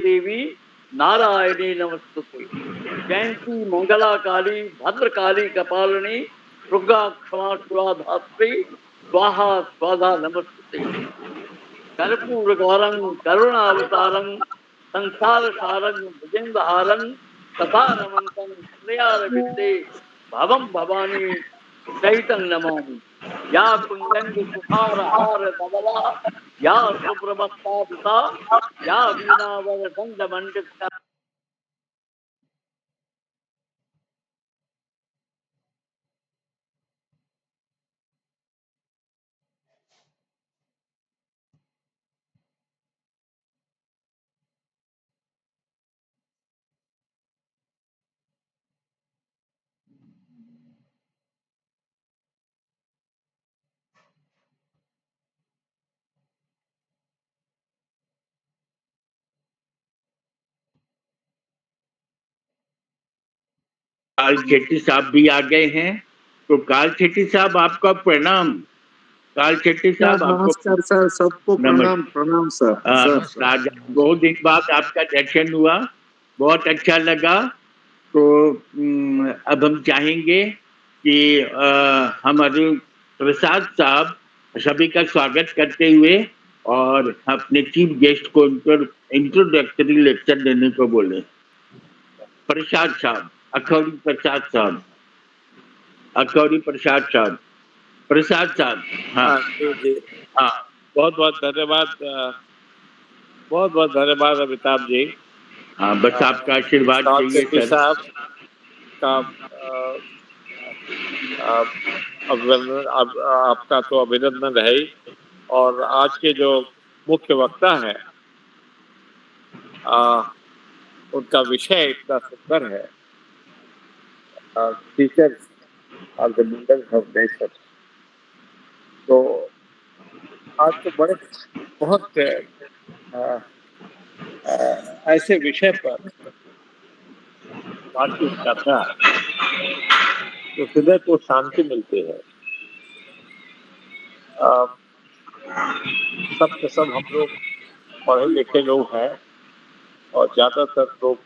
देवी नारायणी नमस्तुते। जयंती मंगला काली भद्रकाली कपालिनी दुर्गा क्षमा शिवा धात्री स्वाहा स्वाधा नमस्तुते। कर्पूर गौरं करुणावतारं संसार सारं भुजंगहारं तथा नमन्तं स्नेहारविंदे भवं भवानी सहितं नमामि। या कुंदंग कुठार हार धवला या सुप्रभस्तापिता या वीणावर दंड मंडित। काल शेट्टी साहब भी आ गए हैं। तो काल शेट्टी साहब आपका प्रणाम। काल शेट्टी साहब आपको नमस्कार सर, सबको प्रणाम प्रणाम सर। आज बहुत दिन बाद आपका दर्शन हुआ, बहुत अच्छा लगा। तो अब हम चाहेंगे कि हमारे प्रसाद साहब सभी का स्वागत करते हुए और अपने चीफ गेस्ट को इंट्रोडक्टरी लेक्चर देने को बोले। प्रसाद साहब, अखौरी प्रसाद साहब, अखौरी प्रसाद साहब, प्रसाद साहब। हाँ जी हाँ, बहुत बहुत धन्यवाद, बहुत बहुत धन्यवाद अमिताभ जी। हाँ, बस आपका आशीर्वाद चाहिए सर। साहब का अभिनंदन, आपका तो अभिनंदन है ही। और आज के जो मुख्य वक्ता है उनका विषय इतना सुंदर है, teachers are the leaders of nation. तो आज तो बड़े बहुत ऐसे विषय पर बातचीत करना तो हृदय को शांति मिलती है। सब के सब हम लोग पढ़े लिखे लोग हैं और ज्यादातर लोग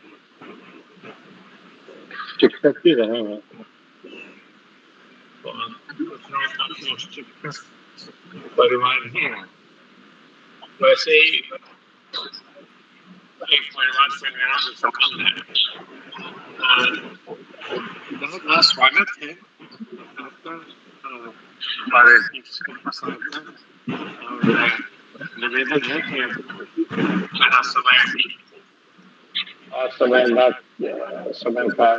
शिक्षक ही रहे हैं। परिवार ही है, वैसे ही एक परिवार से मेरा भी संबंध है। बहुत बहुत स्वागत है आपका हमारे और निवेदन है कि मेरा समय समय का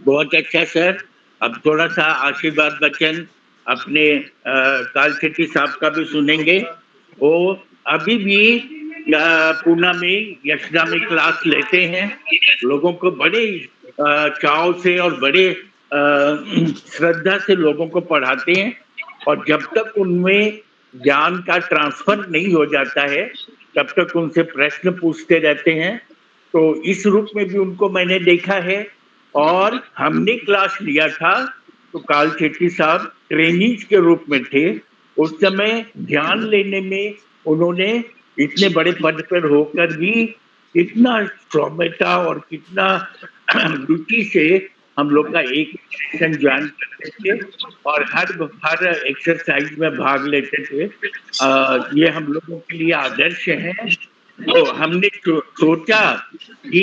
बहुत अच्छा सर। अब थोड़ा सा आशीर्वाद वचन अपने काल शेट्टी साहब का भी सुनेंगे। वो अभी भी पूना में यशदा में क्लास लेते हैं, लोगों को बड़े चाव से और बड़े श्रद्धा से लोगों को पढ़ाते हैं। और जब तक उनमें ज्ञान का ट्रांसफर नहीं हो जाता है तब तक उनसे प्रश्न पूछते रहते हैं। तो इस रूप में भी उनको मैंने देखा है। और हमने क्लास लिया था तो काल शेट्टी साहब ट्रेनिंग के रूप में थे। उस समय ध्यान लेने में उन्होंने इतने बड़े पद पर होकर भी कितना सौम्यता और कितना रुचि से हम लोग का एक सेशन ज्वाइन करते थे और हर एक्सरसाइज में भाग लेते थे। ये हम लोगों के लिए आदर्श है। तो हमने सोचा कि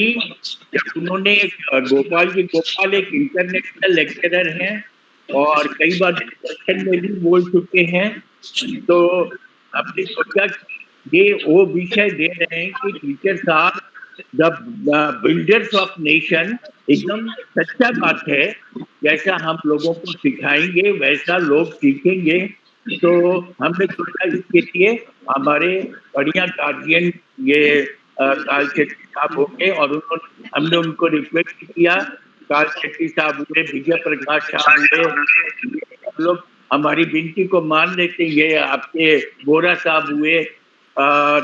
उन्होंने गोपाल एक इंटरनेशनल लेक्चरर हैं और कई बार डिस्कशन में भी बोल चुके हैं। तो हमने सोचा कि ये वो विषय दे रहे हैं कि टीचर साहब द बिल्डर्स ऑफ नेशन, एकदम सच्चा बात है। जैसा हम लोगों को सिखाएंगे वैसा लोग सीखेंगे। तो हमने सोचा इसके लिए हमारे बढ़िया गार्जियन ये काल शेट्टी साहब होंगे और हमने उनको रिक्वेस्ट किया। काल शेट्टी साहब हुए, विजय प्रकाश साहब हुए, हम लोग हमारी विनती को मान लेते। ये आपके बोरा साहब हुए,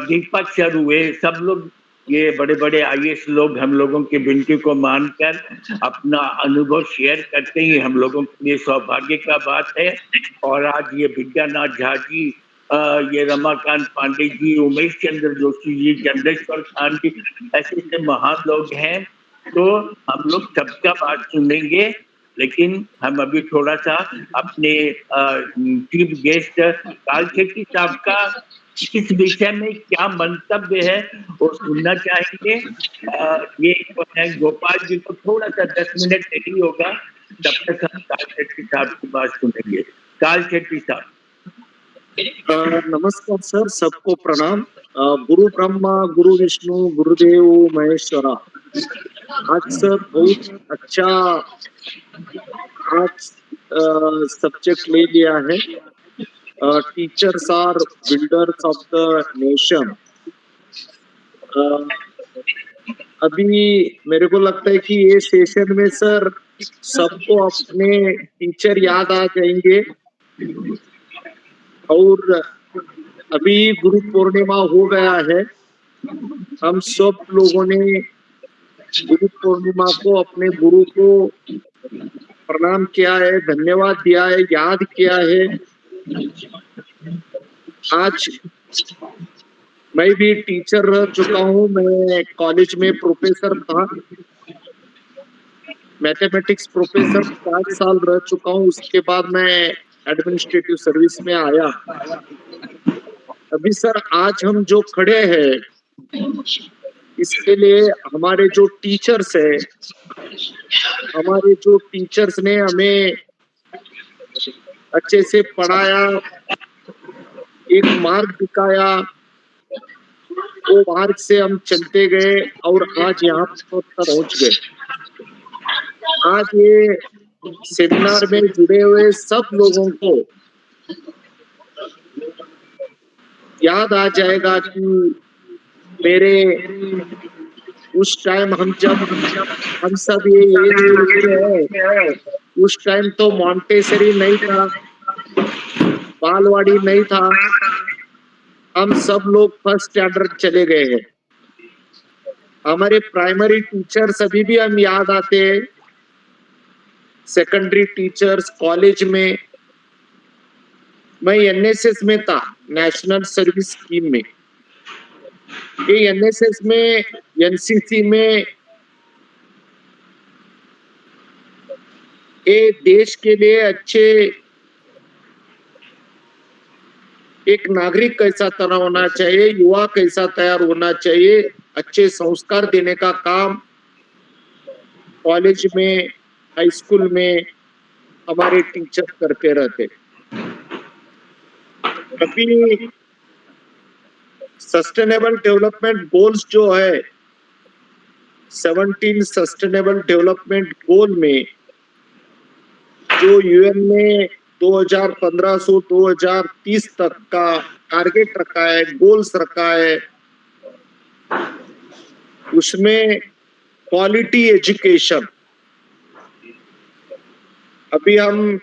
दीपक सर हुए, सब लोग ये बड़े बड़े आईएएस लोग हम लोगों की विनती को मानकर अपना अनुभव शेयर करते ही हम लोगों के लिए सौभाग्य का बात है। और आज ये विद्यानाथ झा जी, ये रमाकांत पांडे जी, उमेश चंद्र जोशी जी, चंद्रेश्वर खान जी, ऐसे ऐसे महान लोग हैं। तो हम लोग सबका बात सुनेंगे, लेकिन हम अभी थोड़ा सा अपने चीफ गेस्ट काल शेट्टी साहब का इस विषय में क्या मंतव्य है वो सुनना चाहेंगे। ये जो है गोपाल जी को थोड़ा सा 10 मिनट देरी होगा, तब तक हम काल शेट्टी साहब की बात सुनेंगे। काल शेट्टी साहब। नमस्कार सर, सबको प्रणाम। गुरु ब्रह्मा, गुरु विष्णु, गुरुदेव महेश्वरा। आज सर बहुत अच्छा आज सब्जेक्ट ले लिया है। Teachers are builders of the nation. अभी मेरे को लगता है कि ये सेशन में सर सबको अपने टीचर याद आ जाएंगे। और अभी गुरु पूर्णिमा हो गया है। हम सब लोगों ने गुरु पूर्णिमा को अपने गुरु को प्रणाम किया है, धन्यवाद दिया है, याद किया है। आज मैं भी टीचर रह चुका हूँ। मैं कॉलेज में प्रोफेसर था, मैथमेटिक्स प्रोफेसर 5 साल रह चुका हूँ। उसके बाद मैं एडमिनिस्ट्रेटिव सर्विस में आया। अभी सर आज हम जो खड़े हैं इसके लिए हमारे जो टीचर्स है, हमारे जो टीचर्स ने हमें अच्छे से पढ़ाया, एक मार्ग दिखाया, वो मार्ग से हम चलते गए और आज यहाँ पर पहुंच गए। आज ये सेमिनार में जुड़े हुए सब लोगों को याद आ जाएगा कि मेरे उस टाइम हम सब ये एज ग्रुप के हैं, उस टाइम तो मॉन्टेसरी नहीं था, बालवाड़ी नहीं था। हम सब लोग फर्स्ट स्टैंडर्ड चले गए हैं। हमारे प्राइमरी टीचर्स अभी भी हम याद आते हैं, सेकेंडरी टीचर्स कॉलेज में। मैं एनएसएस में था, नेशनल सर्विस स्कीम में। ये एनएसएस में, एनसीसी में ये देश के लिए अच्छे एक नागरिक कैसा तरह होना चाहिए, युवा कैसा तैयार होना चाहिए, अच्छे संस्कार देने का काम कॉलेज में, हाई स्कूल में हमारे टीचर करते रहते। अभी सस्टेनेबल डेवलपमेंट गोल्स जो है, 17 सस्टेनेबल डेवलपमेंट गोल में जो यूएन ने 2015 से 2030 तक का टारगेट रखा है, गोल्स रखा है, उसमें क्वालिटी एजुकेशन। अभी हम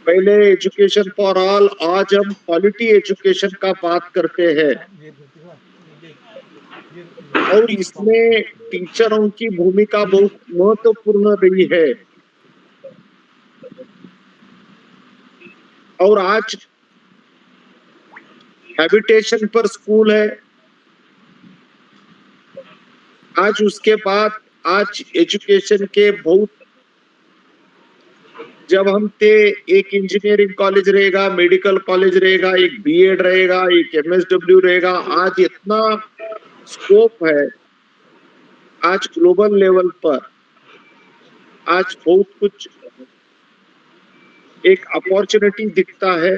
पहले एजुकेशन फॉर ऑल, आज हम क्वालिटी एजुकेशन का बात करते हैं। और इसमें टीचरों की भूमिका बहुत महत्वपूर्ण रही है। और आज हैबिटेशन पर स्कूल है। आज उसके बाद आज एजुकेशन के बहुत, जब हम थे एक इंजीनियरिंग कॉलेज रहेगा, मेडिकल कॉलेज रहेगा, एक बीएड रहेगा, एक एमएसडब्ल्यू रहेगा। आज इतना स्कोप है, आज ग्लोबल लेवल पर आज बहुत कुछ एक अपॉर्चुनिटी दिखता है।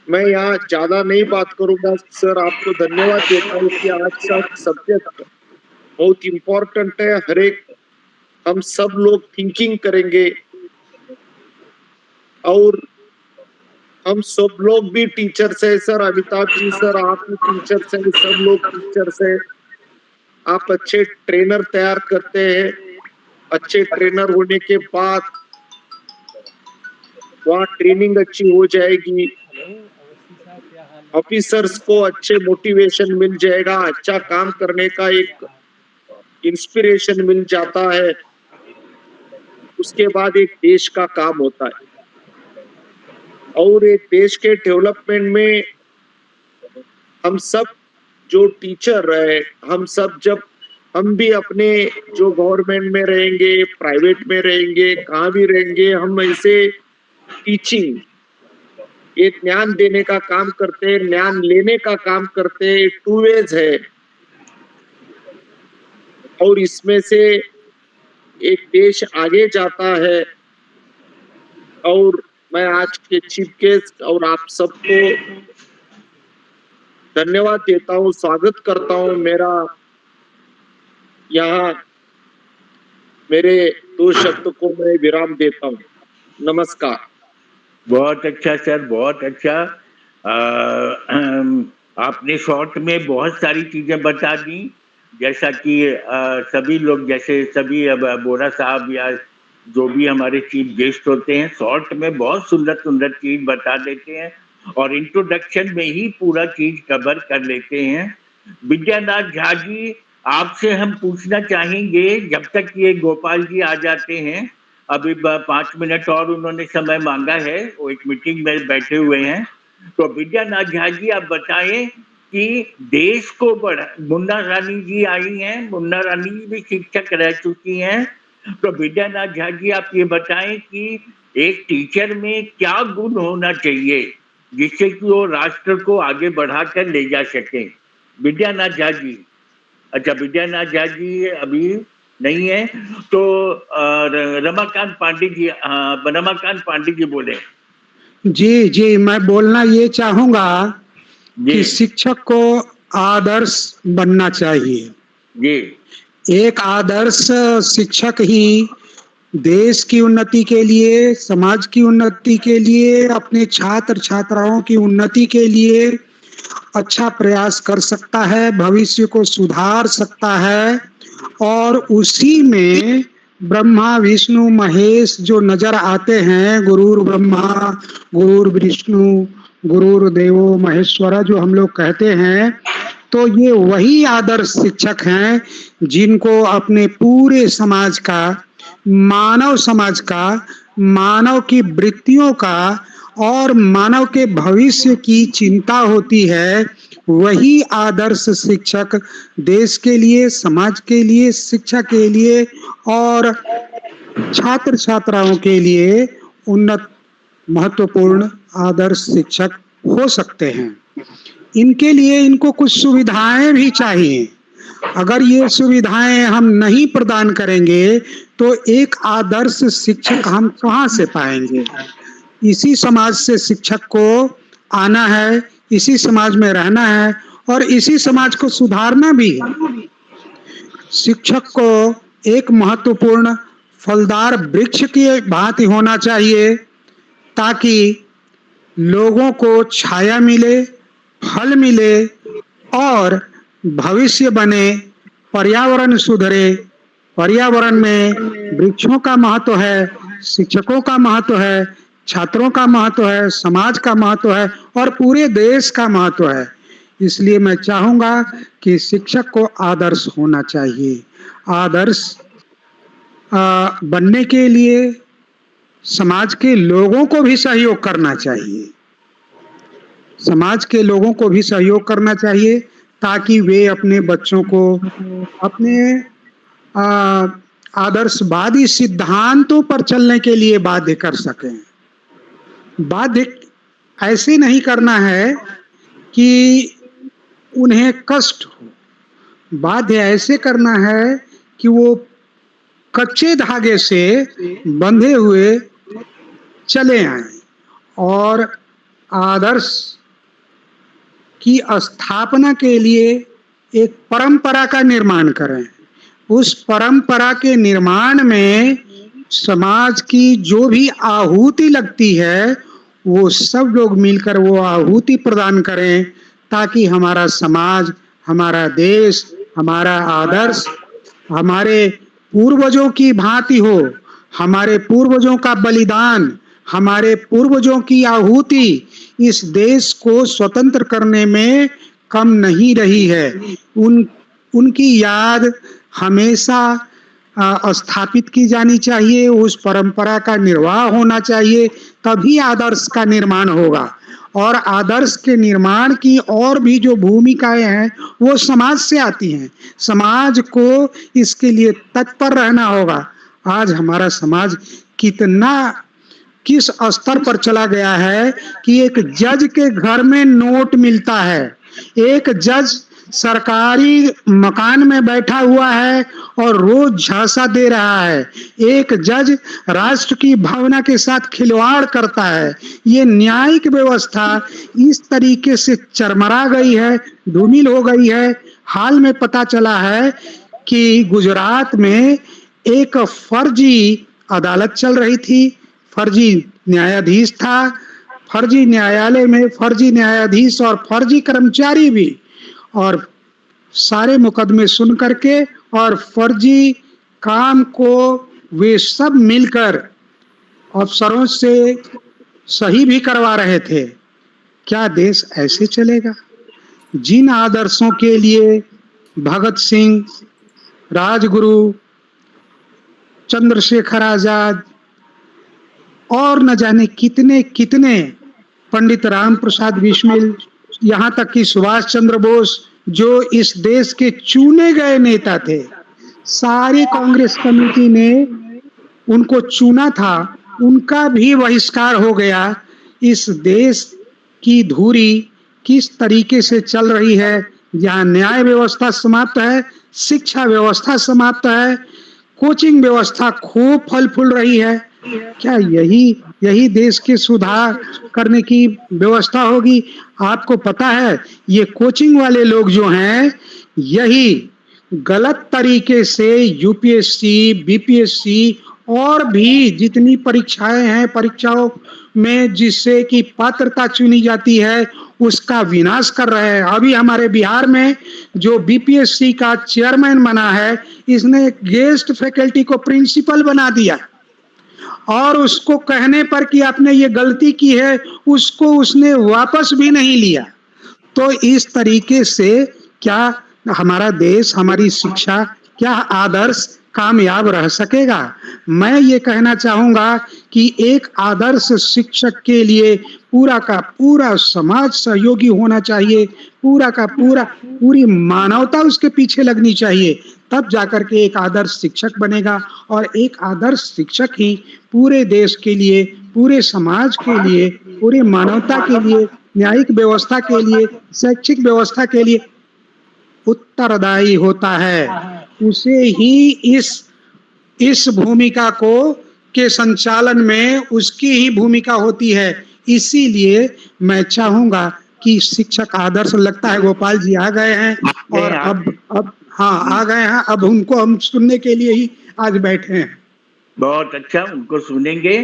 मैं यहाँ ज्यादा नहीं बात करूंगा सर, आपको धन्यवाद देता हूँ कि आज का सब्जेक्ट बहुत इम्पोर्टेंट है। हर एक हम सब लोग थिंकिंग करेंगे और हम सब लोग भी टीचर्स है सर। अमिताभ जी सर, आप भी टीचर्स हैं, सब लोग टीचर्स है। आप अच्छे ट्रेनर तैयार करते हैं। अच्छे ट्रेनर होने के बाद वहाँ ट्रेनिंग अच्छी हो जाएगी। ऑफिसर्स को अच्छे मोटिवेशन मिल जाएगा, अच्छा काम करने का एक इंस्पिरेशन मिल जाता है। उसके बाद एक देश का काम होता है, और एक देश के डेवलपमेंट में हम सब जो टीचर रहे, हम सब जब हम भी अपने जो गवर्नमेंट में रहेंगे, प्राइवेट में रहेंगे, कहाँ भी रहेंगे, हम ऐसे टीचिंग, एक ज्ञान देने का काम करते हैं, ज्ञान लेने का काम करते हैं, टू वेज है। और इसमें से एक देश आगे जाता है। और मैं आज के चीफ गेस्ट और आप सबको धन्यवाद देता हूँ, स्वागत करता हूँ। मेरा यहाँ मेरे 2 शब्द को मैं विराम देता हूँ। नमस्कार। बहुत अच्छा सर, बहुत अच्छा। आपने शॉर्ट में बहुत सारी चीजें बता दी, जैसा कि सभी लोग, जैसे सभी अब बोरा साहब या जो भी हमारे चीफ गेस्ट होते हैं, शॉर्ट में बहुत सुंदर सुंदर चीज बता देते हैं और इंट्रोडक्शन में ही पूरा चीज कवर कर लेते हैं। विद्यानाथ झा जी, आपसे हम पूछना चाहेंगे, जब तक ये गोपाल जी आ जाते हैं, अभी 5 मिनट और उन्होंने समय मांगा है, वो एक मीटिंग में बैठे हुए हैं। तो विद्यानाथ झा जी आप बताएं कि देश को बढ़ा, मुन्ना रानी जी आई हैं, मुन्ना रानी जी भी शिक्षक रह चुकी हैं। तो विद्यानाथ झा जी आप ये बताएं कि एक टीचर में क्या गुण होना चाहिए जिससे कि वो राष्ट्र को आगे बढ़ाकर ले जा सके। विद्यानाथ झा जी। अच्छा, विद्यानाथ झा जी अभी नहीं है, तो रमाकांत पांडे जी, रमाकांत पांडे जी बोले। जी जी, मैं बोलना ये चाहूंगा जी कि शिक्षक को आदर्श बनना चाहिए। जी एक आदर्श शिक्षक ही देश की उन्नति के लिए, समाज की उन्नति के लिए, अपने छात्र छात्राओं की उन्नति के लिए अच्छा प्रयास कर सकता है, भविष्य को सुधार सकता है। और उसी में ब्रह्मा विष्णु महेश जो नजर आते हैं, गुरुर ब्रह्मा गुरुर विष्णु गुरुर देवो महेश्वरा जो हम लोग कहते हैं, तो ये वही आदर्श शिक्षक हैं जिनको अपने पूरे समाज का, मानव समाज का, मानव की वृत्तियों का और मानव के भविष्य की चिंता होती है। वही आदर्श शिक्षक देश के लिए, समाज के लिए, शिक्षा के लिए और छात्र छात्राओं के लिए उन्नत महत्वपूर्ण आदर्श शिक्षक हो सकते हैं। इनके लिए इनको कुछ सुविधाएं भी चाहिए। अगर ये सुविधाएं हम नहीं प्रदान करेंगे तो एक आदर्श शिक्षक हम कहाँ से पाएंगे। इसी समाज से शिक्षक को आना है, इसी समाज में रहना है और इसी समाज को सुधारना भी है। शिक्षक को एक महत्वपूर्ण फलदार वृक्ष की भांति होना चाहिए ताकि लोगों को छाया मिले, फल मिले और भविष्य बने, पर्यावरण सुधरे। पर्यावरण में वृक्षों का महत्व है, शिक्षकों का महत्व है, छात्रों का महत्व है, समाज का महत्व है और पूरे देश का महत्व है। इसलिए मैं चाहूंगा कि शिक्षक को आदर्श होना चाहिए। आदर्श बनने के लिए समाज के लोगों को भी सहयोग करना चाहिए। समाज के लोगों को भी सहयोग करना चाहिए ताकि वे अपने बच्चों को अपने आदर्शवादी सिद्धांतों पर चलने के लिए बाध्य कर सकें। बाध्य ऐसे नहीं करना है कि उन्हें कष्ट हो, बाध्य ऐसे करना है कि वो कच्चे धागे से बंधे हुए चले आए और आदर्श की स्थापना के लिए एक परंपरा का निर्माण करें। उस परंपरा के निर्माण में समाज की जो भी आहुति लगती है वो सब लोग मिलकर वो आहुति प्रदान करें ताकि हमारा समाज, हमारा देश, हमारा आदर्श हमारे पूर्वजों की भांति हो। हमारे पूर्वजों का बलिदान, हमारे पूर्वजों की आहुति इस देश को स्वतंत्र करने में कम नहीं रही है। उनकी याद हमेशा स्थापित की जानी चाहिए, उस परंपरा का निर्वाह होना चाहिए, तभी आदर्श का निर्माण होगा। और आदर्श के निर्माण की और भी जो भूमिकाएं हैं वो समाज से आती हैं। समाज को इसके लिए तत्पर रहना होगा। आज हमारा समाज किस स्तर पर चला गया है कि एक जज के घर में नोट मिलता है, एक जज सरकारी मकान में बैठा हुआ है और रोज झांसा दे रहा है, एक जज राष्ट्र की भावना के साथ खिलवाड़ करता है। ये न्यायिक व्यवस्था इस तरीके से चरमरा गई है, धूमिल हो गई है। हाल में पता चला है कि गुजरात में एक फर्जी अदालत चल रही थी, फर्जी न्यायाधीश था, फर्जी न्यायालय में फर्जी न्यायाधीश और फर्जी कर्मचारी भी, और सारे मुकदमे सुन करके और फर्जी काम को वे सब मिलकर अफसरों से सही भी करवा रहे थे। क्या देश ऐसे चलेगा? जिन आदर्शों के लिए भगत सिंह, राजगुरु, चंद्रशेखर आजाद और न जाने कितने कितने, पंडित राम प्रसाद बिस्मिल, यहाँ तक कि सुभाष चंद्र बोस, जो इस देश के चुने गए नेता थे, सारी कांग्रेस कमेटी ने उनको चुना था, उनका भी बहिष्कार हो गया। इस देश की धुरी किस तरीके से चल रही है, जहाँ न्याय व्यवस्था समाप्त है, शिक्षा व्यवस्था समाप्त है, कोचिंग व्यवस्था खूब फल फूल रही है। क्या यही देश के सुधार करने की व्यवस्था होगी? आपको पता है ये कोचिंग वाले लोग जो हैं, यही गलत तरीके से यूपीएससी, बीपीएससी और भी जितनी परीक्षाएं हैं, परीक्षाओं में जिससे कि पात्रता चुनी जाती है, उसका विनाश कर रहे हैं। अभी हमारे बिहार में जो बीपीएससी का चेयरमैन बना है, इसने गेस्ट फैकल्टी को प्रिंसिपल बना दिया, और उसको कहने पर कि आपने ये गलती की है, उसको उसने वापस भी नहीं लिया। तो इस तरीके से क्या हमारा देश, हमारी शिक्षा, क्या आदर्श कामयाब रह सकेगा? मैं ये कहना चाहूंगा कि एक आदर्श शिक्षक के लिए पूरा का पूरा समाज सहयोगी होना चाहिए, पूरा का पूरी मानवता उसके पीछे लगनी चाहिए, तब जाकर के एक आदर्श शिक्षक बनेगा। और एक आदर्श शिक्षक ही पूरे देश के लिए, पूरे समाज के लिए, पूरी मानवता के लिए, न्यायिक व्यवस्था के लिए, शैक्षिक व्यवस्था के लिए उत्तरदायी होता है। उसे ही इस भूमिका के संचालन में उसकी ही भूमिका होती है। इसीलिए मैं चाहूंगा कि शिक्षक आदर्श, लगता है गोपाल जी आ गए हैं, और अब हाँ आ गए हैं, अब उनको हम सुनने के लिए ही आज बैठे हैं। बहुत अच्छा, उनको सुनेंगे।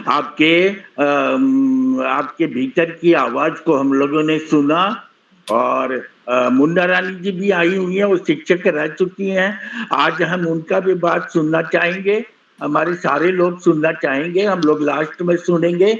आपके भीतर की आवाज को हम लोगों ने सुना, और मुन्ना रानी जी भी आई हुई हैं, वो शिक्षक रह चुकी हैं। आज हम उनका भी बात सुनना चाहेंगे, हमारे सारे लोग सुनना चाहेंगे, हम लोग लास्ट में सुनेंगे।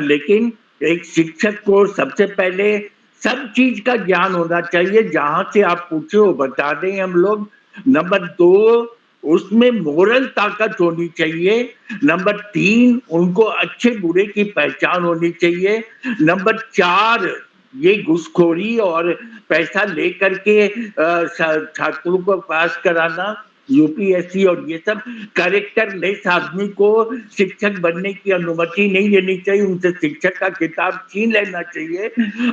लेकिन एक शिक्षक को सबसे पहले सब चीज का ज्ञान होना चाहिए, जहां से आप पूछे वो बता दें हम लोग। नंबर 2, उसमें मोरल ताकत होनी चाहिए। नंबर 3, उनको अच्छे बुरे की पहचान होनी चाहिए। नंबर 4, ये घूसखोरी और पैसा लेकर के छात्रों को पास कराना, यूपीएससी और ये सब, कैरेक्टरलेस आदमी को शिक्षक बनने की अनुमति नहीं देनी चाहिए, उनसे शिक्षक का किताब छीन लेना चाहिए।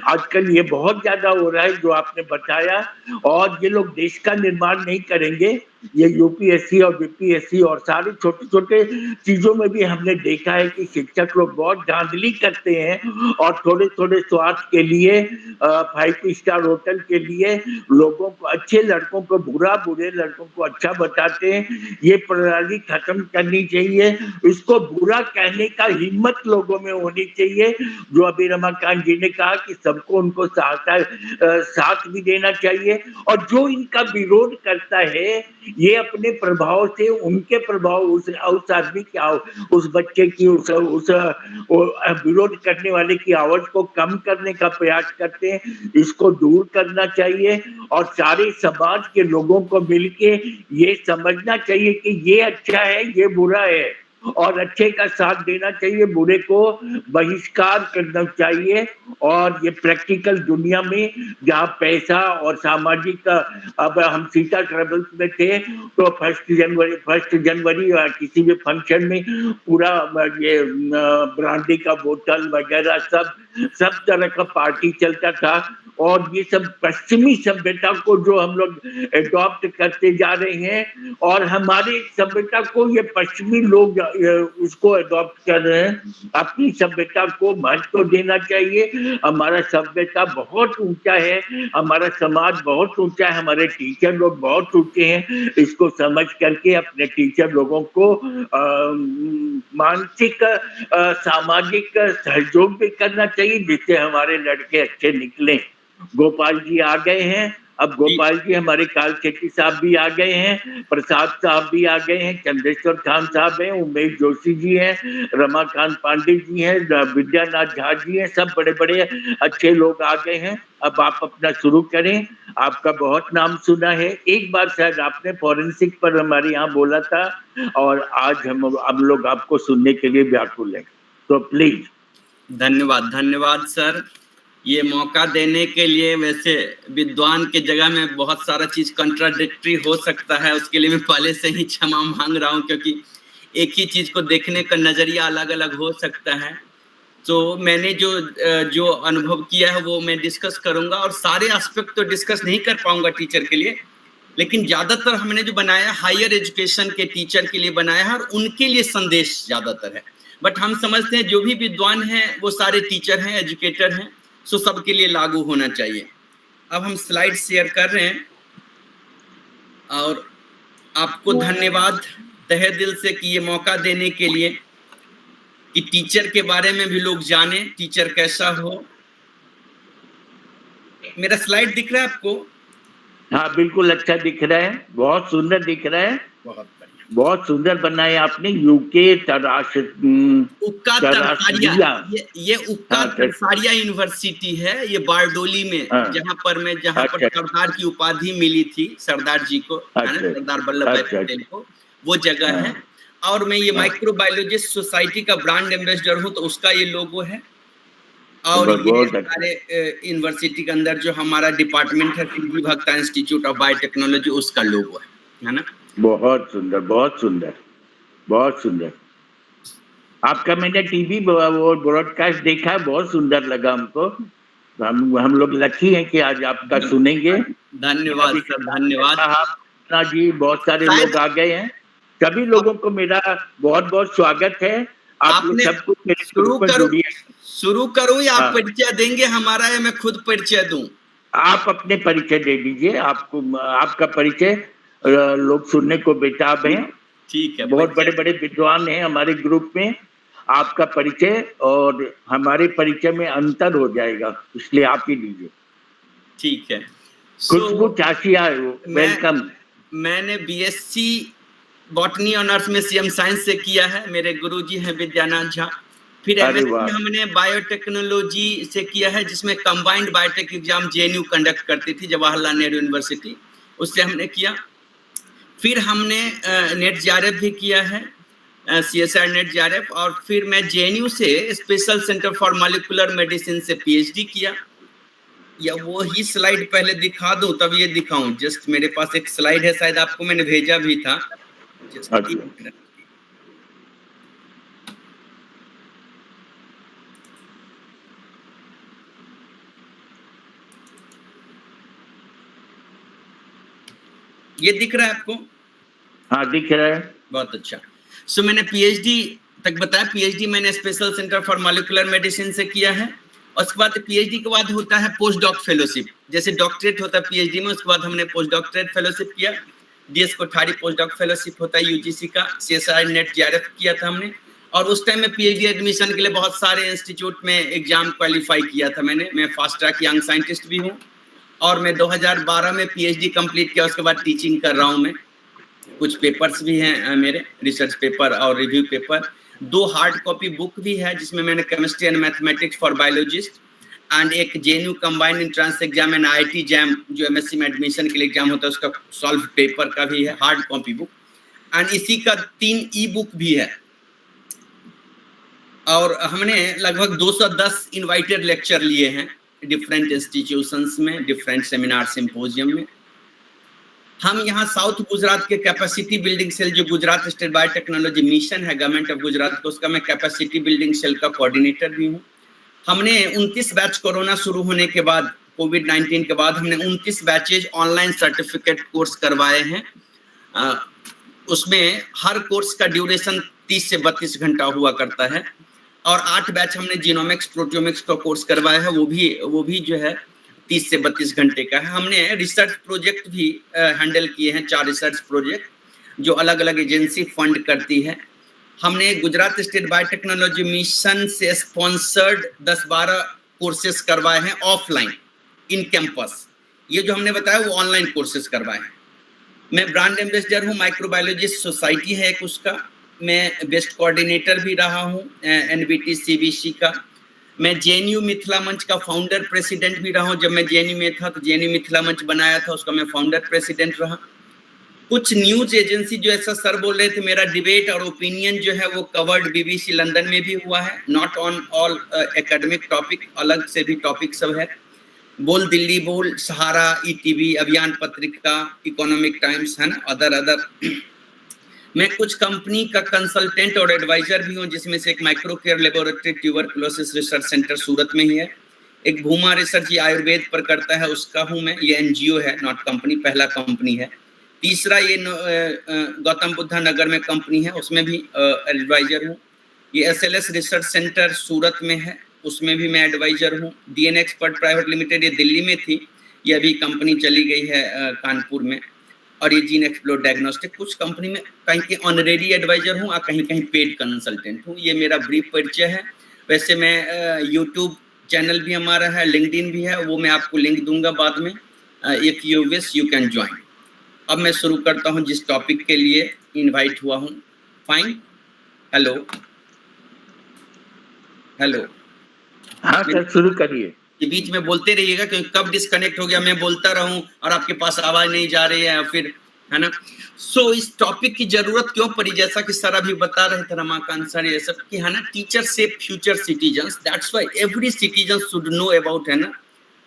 आजकल ये बहुत ज्यादा हो रहा है जो आपने बताया, और ये लोग देश का निर्माण नहीं करेंगे। ये यूपीएससी और बीपीएससी और सारे छोटे छोटे चीजों में भी हमने देखा है कि शिक्षक लोग बहुत धांधली करते हैं, और थोड़े थोड़े स्वार्थ के लिए 5 स्टार होटल के लिए लोगों को, अच्छे लड़कों को बुरा, बुरे लड़कों को अच्छा बताते हैं। ये प्रणाली खत्म करनी चाहिए। इसको बुरा कहने का हिम्मत लोगों में होनी चाहिए। जो अभी रमाकांत जी ने कहा कि सबको उनको साथ भी देना चाहिए, और जो इनका विरोध करता है ये अपने प्रभाव से, उनके प्रभाव, उस आदमी की उस बच्चे की, उस विरोध करने वाले की आवाज को कम करने का प्रयास करते हैं। इसको दूर करना चाहिए और सारे समाज के लोगों को मिलके ये समझना चाहिए कि ये अच्छा है, ये बुरा है, और अच्छे का साथ देना चाहिए, बुरे को बहिष्कार करना चाहिए। और ये प्रैक्टिकल दुनिया में जहाँ पैसा और सामाजिक, अब हम सीता ट्रेवल्स में थे तो 1 जनवरी किसी भी फंक्शन में पूरा ये ब्रांडी का बोतल वगैरह सब तरह का पार्टी चलता था। और ये सब पश्चिमी सभ्यता को जो हम लोग एडॉप्ट करते जा रहे हैं, और हमारी सभ्यता को ये पश्चिमी लोग उसको एडॉप्ट कर रहे हैं। अपनी सभ्यता को महत्व देना चाहिए। हमारा सभ्यता बहुत ऊंचा है, हमारा समाज बहुत ऊंचा है, हमारे टीचर लोग बहुत ऊंचे हैं। इसको समझ करके अपने टीचर लोगों को मानसिक सामाजिक सहयोग भी करना चाहिए, जिससे हमारे लड़के अच्छे निकले। गोपाल जी आ गए हैं, अब गोपाल जी हमारे काल शेट्टी साहब भी आ गए हैं, प्रसाद साहब भी आ गए हैं, चंद्रेश्वर खान साहब हैं, उमेश जोशी जी हैं, रमाकांत पांडे जी हैं, विद्यानाथ झा जी हैं, सब बड़े बड़े अच्छे लोग आ गए हैं। अब आप अपना शुरू करें। आपका बहुत नाम सुना है, एक बार शायद आपने फॉरेंसिक पर हमारे यहाँ बोला था, और आज हम लोग आपको सुनने के लिए व्याकुल हैं, तो प्लीज। धन्यवाद सर, ये मौका देने के लिए। वैसे विद्वान के जगह में बहुत सारा चीज कंट्राडिक्टरी हो सकता है, उसके लिए मैं पहले से ही क्षमा मांग रहा हूँ, क्योंकि एक ही चीज को देखने का नजरिया अलग अलग हो सकता है। तो मैंने जो अनुभव किया है वो मैं डिस्कस करूंगा, और सारे एस्पेक्ट तो डिस्कस नहीं कर पाऊंगा टीचर के लिए, लेकिन ज्यादातर हमने जो बनाया हायर एजुकेशन के टीचर के लिए बनाया है, और उनके लिए संदेश ज्यादातर है। बट हम समझते हैं जो भी विद्वान हैं वो सारे टीचर हैं, एजुकेटर हैं, सो सबके लिए लागू होना चाहिए। अब हम स्लाइड शेयर कर रहे हैं, और आपको धन्यवाद तहे दिल से कि ये मौका देने के लिए कि टीचर के बारे में भी लोग जाने, टीचर कैसा हो। मेरा स्लाइड दिख रहा है आपको? हाँ बिल्कुल अच्छा दिख रहा है, बहुत सुंदर दिख रहा है, बहुत सुंदर बनाए आपने। यूके उक्का तरसारिया, ये उक्का तरसारिया यूनिवर्सिटी है, ये बारडोली में, जहाँ पर सरदार की उपाधि मिली थी सरदार जी को, सरदार वल्लभ भाई पटेल को, वो जगह है। और मैं ये माइक्रोबायोलॉजिस्ट सोसाइटी का ब्रांड एम्बेसडर हूँ, तो उसका ये लोगो है। और ये हमारे यूनिवर्सिटी के अंदर जो हमारा डिपार्टमेंट है, पीवी भक्ता इंस्टीट्यूट ऑफ बायोटेक्नोलॉजी, उसका लोगो है ना। बहुत सुंदर, बहुत सुंदर, बहुत सुंदर। आपका मैंने टीवी वो ब्रॉडकास्ट देखा है, बहुत सुंदर लगा हमको। हम लोग लकी हैं कि आज आपका सुनेंगे। धन्यवाद सर, धन्यवाद जी। बहुत सारे लोग आ गए हैं, सभी लोगों को मेरा बहुत बहुत स्वागत है। आप लोग सब कुछ शुरू करो या आप परिचय देंगे हमारा, या मैं खुद परिचय दूं? आप अपने परिचय दे दीजिए, आपको आपका परिचय लोग सुनने को बेताब हैं। ठीक है, बहुत बड़े बड़े विद्वान हैं हमारे ग्रुप में। आपका परिचय और हमारे परिचय में अंतर हो जाएगा, इसलिए आप ही दीजिए। ठीक है। खुशबू चाचिया, वेलकम। मैंने बीएससी बॉटनी ऑनर्स में सीएम साइंस से किया है, मेरे गुरुजी हैं विद्यानाथ झा। फिर एमएससी हमने बायोटेक्नोलॉजी से किया है, जिसमें combined biotech exam JNU conduct करती थी, जवाहरलाल नेहरू यूनिवर्सिटी, उससे हमने किया। फिर हमने नेट जेआरएफ भी किया है, सीएसआर नेट जेआरएफ। और फिर मैं जेएनयू से special centre for molecular medicine से पीएचडी किया। या वो ही स्लाइड पहले दिखा दूं तब ये दिखाऊं? जस्ट मेरे पास एक स्लाइड है, शायद आपको मैंने भेजा भी था। ये दिख रहा है आपको? हाँ दिख रहा है। बहुत अच्छा। सो मैंने पीएचडी तक बताया। पीएचडी मैंने special centre for molecular medicine से किया है। और उसके बाद पीएचडी के बाद होता है पोस्ट डॉक फेलोशिप, जैसे डॉक्टरेट होता है पीएचडी में, उसके बाद हमने पोस्ट डॉक्टरेट फेलोशिप किया। DS Kothari post doc fellowship होता है यूजीसी का, सीएसआर नेट जेआरएफ किया था हमने। और उस टाइम में पीएचडी एडमिशन के लिए बहुत सारे इंस्टीट्यूट में एग्जाम क्वालिफाई किया था मैंने। मैं फास्ट ट्रैक यंग साइंटिस्ट भी हूँ, और मैं 2012 में पीएचडी कंप्लीट किया। उसके बाद टीचिंग कर रहा हूँ मैं। कुछ पेपर्स भी हैं मेरे, रिसर्च पेपर और review paper. 2 hard copy book भी है जिसमें मैंने chemistry and mathematics for biologist and एक JNU combined entrance exam and IIT jam जो MSc में एडमिशन के लिए एग्जाम होता है उसका सॉल्व पेपर का भी है हार्ड कॉपी बुक, एंड इसी का 3 ई बुक भी है। और हमने लगभग 210 इनवाइटेड लेक्चर लिए हैं डिफरेंट इंस्टीट्यूशंस में, डिफरेंट सेमिनार सिंपोजियम में। हम यहाँ साउथ गुजरात के कैपेसिटी बिल्डिंग सेल जो गुजरात स्टेट बायोटेक्नोलॉजी मिशन है गवर्नमेंट ऑफ गुजरात को, उसका मैं कैपेसिटी बिल्डिंग सेल का कोऑर्डिनेटर भी हूँ। हमने 29 बैच कोरोना शुरू होने के बाद, कोविड-19 के बाद हमने 29 बैचेज ऑनलाइन सर्टिफिकेट कोर्स करवाए हैं। उसमें हर कोर्स का ड्यूरेशन 30 से 32 घंटा हुआ करता है, और 8 बैच हमने जीनोमिक्स प्रोटियोमिक्स का कोर्स करवाया है, वो भी जो है 30 से 32 घंटे का है। हमने रिसर्च प्रोजेक्ट भी हैंडल किए हैं, 4 रिसर्च प्रोजेक्ट जो अलग अलग एजेंसी फंड करती है। हमने गुजरात स्टेट बायोटेक्नोलॉजी मिशन से स्पॉन्सर्ड 10-12 कोर्सेज करवाए हैं ऑफलाइन इन कैंपस। ये जो हमने बताया वो ऑनलाइन कोर्सेज करवाए हैं। मैं ब्रांड एम्बेसडर हूँ, माइक्रोबायोलॉजिस्ट सोसाइटी है एक उसका, मैं बेस्ट कोऑर्डिनेटर भी रहा हूँ NBT CBC का। मैं JNU मिथिला मंच का फाउंडर प्रेसिडेंट भी रहा हूँ। जब मैं JNU में था तो JNU मिथिला मंच बनाया था, उसका मैं फाउंडर प्रेसिडेंट रहा। कुछ न्यूज एजेंसी जो ऐसा सर बोल रहे थे, मेरा डिबेट और ओपिनियन जो है वो कवर्ड BBC लंदन में भी हुआ है, not on all academic topic, अलग से भी टॉपिक सब है। बोल दिल्ली बोल, सहारा, ETV, अभियान पत्रिका, इकोनॉमिक टाइम्स, है ना, अदर। मैं कुछ कंपनी का कंसल्टेंट और एडवाइजर भी हूँ, जिसमें से एक micro care laboratory tuberculosis research centre Surat में ही है। एक भूमा रिसर्च, ये आयुर्वेद पर करता है, उसका हूँ मैं। ये NGO है, नॉट कंपनी, पहला कंपनी है। तीसरा ये गौतम बुद्धा नगर में कंपनी है, उसमें भी एडवाइजर हूँ। ये SLS रिसर्च सेंटर सूरत में है, उसमें भी मैं एडवाइजर हूँ। DN एक्सपर्ट प्राइवेट लिमिटेड ये दिल्ली में थी, ये अभी कंपनी चली गई है कानपुर में। और ये जीन एक्सप्लोर डायग्नोस्टिक, कुछ कंपनी में कहीं के ऑनरेरी एडवाइजर हूँ और कहीं कहीं पेड कंसल्टेंट हूँ। ये मेरा ब्रीफ परिचय है। वैसे मैं यूट्यूब चैनल भी हमारा है, लिंक्डइन भी है, वो मैं आपको लिंक दूंगा बाद में। If you wish you can join. अब मैं शुरू करता हूँ जिस टॉपिक के लिए इनवाइट हुआ हूँ। Fine, hello. हाँ सर, शुरू करिए। बीच में बोलते रहिएगा, क्योंकि कब डिस्कनेक्ट हो गया मैं बोलता रहूं और आपके पास आवाज नहीं जा रही है फिर, है ना। सो इस टॉपिक की जरूरत क्यों पड़ी, जैसा कि सर अभी बता रहे थे, रमाकांत सर, ये सब कि है ना, teacher shape future citizens. That's why every citizen should know about, है ना,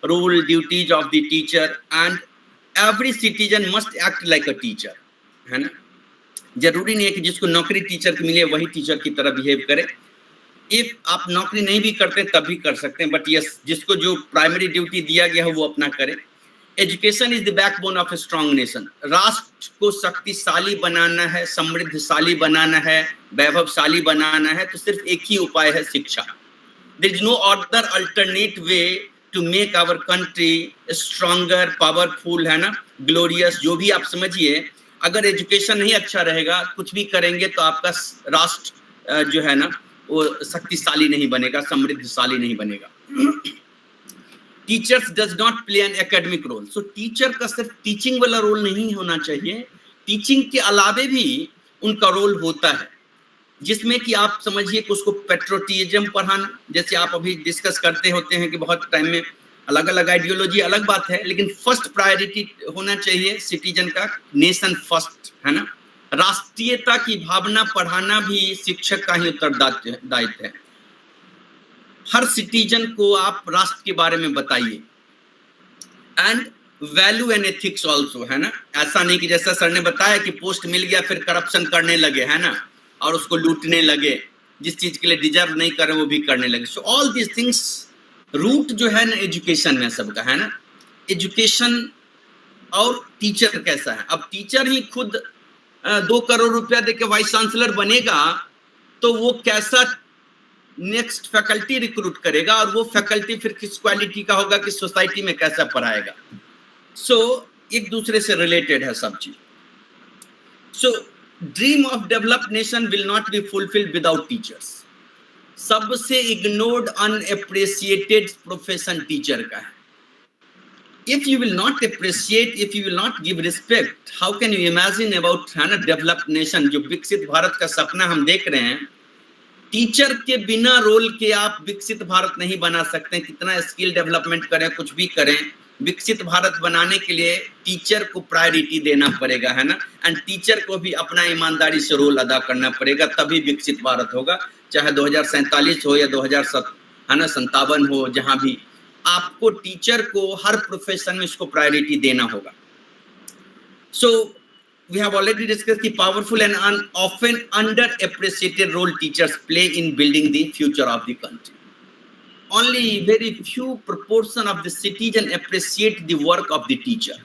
role duties of the teacher, and every citizen must act like a teacher, है ना। जरूरी नहीं है कि जिसको नौकरी टीचर की मिले वही टीचर की तरह बिहेव करे। इफ आप नौकरी नहीं भी करते तब भी कर सकते हैं, बट यस, जिसको जो प्राइमरी ड्यूटी दिया गया है वो अपना करे। Education is the backbone of a strong nation. राष्ट्र को शक्तिशाली बनाना है, समृद्धशाली बनाना है, वैभवशाली बनाना है, तो सिर्फ एक ही उपाय है, शिक्षा। There is no other alternate way to make our country stronger, powerful, है ना, ग्लोरियस, जो भी आप समझिए। अगर एजुकेशन नहीं अच्छा रहेगा, कुछ भी करेंगे तो आपका राष्ट्र जो है ना वो शक्तिशाली नहीं बनेगा, समृद्धशाली नहीं बनेगा। Teachers does not play an academic role. So teacher का सिर्फ टीचिंग वाला रोल नहीं होना चाहिए, टीचिंग के अलावे भी उनका रोल होता है, जिसमें कि आप समझिए कि उसको पेट्रोटिज्म पढ़ाना, जैसे आप अभी डिस्कस करते होते हैं कि बहुत टाइम में अलग अलग आइडियोलॉजी, अलग बात है, लेकिन फर्स्ट प्रायोरिटी होना चाहिए सिटीजन का नेशन फर्स्ट, है ना। राष्ट्रीयता की भावना पढ़ाना भी शिक्षक का ही उत्तरदायित्व है। हर सिटीजन को आप राष्ट्र के बारे में बताइए, and value and ethics also, है ना। ऐसा नहीं कि जैसा सर ने बताया कि पोस्ट मिल गया फिर करप्शन करने लगे, है ना, और उसको लूटने लगे, जिस चीज के लिए डिजर्व नहीं करे वो भी करने लगे। So all this things, root जो है ना एजुकेशन में सबका, है ना। एजुकेशन और टीचर कैसा है। अब टीचर ही खुद 2 करोड़ रुपया देके वाइस चांसलर बनेगा तो वो कैसा नेक्स्ट फैकल्टी रिक्रूट करेगा, और वो फैकल्टी फिर किस क्वालिटी का होगा, किस सोसाइटी में कैसा पढ़ाएगा। सो एक दूसरे से रिलेटेड है सब चीज। So dream of developed nation will not be fulfilled without teachers. सबसे इग्नोर्ड, अनएप्रिशिएटेड प्रोफेशन टीचर का है। if you will not appreciate, if you will not give respect, how can you imagine about है ना developed nation, जो विकसित भारत का सपना हम देख रहे हैं। टीचर के बिना रोल के आप विकसित भारत नहीं बना सकते, कितना स्किल डेवलपमेंट करें, कुछ भी करें, विकसित भारत बनाने के लिए टीचर को प्रायोरिटी देना पड़ेगा, है ना। एंड टीचर को भी अपना ईमानदारी से रोल अदा करना पड़ेगा, तभी विकसित भारत होगा। चाहे 2047 हो या 2057 हो, जहां भी आपको टीचर को हर प्रोफेशन में इसको प्रायोरिटी देना होगा। सो we have already discussed the powerful and often underappreciated role teachers play in building the future of the country. Only very few proportion of the citizen appreciate the work of the teacher.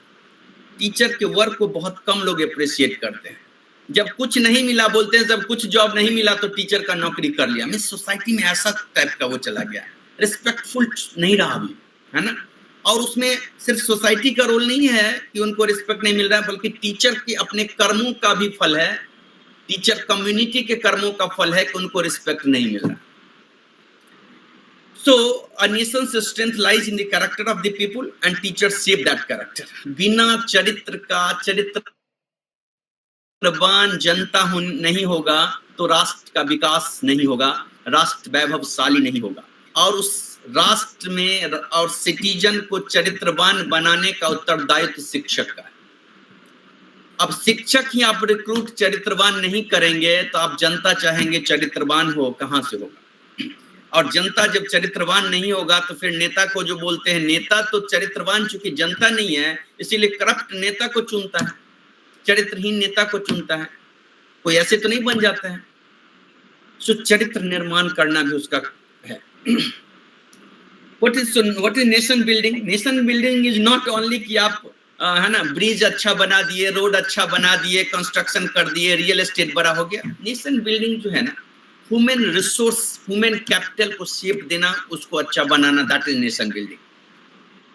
Teacher के work को बहुत कम लोग appreciate करते हैं। जब कुछ नहीं मिला बोलते हैं, जब कुछ जॉब नहीं मिला तो टीचर का नौकरी कर लिया। मैं सोसाइटी में ऐसा टाइप का वो चला गया, रिस्पेक्टफुल नहीं रहा अभी, है ना। और उसमें सिर्फ सोसाइटी का रोल नहीं है कि उनको रिस्पेक्ट नहीं मिल रहा है, बल्कि टीचर के अपने कर्मों का भी फल है, टीचर कम्युनिटी के कर्मों का फल है कि उनको रिस्पेक्ट नहीं मिल रहा। So a nation's strength lies in the character of the people and teachers shape that character. बिना चरित्र का, चरित्रवान जनता नहीं होगा तो राष्ट्र का विकास नहीं होगा, राष्ट्र वैभवशाली नहीं होगा। और उस राष्ट्र में और सिटीजन को चरित्रवान बनाने का उत्तरदायित्व शिक्षक का है। अब शिक्षक ही आप रिक्रूट चरित्रवान नहीं करेंगे तो आप जनता चाहेंगे चरित्रवान हो, कहां से होगा। और जनता जब चरित्रवान नहीं होगा तो फिर नेता को जो बोलते हैं, नेता तो चरित्रवान चूंकि जनता नहीं है इसीलिए करप्ट नेता को चुनता है, चरित्रहीन नेता को चुनता है, कोई ऐसे तो नहीं बन जाता है। सो चरित्र निर्माण करना भी उसका है। What is nation building? Nation building is not only कि आप है ना ब्रिज अच्छा बना दिए, रोड अच्छा बना दिए, कंस्ट्रक्शन कर दिए, रियल एस्टेट बड़ा हो गया। नेशन बिल्डिंग जो है ना, ह्यूमन रिसोर्स, ह्यूमन कैपिटल को शेप देना, उसको अच्छा बनाना, that is nation building.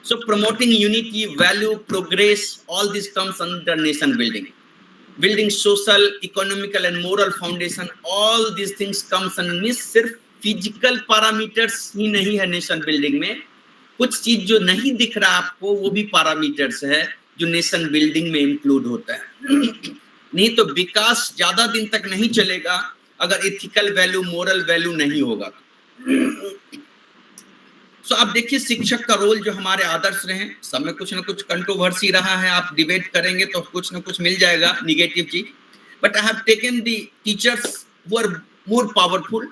So promoting unity, value, progress, all this comes under nation building. Building social, economical and moral foundation, all this things comes under. सिर्फ physical parameters ही नहीं है nation building में, कुछ चीज जो नहीं दिख रहा आपको वो भी पैरामीटर्स है जो नेशन बिल्डिंग में इंक्लूड होता है। नहीं तो विकास ज्यादा दिन तक नहीं चलेगा अगर एथिकल वैल्यू, मोरल वैल्यू नहीं होगा। सो आप देखिए शिक्षक का रोल जो हमारे आदर्श रहे, सब में कुछ ना कुछ कंट्रोवर्सी रहा है, आप डिबेट करेंगे तो कुछ ना कुछ मिल जाएगा निगेटिव चीज। But I have taken the teachers who are more powerful,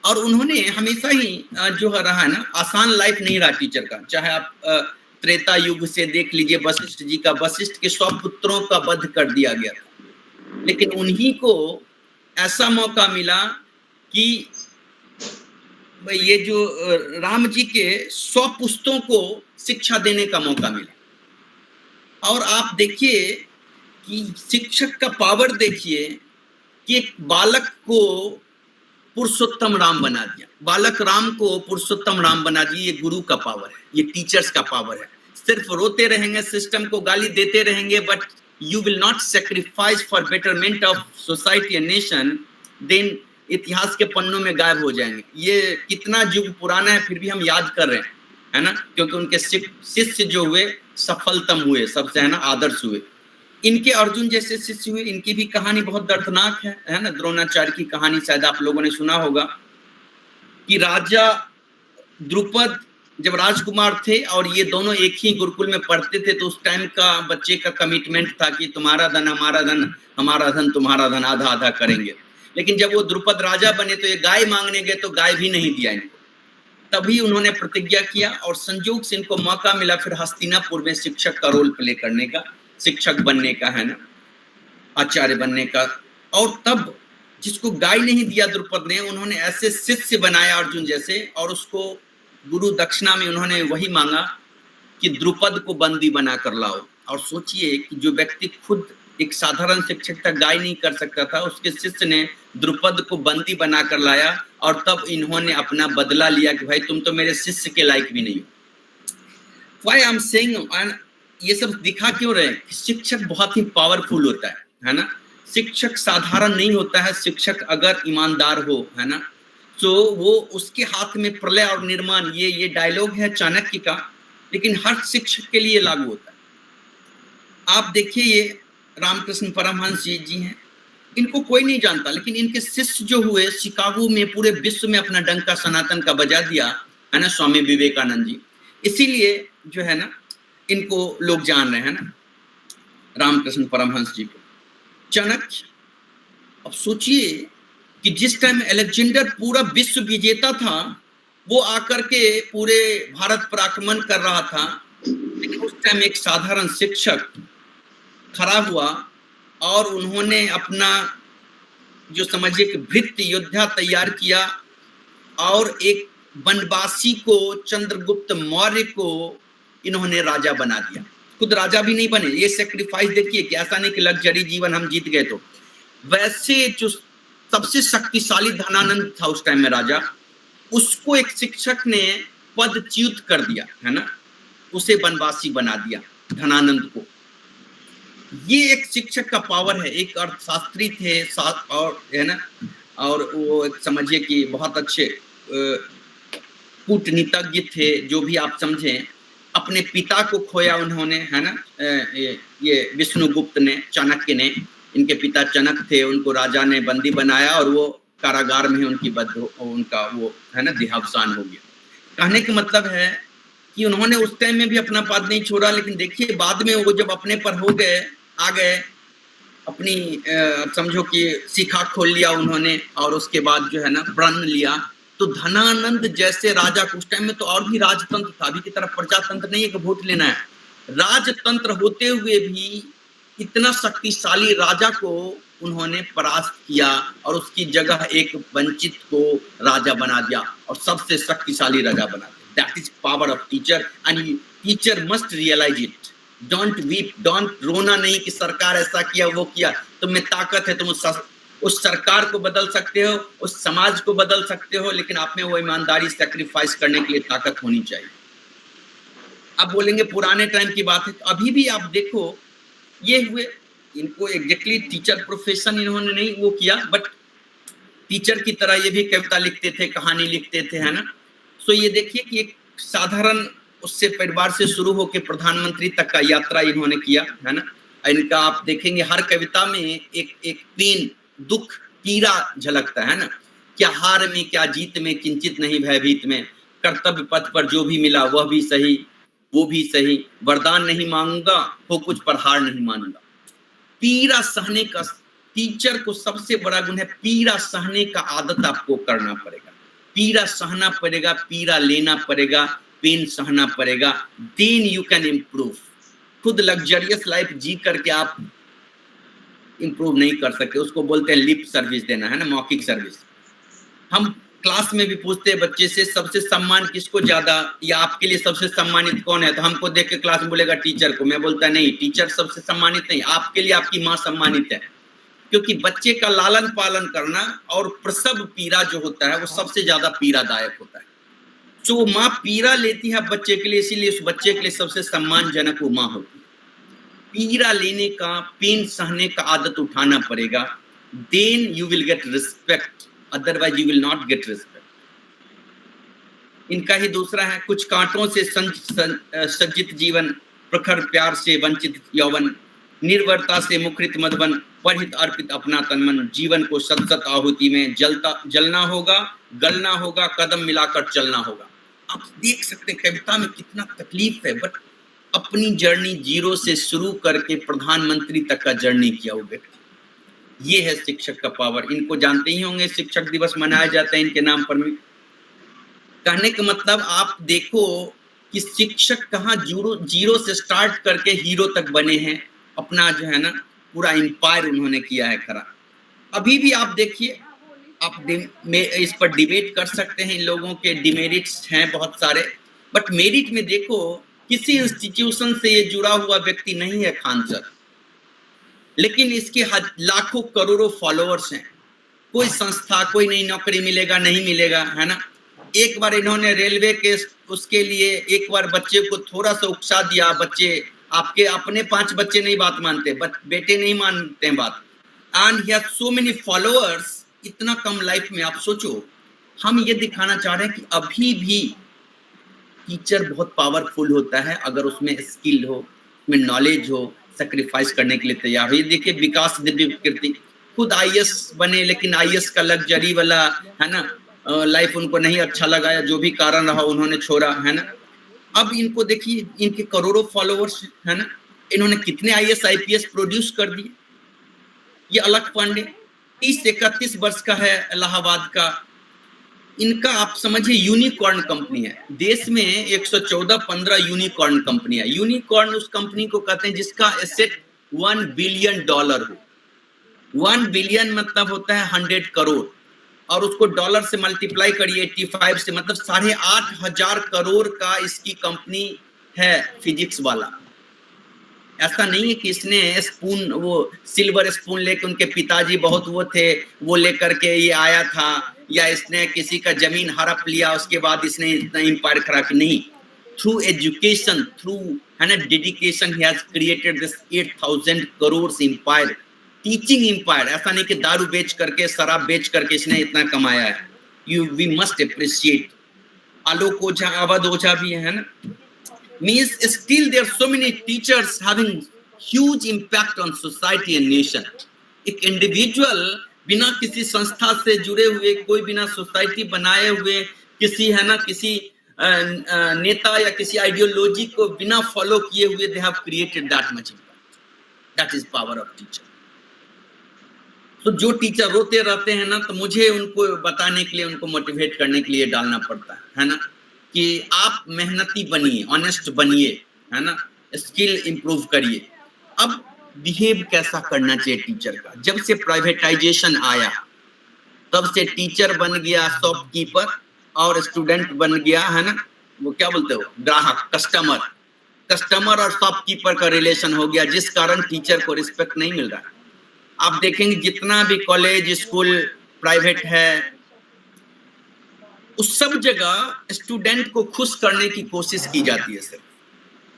और उन्होंने हमेशा ही जो रहा है ना, आसान लाइफ नहीं रहा टीचर का। चाहे आप त्रेता युग से देख लीजिए, वशिष्ठ जी का, वशिष्ठ के 100 पुत्रों का वध कर दिया गया था, लेकिन उन्हीं को ऐसा मौका मिला कि ये जो राम जी के 100 पुस्तों को शिक्षा देने का मौका मिला। और आप देखिए कि शिक्षक का पावर देखिए कि एक बालक को पुरुषोत्तम राम बना दिया, बालक राम को पुरुषोत्तम राम बना दिया। ये गुरु का पावर है, ये टीचर्स का पावर है। सिर्फ रोते रहेंगे, सिस्टम को गाली देते रहेंगे, but you will not sacrifice for betterment of society and nation, then इतिहास के पन्नों में गायब हो जाएंगे। ये कितना युग पुराना है फिर भी हम याद कर रहे हैं, है ना, क्योंकि उनके शिष्य जो हुए सफलतम हुए, सबसे है ना आदर्श हुए। इनके अर्जुन जैसे शिष्य हुए, इनकी भी कहानी बहुत दर्दनाक है ना। द्रोणाचार्य की कहानी शायद आप लोगों ने सुना होगा कि राजा द्रुपद जब राजकुमार थे और ये दोनों एक ही गुरुकुल में पढ़ते थे, तो उस टाइम का बच्चे का कमिटमेंट था कि तुम्हारा धन हमारा धन, हमारा धन तुम्हारा धन, आधा आधा करेंगे। लेकिन जब वो द्रुपद राजा बने तो ये गाय मांगने गए तो गाय भी नहीं दिया इनको। तभी उन्होंने प्रतिज्ञा किया और संयोग से इनको मौका मिला फिर हस्तिनापुर में शिक्षक का रोल प्ले करने का, शिक्षक बनने का, है ना, आचार्य बनने का। और तब जिसको गाय नहीं दिया द्रुपद ने, उन्होंने ऐसे शिष्य बनाया अर्जुन जैसे, और उसको गुरु दक्षिणा में उन्होंने वही मांगा कि द्रुपद को बंदी बनाकर लाओ। और सोचिए कि जो व्यक्ति खुद एक साधारण शिक्षक था, गाय नहीं कर सकता था, उसके शिष्य ने द्रुपद को बंदी बनाकर लाया, और तब इन्होंने अपना बदला लिया कि भाई तुम तो मेरे शिष्य के लायक भी नहीं हो। Why I'm saying, ये सब दिखा क्यों रहे? शिक्षक बहुत ही पावरफुल होता है ना। शिक्षक साधारण नहीं होता है। शिक्षक अगर ईमानदार हो, है ना, तो वो उसके हाथ में प्रलय और निर्माण, ये डायलॉग है चाणक्य का लेकिन हर शिक्षक के लिए लागू होता है। आप देखिए ये रामकृष्ण परमहंस जी हैं, इनको कोई नहीं जानता, लेकिन इनके शिष्य जो हुए शिकागो में पूरे विश्व में अपना डंका सनातन का बजा दिया है ना, स्वामी विवेकानंद जी। इसीलिए जो है ना इनको लोग जान रहे हैं ना, रामकृष्ण परमहंस जी को। चाणक्य, अब सोचिए कि जिस टाइम अलेक्जेंडर पूरा विश्व विजेता था, वो आकर के पूरे भारत पर आक्रमण कर रहा था, लेकिन उस टाइम एक साधारण शिक्षक खड़ा हुआ और उन्होंने अपना जो समझिए कि भृत्य योद्धा तैयार किया और एक वनवासी को, चंद्रगुप्त मौर्य को इन्होंने राजा बना दिया। खुद राजा भी नहीं बने, ये सेक्रीफाइस देखिए कि ऐसा नहीं कि लग्जरी जीवन हम जीत गए। तो वैसे जो सबसे शक्तिशाली धनानंद था उस टाइम में राजा, उसको एक शिक्षक ने पदच्युत कर दिया है ना, उसे वनवासी बना दिया धनानंद को। ये एक शिक्षक का पावर है। एक अर्थशास्त्री थे साथ और है ना, और वो एक समझिए कि बहुत अच्छे कूटनीतिज्ञ थे, जो भी आप समझें। अपने पिता को खोया उन्होंने है ना, ये विष्णुगुप्त ने, चाणक्य ने, इनके पिता चाणक्य थे, उनको राजा ने बंदी बनाया और वो कारागार में उनका वो है ना देहावसान हो गया। कहने का मतलब है कि उन्होंने उस टाइम में भी अपना पद नहीं छोड़ा, लेकिन देखिए बाद में वो जब अपने पर हो गए, आ गए, अपनी समझो कि शिखा खोल लिया उन्होंने, और उसके बाद जो है ना प्रण लिया। तो धनानंद जैसे राजा को उस टाइम में तो और भी राजतंत्र था, अभी की तरफ प्रजातंत्र नहीं है कि वोट लेना है। राजतंत्र होते हुए भी इतना शक्तिशाली राजा को उन्होंने परास्त किया और उसकी जगह एक वंचित को राजा बना दिया और सबसे शक्तिशाली राजा बना दिया। That is power of teacher and teacher must realise it. Don't weep, don't रोना नहीं कि सरकार ऐसा किया वो किया। तुम में ताकत है, तुम उस सरकार को बदल सकते हो, उस समाज को बदल सकते हो, लेकिन आप में वो ईमानदारी सैक्रिफाइस करने के लिए ताकत होनी चाहिए। अब बोलेंगे पुराने टाइम की बात है, तो अभी भी आप देखो ये हुए, इनको एग्जैक्टली टीचर प्रोफेशन इन्होंने नहीं वो किया, बट टीचर की तरह ये भी कविता लिखते थे, कहानी लिखते थे है ना। सो ये देखिए कि एक साधारण उससे परिवार से शुरू होकर प्रधानमंत्री तक का यात्रा इन्होंने किया है ना। इनका आप देखेंगे हर कविता में एक पेन, दुख, पीड़ा झलकता है ना। क्या हार में, क्या जीत में, किंचित नहीं भयभीत में, कर्तव्य पथ पर जो भी मिला वह भी सही, वो भी सही, वरदान नहीं मांगूंगा, हो कुछ पर हार नहीं मानूंगा। पीड़ा सहने का टीचर को सबसे बड़ा गुण है, पीड़ा सहने का आदत आपको करना पड़ेगा, पीड़ा सहना पड़ेगा, पीड़ा लेना पड़ेगा, पेन सहना पड़ेगा, देन यू कैन इम्प्रूव। खुद लग्जरियस लाइफ जी करके आप इम्प्रूव नहीं कर सकते, उसको बोलते हैं लिप सर्विस देना है ना, मौखिक सर्विस। हम क्लास में भी पूछते हैं बच्चे से सबसे सम्मान किसको ज्यादा, या आपके लिए सबसे सम्मानित कौन है, तो हमको देख के क्लास में बोलेगा टीचर को। मैं बोलता नहीं, टीचर सबसे सम्मानित नहीं, आपके लिए आपकी माँ सम्मानित है, क्योंकि बच्चे का लालन पालन करना और प्रसव पीड़ा जो होता है वो सबसे ज्यादा पीड़ादायक होता है। जो माँ पीड़ा लेती है बच्चे के लिए, इसीलिए उस बच्चे के लिए सबसे सम्मानजनक वो माँ होती है। पीड़ा लेने का, पेन सहने का आदत उठाना पड़ेगा, then you will get respect, otherwise you will not get respect. इनका ही दूसरा है, कुछ कांटों से सज्जित जीवन, प्रखर प्यार से वंचित यौवन, निर्वरता से मुखरित मधुबन, परहित अर्पित अपना तन मन, जीवन को सत सत आहुति में जलना होगा, गलना होगा, कदम मिलाकर चलना होगा। आप देख सकते हैं कविता में कितना तकलीफ है, बट अपनी जर्नी जीरो से शुरू करके प्रधानमंत्री तक का जर्नी किया वो व्यक्ति। ये है शिक्षक का पावर। इनको जानते ही होंगे, शिक्षक दिवस मनाया जाता है इनके नाम पर भी। कहने का मतलब आप देखो कि शिक्षक कहाँ जीरो से स्टार्ट करके हीरो तक बने हैं, अपना जो है ना पूरा एम्पायर उन्होंने किया है खड़ा। अभी भी आप देखिए, आप इस पर डिबेट कर सकते हैं, इन लोगों के डिमेरिट्स हैं बहुत सारे, बट मेरिट में देखो किसी इंस्टीट्यूशन से ये जुड़ा हुआ व्यक्ति नहीं है खान सर, लेकिन इसके लाखों करोड़ों फॉलोअर्स हैं। कोई संस्था, कोई नई नौकरी मिलेगा नहीं मिलेगा है ना। एक बार इन्होंने रेलवे के उसके लिए एक बार बच्चे को थोड़ा सा उकसा दिया, बच्चे आपके अपने 5 बच्चे नहीं बात मानते, बेटे नहीं मानते बात, and he has so many followers इतना कम लाइफ में। आप सोचो, हम ये दिखाना चाह रहे हैं कि अभी भी टीचर बहुत पावरफुल होता है अगर उसमें स्किल हो, उसमें नॉलेज हो, सेक्रीफाइस करने के लिए तैयार हो। ये देखिए विकास दिव्य कीर्ति खुद आईएएस बने, लेकिन आईएएस का लग्जरी वाला है ना लाइफ उनको नहीं अच्छा लगा, या जो भी कारण रहा उन्होंने छोड़ा, है ना। अब इनको देखिए, इनके करोड़ों फॉलोअर्स है ना, इन्होंने कितने आईएएस आईपीएस प्रोड्यूस कर दिए। ये अलख पांडे 30-31 वर्ष का है, इलाहाबाद का। इनका आप समझिए यूनिकॉर्न कंपनी है। देश में 114-15 यूनिकॉर्न कंपनी है। यूनिकॉर्न उस कंपनी को कहते हैं जिसका एसेट $1 बिलियन हो। 1 बिलियन मतलब होता है 100 करोड़, और उसको डॉलर से मल्टीप्लाई करिए 85 से, मतलब 8,500 करोड़ का इसकी कंपनी है फिजिक्स वाला। ऐसा नहीं है कि इसने स्पून, वो सिल्वर स्पून लेके, उनके पिताजी बहुत वो थे, वो लेकर के ये आया था, या इसने किसी का जमीन हड़प लिया उसके बाद इसने इतना एम्पायर खड़ा किया। नहीं, थ्रू एजुकेशन, थ्रू है ना डेडिकेशन, ही has created this 8,000 crore empire, teaching empire. ऐसा नहीं कि दारू बेच करके, शराब बेच करके इसने इतना कमाया है। We must appreciate. Alok Ojha, Awadh Ojha भी है ना। Means still there are so many teachers having huge impact on society and nation. एक इंडिविजुअल बिना किसी संस्था से जुड़े हुए, कोई बिना सोसाइटी बनाए हुए, किसी है ना किसी नेता या किसी आइडियोलॉजी को बिना फॉलो किए हुए, they have created that much impact. That is power of teacher. तो जो टीचर रोते रहते हैं ना, तो मुझे उनको बताने के लिए, उनको मोटिवेट करने के लिए डालना पड़ता है ना, कि आप मेहनती बनिए, ऑनेस्ट बनिए, है ना, स्किल इंप्रूव करिए। अब बिहेव कैसा करना चाहिए टीचर का। जब से प्राइवेटाइजेशन आया तब से टीचर बन गया शॉपकीपर, और स्टूडेंट बन गया है ना, वो क्या बोलते हो, ग्राहक, कस्टमर। कस्टमर और शॉपकीपर का रिलेशन हो गया, जिस कारण टीचर को रिस्पेक्ट नहीं मिल रहा। आप देखेंगे जितना भी कॉलेज स्कूल प्राइवेट है, उस सब जगह स्टूडेंट को खुश करने की कोशिश की जाती है। सिर्फ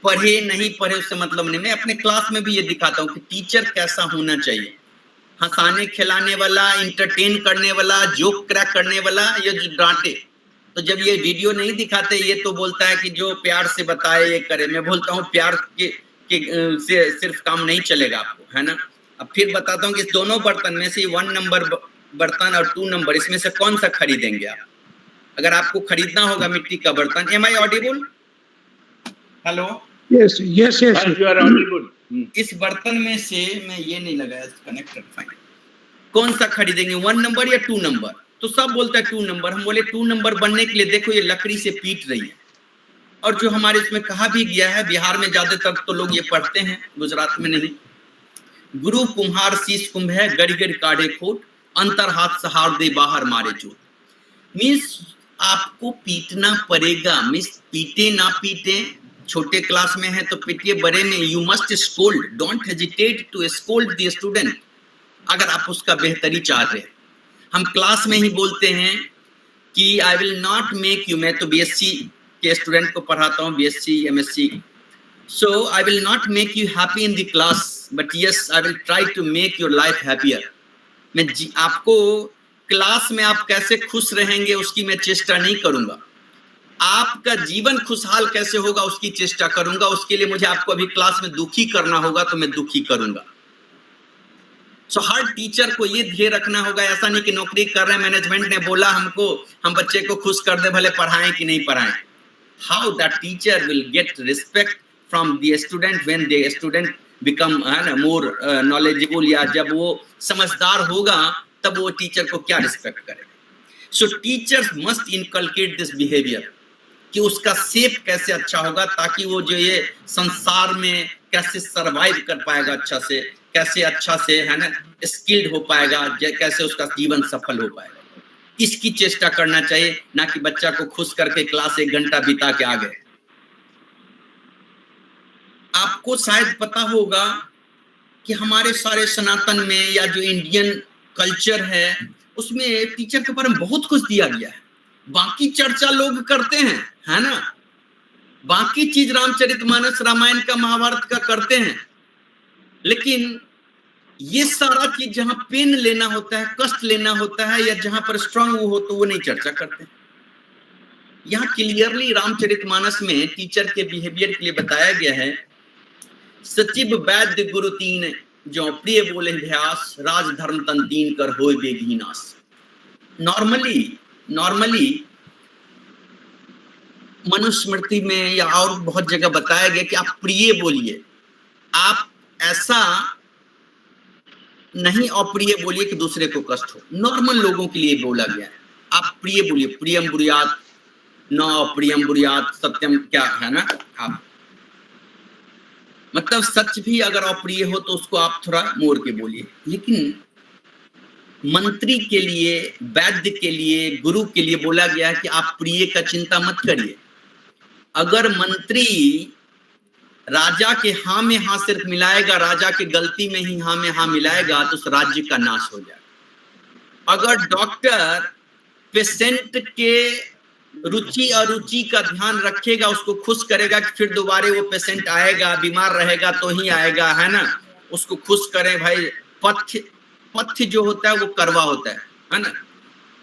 पढ़े नहीं पढ़े उससे मतलब नहीं। मैं अपने क्लास में भी ये दिखाता हूँ कि टीचर कैसा होना चाहिए, हंसाने खिलाने वाला, इंटरटेन करने वाला, जोक क्रैक करने वाला, या जो डांटे। तो जब ये वीडियो नहीं दिखाते, ये तो बोलता है कि जो प्यार से बताए ये करे। मैं बोलता हूँ प्यार से सिर्फ काम नहीं चलेगा आपको, है ना। अब फिर बताता हूँ कि इस दोनों बर्तन में से 1 नंबर बर्तन और 2 नंबर, इसमें से कौन सा खरीदेंगे आप? अगर आपको खरीदना होगा मिट्टी का बर्तन, am I audible? Hello, yes yes yes, you are audible. इस बर्तन में से, मैं ये नहीं लगाया कनेक्टेड, फाइन, कौन सा खरीदेंगे, 1 नंबर या 2 नंबर? तो सब बोलता है 2 नंबर। हम बोले 2 नंबर बनने के लिए देखो ये लकड़ी से पीट रही है। और जो हमारे इसमें कहा भी गया है, बिहार में ज्यादातर तो लोग ये पढ़ते हैं, गुजरात में नहीं। गुरु कुम्हार शीश कुंभ है, गड़ी गड़ी काढ़े खोट, अंतर हाथ सहार दे बाहर मारे चोट। मीन्स आपको पीटना पड़ेगा। मीन्स पीटे ना पीटे, छोटे क्लास में है तो पीटिए, बड़े में you must scold, don't hesitate to scold the student अगर आप उसका बेहतरी चाह रहे हैं। हम क्लास में ही बोलते हैं कि I will not make you, मैं तो बीएससी के स्टूडेंट को पढ़ाता हूँ, BSc MSc, so I will not make you happy in the class, but yes I will try to make your life happier. मैं आपको क्लास में आप कैसे खुश रहेंगे उसकी मैं चेष्टा नहीं करूंगा, आपका जीवन खुशहाल कैसे होगा उसकी चेष्टा करूंगा। उसके लिए मुझे आपको अभी क्लास में दुखी करना होगा तो मैं दुखी करूंगा। सो हर टीचर को ये ध्येय रखना होगा। ऐसा नहीं कि नौकरी कर रहे हैं, मैनेजमेंट ने बोला हमको, हम बच्चे को खुश कर दे, भले पढ़ाएं कि नहीं पढ़ाएं। How that teacher will get respect from the student when the student become more knowledgeable, या जब वो समझदार होगा तब वो टीचर को क्या रिस्पेक्ट करेगा। सो teachers must inculcate this behaviour, कि उसका शेप कैसे अच्छा होगा, ताकि वो जो ये संसार में कैसे सरवाइव कर पाएगा अच्छा से, कैसे अच्छा से है ना स्किल्ड हो पाएगा, कैसे उसका जीवन सफल हो पाएगा। इसकी चेष्टा करना चाहिए, ना कि बच्चा को खुश करके क्लास 1 घंटा बिता के आ गए। आपको शायद पता होगा कि हमारे सारे सनातन में या जो इंडियन कल्चर है उसमें टीचर के बारे में बहुत कुछ दिया गया है। बाकी चर्चा लोग करते हैं, है ना, बाकी चीज रामचरितमानस, रामायण का, महाभारत का करते हैं, लेकिन ये सारा चीज जहां पेन लेना होता है, कष्ट लेना होता है, या जहां पर स्ट्रांग वो हो, तो वो नहीं चर्चा करते। यहाँ क्लियरली रामचरितमानस में टीचर के बिहेवियर के लिए बताया गया है, सचिव वैद्य गुरु तीन जो प्रिय बोले व्यास, राज धर्म तन तीन कर होय बेघीनास। नॉर्मली मनुस्मृति में या और बहुत जगह बताया गया कि आप प्रिय बोलिए, आप ऐसा नहीं अप्रिय बोलिए कि दूसरे को कष्ट हो। नॉर्मल लोगों के लिए बोला गया है, आप प्रिय बोलिए, प्रियम बुरियात न अप्रियम बुरियात सत्यम, क्या है ना, आप मतलब सच भी अगर अप्रिय हो तो उसको आप थोड़ा मोड़ के बोलिए। लेकिन मंत्री के लिए, वैद्य के लिए, गुरु के लिए बोला गया है कि आप प्रिय का चिंता मत करिए। अगर मंत्री राजा के हाँ में हाँ सिर्फ मिलाएगा, राजा के गलती में ही हाँ में हाँ मिलाएगा, तो उस राज्य का नाश हो जाएगा। अगर डॉक्टर पेशेंट के रुचि अरुचि का ध्यान रखेगा, उसको खुश करेगा कि फिर दोबारा वो पेशेंट आएगा, बीमार रहेगा तो ही आएगा, है ना, उसको खुश करें भाई। पथ्य जो होता है वो करवा होता है ना,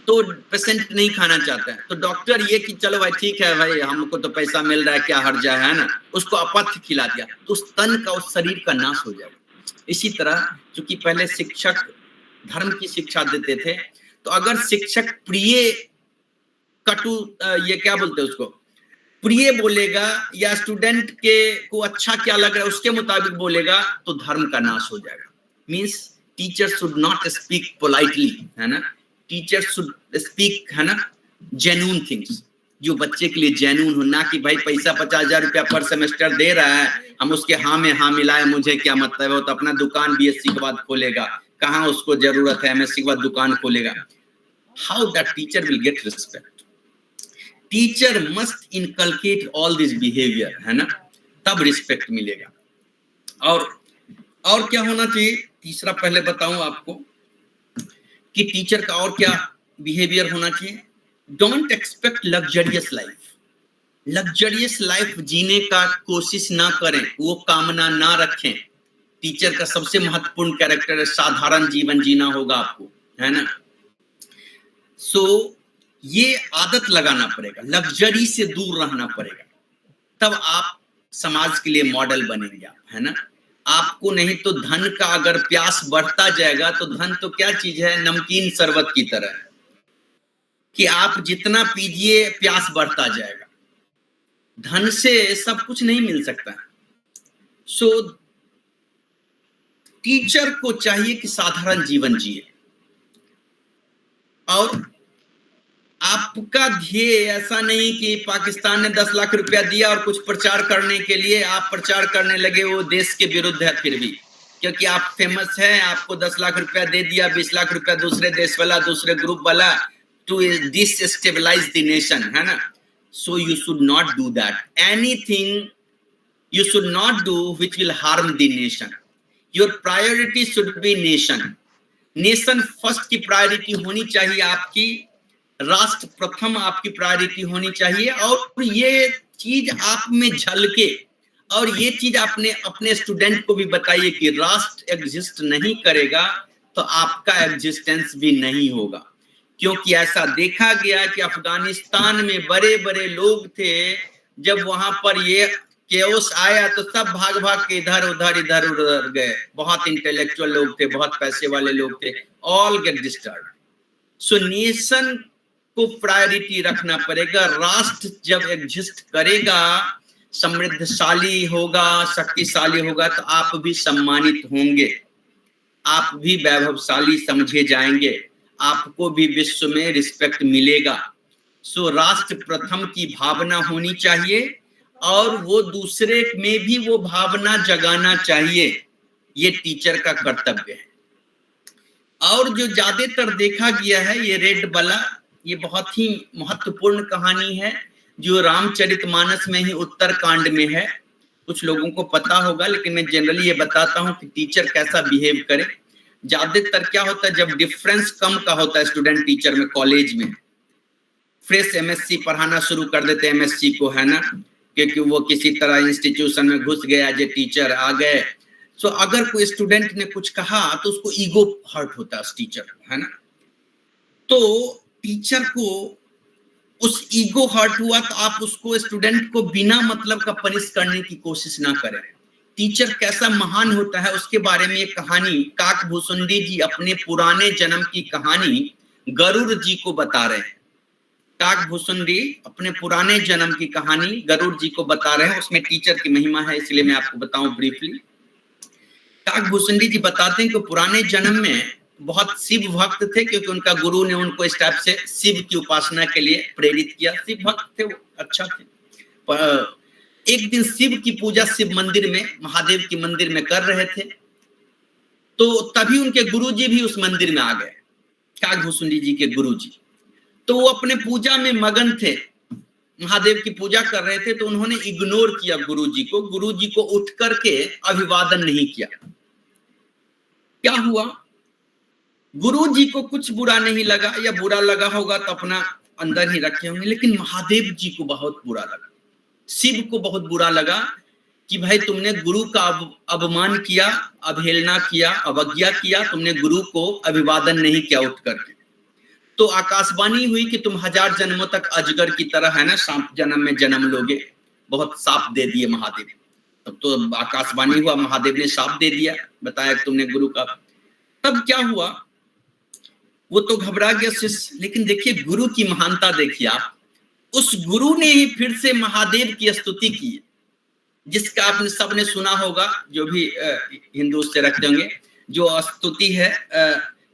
तो पेशेंट नहीं खाना चाहता है, तो डॉक्टर ये कि चलो भाई ठीक है भाई, हमको तो पैसा मिल रहा है, क्या हर्जा है ना, उसको अपथ्य खिला दिया, तो उस तन का, उस शरीर का नाश हो जाएगा। इसी तरह चूंकि पहले शिक्षक धर्म की शिक्षा देते थे, तो अगर शिक्षक प्रिय कटु ये क्या बोलते हैं उसको, प्रिय बोलेगा या स्टूडेंट के को अच्छा क्या लग रहा है उसके मुताबिक बोलेगा, तो धर्म का नाश हो जाएगा। Means teacher should not speak politely, है ना, टीचर शुड स्पीक, है ना, जेन्युइन थिंग्स, जो बच्चे के लिए जेन्युइन हो, ना कि भाई पैसा 50,000 रुपया पर सेमेस्टर दे रहा है, हम उसके हाँ में हाँ मिलाए, मुझे क्या मतलब है, वो तो अपना दुकान बीएससी के बाद खोलेगा, कहाँ उसको जरूरत है एमएससी के बाद दुकान खोलेगा। How that teacher will get respect? Teacher must inculcate all this behaviour, है ना, तब रिस्पेक्ट मिलेगा। और क्या होना चाहिए, तीसरा पहले बताऊं आपको कि टीचर का और क्या बिहेवियर होना चाहिए। Don't expect luxurious life, luxurious life जीने का कोशिश ना करें, वो कामना ना रखें। टीचर का सबसे महत्वपूर्ण कैरेक्टर है साधारण जीवन जीना होगा आपको, है ना। सो ये आदत लगाना पड़ेगा, लग्जरी से दूर रहना पड़ेगा, तब आप समाज के लिए मॉडल बनेंगे आप, है ना। आपको नहीं तो धन का अगर प्यास बढ़ता जाएगा, तो धन तो क्या चीज है, नमकीन शरबत की तरह है कि आप जितना पीजिए प्यास बढ़ता जाएगा। धन से सब कुछ नहीं मिल सकता। सो टीचर को चाहिए कि साधारण जीवन जिए, और आपका ध्येय ऐसा नहीं कि पाकिस्तान ने 10 लाख रुपया दिया और कुछ प्रचार करने के लिए आप प्रचार करने लगे, वो देश के विरुद्ध है फिर भी, क्योंकि आप फेमस हैं, आपको 10 लाख रुपया दे दिया, 20 लाख रुपया दूसरे देश वाला, दूसरे ग्रुप वाला, टू डिस्टेबलाइज द नेशन, है ना। सो you should not do that. Anything you should not do which will harm the nation. Your priority should be nation. Nation first की प्रायोरिटी होनी चाहिए आपकी, राष्ट्र प्रथम आपकी प्रायोरिटी होनी चाहिए। और ये चीज आप में झलके, और ये चीज आपने अपने स्टूडेंट को भी बताइए कि राष्ट्र एग्जिस्ट नहीं करेगा तो आपका एग्जिस्टेंस भी नहीं होगा। क्योंकि ऐसा देखा गया कि अफगानिस्तान में बड़े बड़े लोग थे, जब वहां पर ये केओस आया तो सब भाग भाग के इधर उधर गए। बहुत इंटेलेक्चुअल लोग थे, बहुत पैसे वाले लोग थे, ऑल गेट डिस्टर्ब। सो नेशन को प्रायोरिटी रखना पड़ेगा। राष्ट्र जब एग्जिस्ट करेगा, समृद्धशाली होगा, शक्तिशाली होगा, तो आप भी सम्मानित होंगे, आप भी वैभवशाली समझे जाएंगे, आपको भी विश्व में रिस्पेक्ट मिलेगा। सो राष्ट्र प्रथम की भावना होनी चाहिए, और वो दूसरे में भी वो भावना जगाना चाहिए। ये टीचर का कर्तव्य है। और जो ज्यादातर देखा गया है, ये रेड बला, ये बहुत ही महत्वपूर्ण कहानी है जो रामचरितमानस में ही उत्तरकांड में है। कुछ लोगों को पता होगा, लेकिन मैं जनरली ये बताता हूँ कि टीचर कैसा बिहेव करे। ज्यादातर क्या होता है, जब डिफरेंस कम का होता है स्टूडेंट टीचर में, कॉलेज में फ्रेश एमएससी पढ़ाना शुरू कर देते हैं एमएससी को, है ना, क्योंकि वो किसी तरह इंस्टीट्यूशन में घुस गया, जो टीचर आ गए। सो अगर कोई स्टूडेंट ने कुछ कहा तो उसको ईगो हर्ट होता है उस टीचर को, है ना। तो टीचर को उस ईगो हर्ट हुआ तो आप उसको, स्टूडेंट को बिना मतलब का पनिश करने की कोशिश ना करें। टीचर कैसा महान होता है उसके बारे में एक कहानी काकभूषुंडी जी अपने पुराने जन्म की कहानी गरुड़ जी को बता रहे हैं। काकभूषुंडी अपने पुराने जन्म की कहानी गरुड़ जी को बता रहे हैं, उसमें टीचर की महिमा है, इसलिए मैं आपको बताऊं ब्रीफली। काकभूषुंडी जी बताते हैं कि पुराने जन्म में बहुत शिव भक्त थे, क्योंकि उनका गुरु ने उनको इस टाइप से शिव की उपासना के लिए प्रेरित किया। शिव भक्त थे वो, अच्छा थे। पर एक दिन शिव की पूजा शिव मंदिर में, महादेव की मंदिर में कर रहे थे, तो तभी उनके गुरुजी भी उस मंदिर में आ गए, काकभूषुंडी जी के गुरुजी। तो वो अपने पूजा में मगन थे, महादेव की पूजा कर रहे थे, तो उन्होंने इग्नोर किया गुरुजी को। गुरुजी को उठ करके अभिवादन नहीं किया। क्या हुआ, गुरुजी को कुछ बुरा नहीं लगा, या बुरा लगा होगा तो अपना अंदर ही रखे होंगे, लेकिन महादेव जी को बहुत बुरा लगा, शिव को बहुत बुरा लगा कि भाई तुमने गुरु का अपमान किया, अवहेलना किया, अवज्ञा किया, तुमने गुरु को अभिवादन नहीं किया उठ करके। तो आकाशवाणी हुई कि तुम 1000 जन्मों तक अजगर की तरह, है ना, सांप जन्म में जन्म लोगे। बहुत साफ दे दिए महादेव। तब तो आकाशवाणी हुआ, महादेव ने साफ दे दिया, बताया कि तुमने गुरु का। तब क्या हुआ, वो तो घबरा गया शिष्य। लेकिन देखिए गुरु की महानता देखिए आप, उस गुरु ने ही फिर से महादेव की स्तुति की, जिसका आपने सबने सुना होगा, जो भी हिंदू से रखते होंगे, जो स्तुति है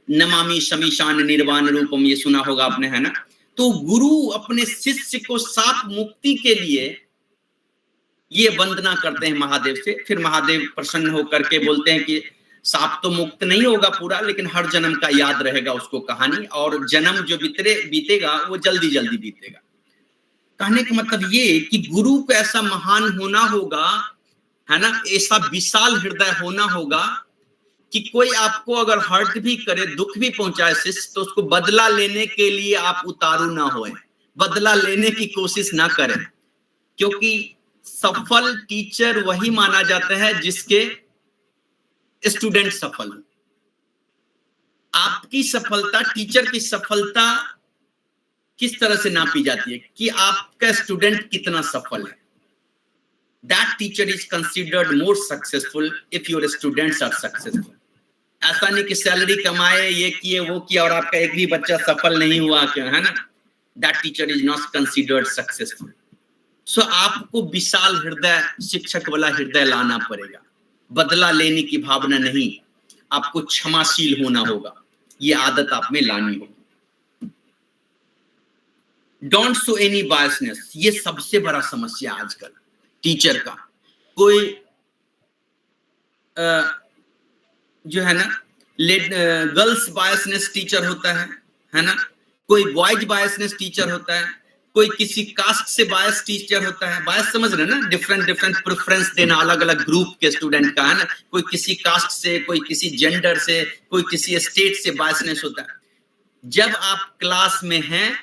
नमामि शमीशान निर्वाण रूपम, ये सुना होगा आपने, है ना। तो गुरु अपने शिष्य को साप मुक्ति के लिए ये वंदना करते हैं महादेव से। फिर महादेव प्रसन्न होकर के बोलते हैं कि साप तो मुक्त नहीं होगा पूरा, लेकिन हर जन्म का याद रहेगा उसको कहानी, और जन्म जो बीतेगा वो जल्दी जल्दी बीतेगा। कहने का मतलब ये कि गुरु को ऐसा महान होना होगा, है ना, ऐसा विशाल हृदय होना होगा कि कोई आपको अगर हर्ट भी करे, दुख भी पहुंचाए शिष्य, तो उसको बदला लेने के लिए आप उतारू ना होए, बदला लेने की कोशिश ना करें। क्योंकि सफल टीचर वही माना जाता है जिसके स्टूडेंट सफल हो। आपकी सफलता, टीचर की सफलता किस तरह से नापी जाती है कि आपका स्टूडेंट कितना सफल है। That teacher is considered more successful if your students are successful. ऐसा नहीं कि सैलरी कमाए, ये किए, वो किया, और आपका एक भी बच्चा सफल नहीं हुआ, क्यों, है ना। That teacher is not considered successful. So आपको विशाल हृदय, शिक्षक वाला हृदय लाना पड़ेगा। बदला लेने की भावना नहीं, आपको क्षमाशील होना होगा, ये आदत आप में लानी होगी। डोंट शो एनी बायसनेस, ये सबसे बड़ा समस्या आजकल टीचर का। कोई जो है ना, गर्ल्स बायसनेस टीचर होता है ना, कोई बॉयज बायसनेस टीचर होता है, कोई किसी कास्ट से बायस टीचर होता है। बायस समझ रहे ना, डिफरेंट प्रेफरेंस देना अलग अलग ग्रुप के स्टूडेंट का, है ना। कोई किसी कास्ट से, कोई किसी जेंडर से, कोई किसी स्टेट से बायसनेस होता है। जब आप क्लास में हैं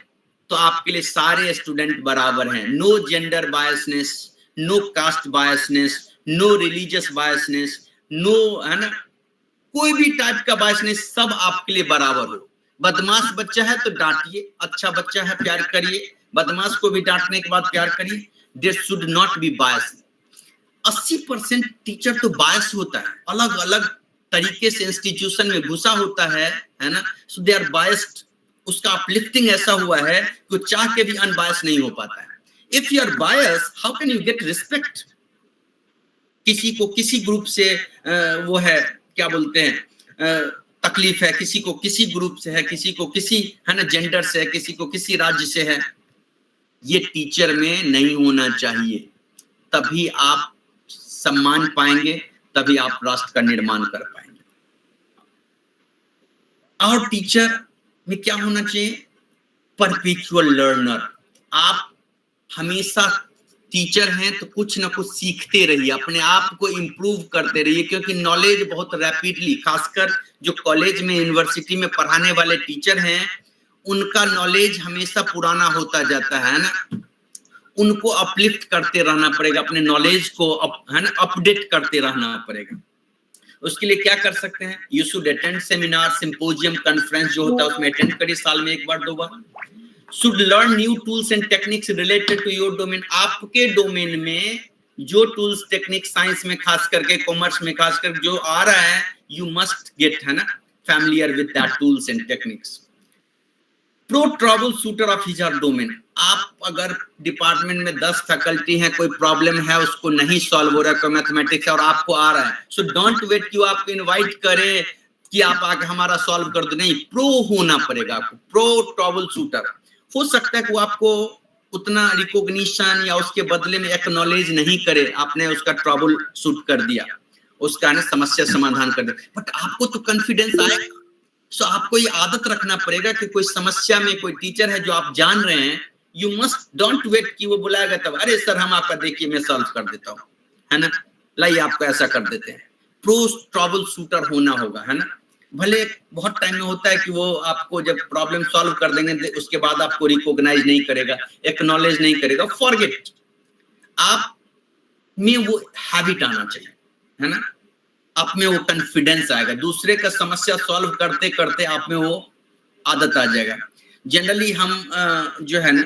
तो आपके लिए सारे स्टूडेंट बराबर हैं। No gender biasness, no caste biasness, no religious biasness, no, है ना, कोई भी टाइप का बायसनेस, सब आपके लिए बराबर हो। बदमाश बच्चा है तो डांटिए, अच्छा बच्चा है प्यार करिए, बदमाश को भी डांटने के बाद प्यार करिए। There should not be bias. 80% teacher तो बायस होता है, अलग अलग तरीके से इंस्टीट्यूशन में घुसा होता है ना, सो दे आर बायस्ड। उसका अपलिफ्टिंग ऐसा हुआ है कि चाह के भी अनबायस नहीं हो पाता है। If you are bias, how can you get respect? किसी को किसी ग्रुप से वो है, क्या बोलते हैं, तकलीफ है, किसी को किसी ग्रुप से है, किसी को किसी, है ना, जेंडर से है, किसी को किसी राज्य से है। ये टीचर में नहीं होना चाहिए। तभी आप सम्मान पाएंगे, तभी आप राष्ट्र का निर्माण कर पाएंगे। और टीचर में क्या होना चाहिए? Perpetual learner. आप हमेशा टीचर हैं तो कुछ ना कुछ सीखते रहिए, अपने आप को इम्प्रूव करते रहिए, क्योंकि नॉलेज बहुत रैपिडली, खासकर जो कॉलेज में, यूनिवर्सिटी में पढ़ाने वाले टीचर हैं, उनका नॉलेज हमेशा पुराना होता जाता है ना। उनको अपलिफ्ट करते रहना पड़ेगा, अपने नॉलेज को है ना, अपडेट करते रहना पड़ेगा। उसके लिए क्या कर सकते हैं? You should attend seminar, symposium, conference जो होता है उसमें अटेंड करिए, साल में 1 बार 2 बार। should learn new tools and techniques related to your domain. आपके डोमेन में जो टूल्स टेक्निक साइंस में खास करके कॉमर्स में खास कर जो आ रहा है, you must get, है ना, familiar with that tools and techniques. Pro trouble shooter of his or domain. आप अगर डिपार्टमेंट में 10 फैकल्टी हैं, कोई प्रॉब्लम है उसको नहीं सॉल्व हो रहा है, कोई मैथमेटिक्स और आपको आ रहा है, सो डोंट वेट कि आपको इनवाइट करे कि आप आके हमारा सॉल्व कर दो, नहीं, प्रो होना पड़ेगा आपको, प्रो ट्रबल शूटर। हो सकता है कि वो आपको उतना रिकॉग्निशन या उसके बदले में एक्नॉलेज नहीं करे, आपने उसका ट्रबल शूट कर दिया, उसका ना समस्या समाधान कर दिया, बट आपको तो कॉन्फिडेंस आएगा। सो आपको ये आदत रखना पड़ेगा कि कोई समस्या में कोई टीचर है जो आप जान रहे हैं, यू मस्ट डोंट वेट कि वो बुलाएगा तब, अरे सर हम आपका देखिए मैं सॉल्व कर देता हूँ, है ना, लाइए आपको ऐसा कर देते हैं। प्रो ट्रबल शूटर होना होगा, है ना। भले बहुत टाइम में होता है कि वो आपको जब प्रॉब्लम सॉल्व कर देंगे उसके बाद आपको रिकॉग्नाइज नहीं करेगा, एक्नॉलेज नहीं करेगा, फॉरगेट। आप में वो हैबिट आना चाहिए, है ना, आप में वो कॉन्फिडेंस आएगा, दूसरे का समस्या सॉल्व करते करते आप में वो आदत आ जाएगा। जनरली हम जो है ना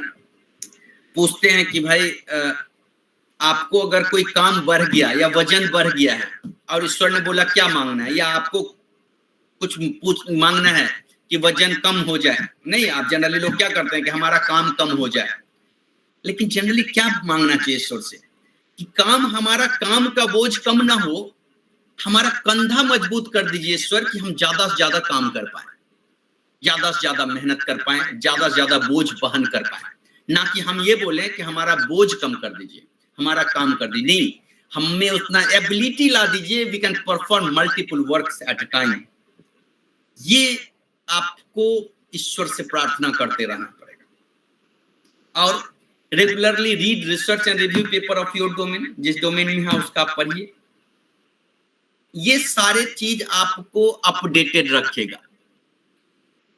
पूछते हैं कि भाई आपको अगर कोई काम बढ़ गया या वजन बढ़ गया है और ईश्वर ने बोला क्या मांगना है, या आपको कुछ मांगना है कि वजन कम हो जाए, नहीं, आप जनरली लोग क्या करते हैं कि हमारा काम कम हो जाए, लेकिन जनरली क्या मांगना चाहिए ईश्वर से कि हमारा काम का बोझ कम ना हो, हमारा कंधा मजबूत कर दीजिए ईश्वर कि हम ज्यादा से ज्यादा काम कर पाए, ज्यादा से ज्यादा मेहनत कर पाए, ज्यादा से ज्यादा बोझ वहन कर पाए, ना कि हम ये बोले कि हमारा बोझ कम कर दीजिए, हमारा काम कर दीजिए, नहीं, हमें उतना एबिलिटी ला दीजिए, we can perform multiple works at a time. ये आपको ईश्वर से प्रार्थना करते रहना पड़ेगा। और regularly read, research and review paper of your domain, जिस डोमेन में है उसका पढ़िए, ये सारे चीज आपको अपडेटेड रखेगा,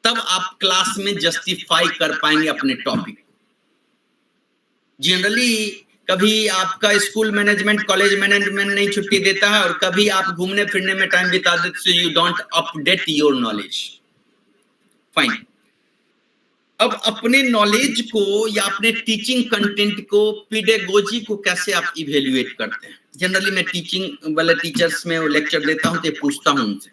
तब आप क्लास में जस्टिफाई कर पाएंगे अपने टॉपिक। जनरली कभी आपका स्कूल मैनेजमेंट, कॉलेज मैनेजमेंट नहीं छुट्टी देता है और कभी आप घूमने फिरने में टाइम बिता देते, so you don't update your knowledge. Fine. अब अपने नॉलेज को या अपने टीचिंग कंटेंट को, पेडागोजी को कैसे आप इवेल्युएट करते हैं? जनरली मैं टीचिंग वाले टीचर्स में लेक्चर देता हूं तो पूछता हूं उनसे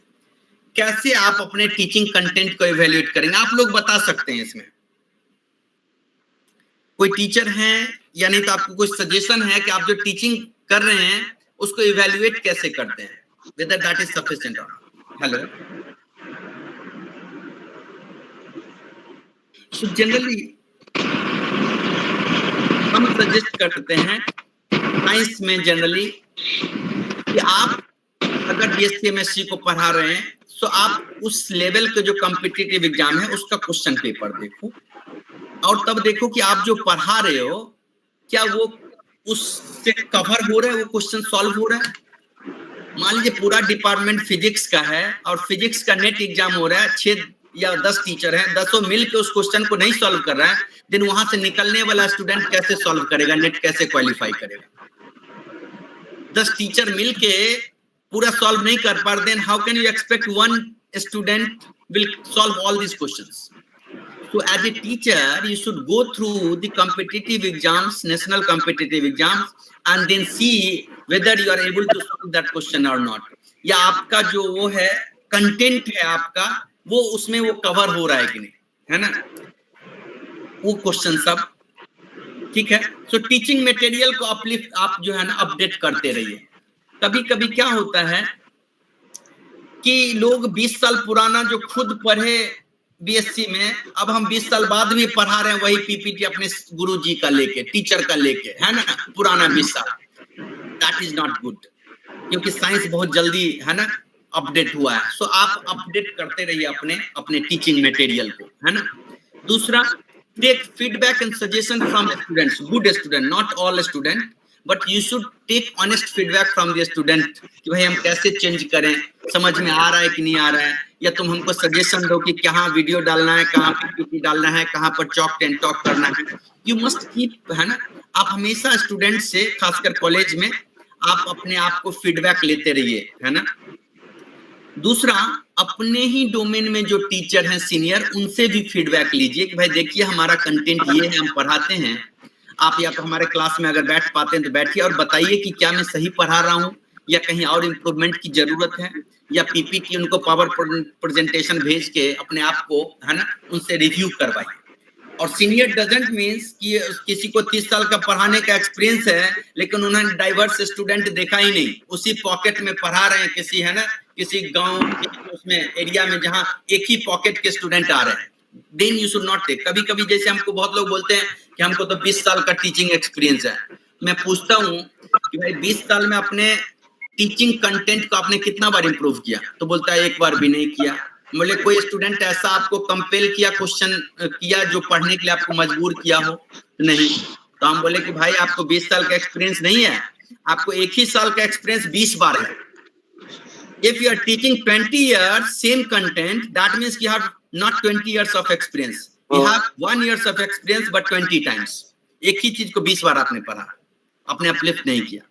कैसे आप अपने टीचिंग कंटेंट को इवेल्युएट करेंगे। आप लोग बता सकते हैं इसमें, कोई टीचर हैं या नहीं तो आपको कुछ सजेशन है कि आप जो टीचिंग कर रहे हैं उसको इवेल्युएट कैसे करते हैं, whether that is sufficient or not? Hello, so generally हम सजेस्ट करते हैं साइंस में जनरली कि आप अगर बीएससी एमएससी को पढ़ा रहे हैं तो आप उस लेवल के जो कॉम्पिटिटिव एग्जाम है उसका क्वेश्चन पेपर देखो और तब देखो कि आप जो पढ़ा रहे हो क्या वो उससे कवर हो रहा है, वो क्वेश्चन सॉल्व हो रहा है। मान लीजिए पूरा डिपार्टमेंट फिजिक्स का है और फिजिक्स का नेट एग्जाम हो रहा है, 6 या 10 टीचर हैं, 10 मिल के उस क्वेश्चन को नहीं सॉल्व कर रहा है, देन वहां से निकलने वाला स्टूडेंट कैसे सॉल्व करेगा, नेट कैसे क्वालिफाई करेगा? 10 टीचर मिल के पूरा सॉल्व नहीं कर पा रहे, then how can you expect one student will solve all these questions? So as a teacher, you should go through the competitive exams, national competitive exams, and then see whether you are able to solve that question or not. या आपका जो वो है content है आपका, वो उसमें वो कवर हो रहा है कि नहीं, है ना, वो क्वेश्चन सब ठीक है। सो टीचिंग मटेरियल को अपलिफ्ट आप जो है ना अपडेट करते रहिए। कभी कभी क्या होता है कि लोग 20 साल पुराना जो खुद पढ़े बीएससी में, अब हम 20 साल बाद भी पढ़ा रहे हैं वही पीपीटी अपने गुरुजी का लेके, टीचर का लेके, है ना, पुराना 20 साल। दैट इज नॉट गुड, क्योंकि साइंस बहुत जल्दी है ना अपडेट हुआ है। सो आप अपडेट करते रहिए अपने टीचिंग मटेरियल को, है ना। दूसरा, take feedback and suggestion from students, good student, not all student, but you should take honest feedback from the student कि भाई हम कैसे चेंज करें, समझ में आ रहा है कि नहीं आ रहा है, या तुम हमको सजेशन दो कि कहाँ वीडियो डालना है, कहाँ पीपीटी डालना है, कहाँ पर चॉक एंड टॉक करना है। यू मस्ट कीप, है ना, आप हमेशा स्टूडेंट से, खासकर कॉलेज में, आप अपने आप को फीडबैक लेते रहिए, है ना। दूसरा, अपने ही डोमेन में जो टीचर हैं सीनियर, उनसे भी फीडबैक लीजिए कि भाई देखिए हमारा कंटेंट ये है, हम पढ़ाते हैं, आप या तो हमारे क्लास में अगर बैठ पाते हैं तो बैठिए और बताइए कि क्या मैं सही पढ़ा रहा हूँ या कहीं और इम्प्रूवमेंट की जरूरत है, या पीपीटी उनको पावर प्रेजेंटेशन भेज के अपने आप को, है ना, उनसे रिव्यू करवाइए। और सीनियर डजंट मीन्स कि किसी को 30 साल का पढ़ाने का एक्सपीरियंस है लेकिन उन्होंने डाइवर्स स्टूडेंट देखा ही नहीं, उसी पॉकेट में पढ़ा रहे हैं किसी, है ना, किसी गांव उसमें एरिया में जहां एक ही पॉकेट के स्टूडेंट आ रहे हैं, then you should not take. कभी कभी जैसे हमको बहुत लोग बोलते हैं कि हमको तो 20 साल का टीचिंग एक्सपीरियंस है, मैं पूछता हूँ कि भाई 20 साल में अपने टीचिंग कंटेंट को आपने कितना बार इंप्रूव किया, तो बोलता है एक बार भी नहीं किया। बोले कोई स्टूडेंट ऐसा आपको कंपेल किया, क्वेश्चन किया जो पढ़ने के लिए आपको मजबूर किया हो? नहीं। तो हम बोले कि भाई आपको 20 साल का एक्सपीरियंस नहीं है, आपको एक ही साल का एक्सपीरियंस 20 बार है। If you are teaching 20 years same content, that means you have not 20 years of experience. You have 1 years of experience but 20 times. एक ही चीज को 20 बार आपने पढ़ा, आपने अपलिफ्ट नहीं किया।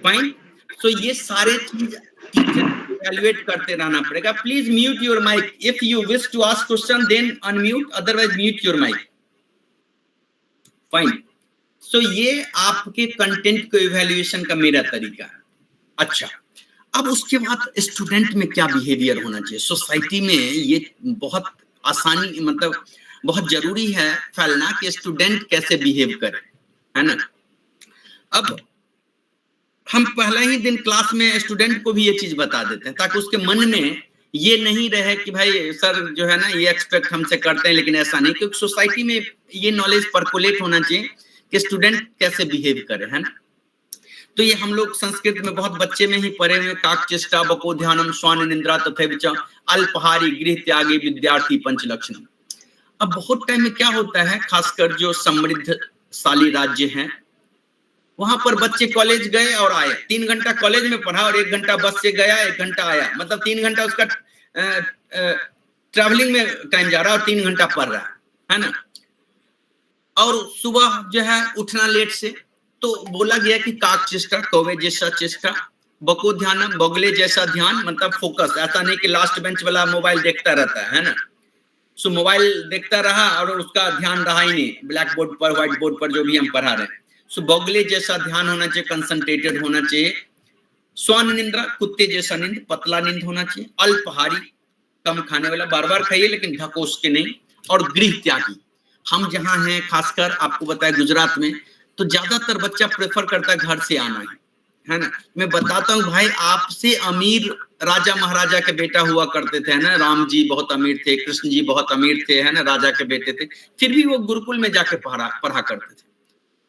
फाइन। सो ये सारे चीज इवैल्यूएट करते रहना पड़ेगा। Please mute your mic if you wish to ask question, then unmute, otherwise mute your mic. Fine. So ये आपके कंटेंट को इवैल्यूएशन का मेरा तरीका है। अच्छा, अब उसके बाद स्टूडेंट में क्या बिहेवियर होना चाहिए सोसाइटी में, ये बहुत आसानी, मतलब बहुत जरूरी है फैलना कि स्टूडेंट कैसे बिहेव करे, है ना। अब हम पहले ही दिन क्लास में स्टूडेंट को भी ये चीज बता देते हैं ताकि उसके मन में ये नहीं रहे कि भाई सर जो है ना ये एक्सपेक्ट हमसे करते हैं लेकिन ऐसा नहीं, क्योंकि सोसाइटी में ये नॉलेज पर्कुलेट होना चाहिए कि स्टूडेंट कैसे बिहेव करे, है ना। तो ये हम लोग संस्कृत में बहुत बच्चे में ही पढ़े हुए, काकचेष्टा बकोध्यानम स्वान निंद्रा तथैव अल्पहारी गृह त्यागी विद्यार्थी पंचलक्षणम। अब बहुत टाइम में क्या होता है, खासकर जो समृद्धशाली राज्य हैं वहां पर बच्चे कॉलेज गए और आए, 3 घंटा कॉलेज में पढ़ा और 1 घंटा बस से गया, 1 घंटा आया, मतलब 3 घंटा उसका ट्रैवलिंग में टाइम जा रहा है और 3 घंटा पढ़ रहा है ना। और सुबह जो है उठना लेट से, तो बोला गया कि काक चेष्टा कौवे जैसा चेष्टा, बको ध्यान बगले जैसा ध्यान, मतलब फोकस, ऐसा नहीं कि लास्ट बेंच वाला मोबाइल देखता रहता है ना। सो मोबाइल देखता रहा और उसका ध्यान रहा ही नहीं ब्लैक बोर्ड पर, व्हाइट बोर्ड पर जो भी हम पढ़ा रहे हैं। सो बगले जैसा ध्यान होना चाहिए, कंसंट्रेटेड होना चाहिए। स्वान निंद्रा कुत्ते जैसा नींद, पतला नींद होना चाहिए। अल्पहारी कम खाने वाला, बार बार खाइए लेकिन ढकोस के नहीं। और गृह त्यागी, हम जहां हैं खासकर आपको बताया गुजरात में, तो ज्यादातर बच्चा प्रेफर करता है घर से आना है ना। मैं बताता हूँ भाई, आपसे अमीर राजा महाराजा के बेटा हुआ करते थे, है ना। राम जी बहुत अमीर थे, कृष्ण जी बहुत अमीर थे, है ना, राजा के बेटे थे, फिर भी वो गुरुकुल में जाके पढ़ा करते थे।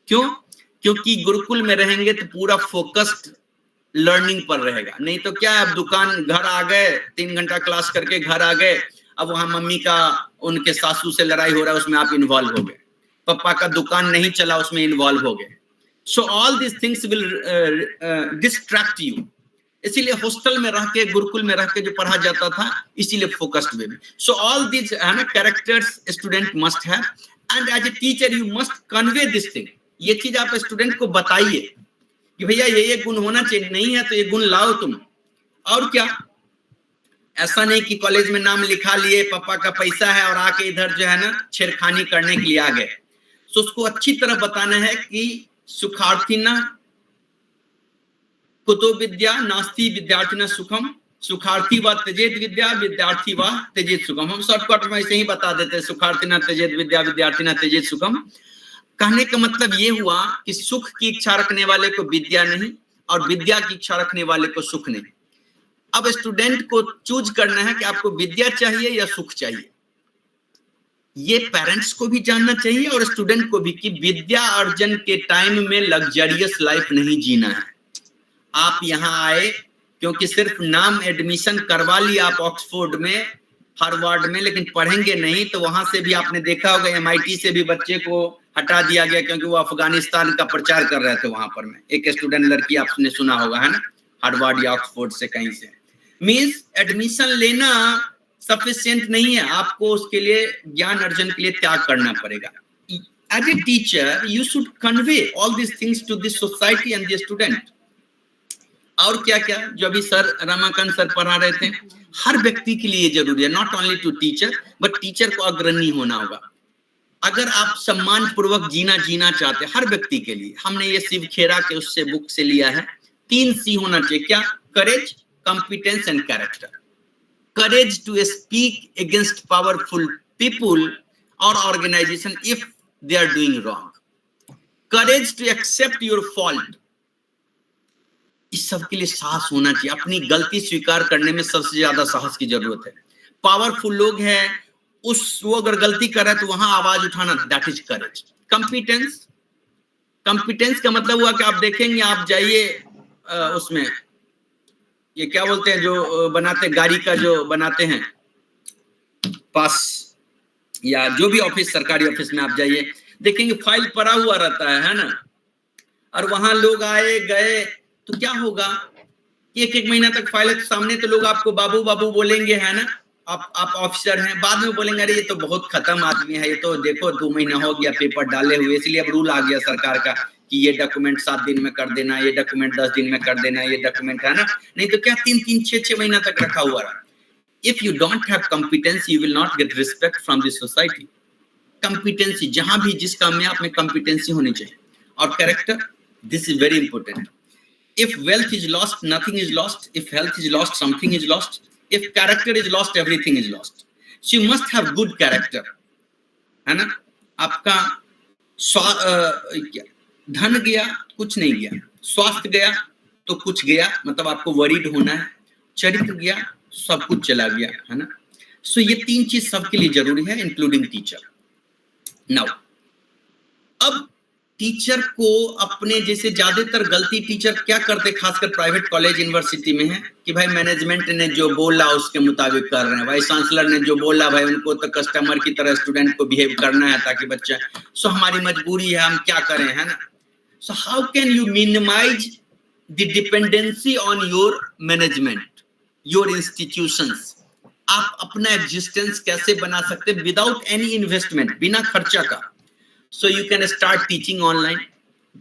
क्यों? क्योंकि गुरुकुल में रहेंगे तो पूरा फोकस्ड लर्निंग पर रहेगा। नहीं तो क्या, अब दुकान घर आ गए, 3 घंटा क्लास करके घर आ गए, अब वहां मम्मी का उनके सासू से लड़ाई हो रहा है, उसमें आप इन्वॉल्व हो गए। पापा का दुकान नहीं चला, उसमें इन्वॉल्व हो गए। सो all this things will distract you. इसीलिए हॉस्टल में रह के, गुरुकुल में रह के जो पढ़ा जाता था, इसीलिए फोकस्ड वे में। सो ऑल दिस, है ना, characters student must have, and as a teacher you must convey this thing. ये चीज आप स्टूडेंट को बताइए कि भैया ये गुण होना चाहिए, नहीं है तो ये गुण लाओ तुम। और क्या, ऐसा नहीं कि कॉलेज में नाम लिखा लिए, पापा का पैसा है और आके इधर जो है ना छेड़खानी करने के लिए आ गए। तो उसको अच्छी तरह बताना है कि सुखार्थी न कुतो विद्या नास्ति विद्यार्थी न सुखम, सुखार्थी व त्यजेत विद्या विद्यार्थी व त्यजेत सुखम। हम शॉर्टकट में ऐसे ही बता देते हैं, सुखार्थी न त्यजेत विद्या विद्यार्थी न त्यजेत सुखम। कहने का मतलब ये हुआ कि सुख की इच्छा रखने वाले को विद्या नहीं और विद्या की इच्छा रखने वाले को सुख नहीं। अब स्टूडेंट को चूज करना है कि आपको विद्या चाहिए या सुख चाहिए। ये पेरेंट्स को भी जानना चाहिए और स्टूडेंट को भी कि विद्या अर्जन के टाइम में लग्जरियस लाइफ नहीं जीना है। आप यहाँ आए क्योंकि सिर्फ नाम एडमिशन करवा लिया आप ऑक्सफोर्ड में, हार्वर्ड में, लेकिन पढ़ेंगे नहीं। तो वहां से भी आपने देखा होगा MIT से भी बच्चे को हटा दिया गया क्योंकि वो अफगानिस्तान का प्रचार कर रहे थे वहां पर। में एक स्टूडेंट लड़की आपने सुना होगा, है ना, हार्वर्ड या ऑक्सफोर्ड से कहीं से। मींस एडमिशन लेना सफिशिएंट नहीं है, आपको उसके लिए ज्ञान अर्जन के लिए त्याग करना पड़ेगा। As a teacher you should convey all this things to this society and the student. और क्या क्या जो अभी सर रमाकांत सर पढ़ा रहे थे, हर व्यक्ति के लिए जरूरी है, not only to teacher, but teacher को अग्रणी होना होगा। अगर आप सम्मान पूर्वक जीना चाहते हैं, हर व्यक्ति के लिए, हमने ये शिव खेरा के उससे बुक से लिया है, 3 सी होना चाहिए। क्या? Courage, competence and character. Courage to speak against powerful people और organisation if they are doing wrong. Courage to accept your fault, इस सब के लिए साहस होना चाहिए। अपनी गलती स्वीकार करने में सबसे ज्यादा साहस की जरूरत है। पावरफुल लोग हैं, वो अगर गलती कर रहा है तो वहां आवाज उठाना, that is courage. Competence, competence का मतलब हुआ कि आप देखेंगे, आप जाइए उसमें, ये क्या बोलते हैं जो बनाते, गाड़ी का जो बनाते हैं पास, या जो भी ऑफिस, सरकारी ऑफिस में आप जाइए, देखेंगे फाइल पड़ा हुआ रहता है ना, और वहां लोग आए गए तो क्या होगा, एक महीना तक फाइल के सामने तो लोग आपको बाबू बाबू बोलेंगे, है ना, आप ऑफिसर हैं, बाद में बोलेंगे अरे ये तो बहुत खत्म आदमी है, ये तो देखो 2 महीना हो गया पेपर डाले हुए, इसलिए अब रूल आ गया सरकार का कि ये डॉक्यूमेंट 7 दिन में कर देना, ये डॉक्यूमेंट 10 दिन में कर देना, ये डॉक्यूमेंट, है ना। नहीं तो क्या 3-3, 6-6 महीना तक रखा हुआ रहा। If you don't have competence you will not get respect from this society. Competency, जहां भी जिस काम में, आप में कॉम्पिटेंसी होनी चाहिए। और character, this is very important. If wealth is lost, nothing is lost. If health is lost, something is lost. If character is lost, everything is lost. So you must have good character, है ना। आपका धन गया कुछ नहीं गया, स्वास्थ्य गया तो कुछ गया, मतलब आपको वरीड होना है, चरित्र गया सब कुछ चला गया, है ना। सो ये 3 चीज सबके लिए जरूरी है, इंक्लूडिंग टीचर। नाउ अब टीचर को अपने, जैसे ज्यादातर गलती टीचर क्या करते, खासकर प्राइवेट कॉलेज यूनिवर्सिटी में है कि भाई मैनेजमेंट ने जो बोला उसके मुताबिक कर रहे हैं, वाइस चांसलर ने जो बोला भाई उनको तो कस्टमर की तरह स्टूडेंट को बिहेव करना है ताकि बच्चा, सो हमारी मजबूरी है, हम क्या करें, है ना। So how can you minimise the dependency on your management, your institutions. आप अपना एग्जिस्टेंस कैसे बना सकते विदाउट एनी इन्वेस्टमेंट, बिना खर्चा का। So you can start teaching online.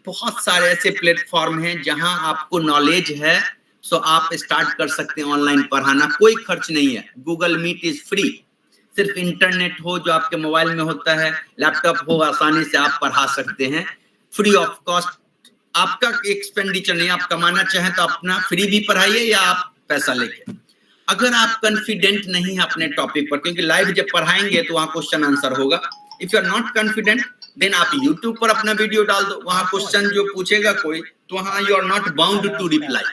बहुत सारे ऐसे प्लेटफॉर्म हैं जहां आपको नॉलेज है, सो आप स्टार्ट कर सकते हैं ऑनलाइन पढ़ाना, कोई खर्च नहीं है। गूगल मीट इज फ्री, सिर्फ इंटरनेट हो जो आपके मोबाइल में होता है, लैपटॉप हो, आसानी से आप पढ़ा सकते हैं फ्री ऑफ कॉस्ट। आपका एक्सपेंडिचर नहीं, आप कमाना चाहें तो अपना फ्री भी पढ़ाइए या आप पैसा लेके। अगर आप कॉन्फिडेंट नहीं है अपने टॉपिक पर, क्योंकि लाइव जब पढ़ाएंगे तो वहां क्वेश्चन आंसर होगा। If you are not confident then आप YouTube पर अपना वीडियो डाल दो, वहां क्वेश्चन जो पूछेगा कोई तो वहां you are not bound to reply.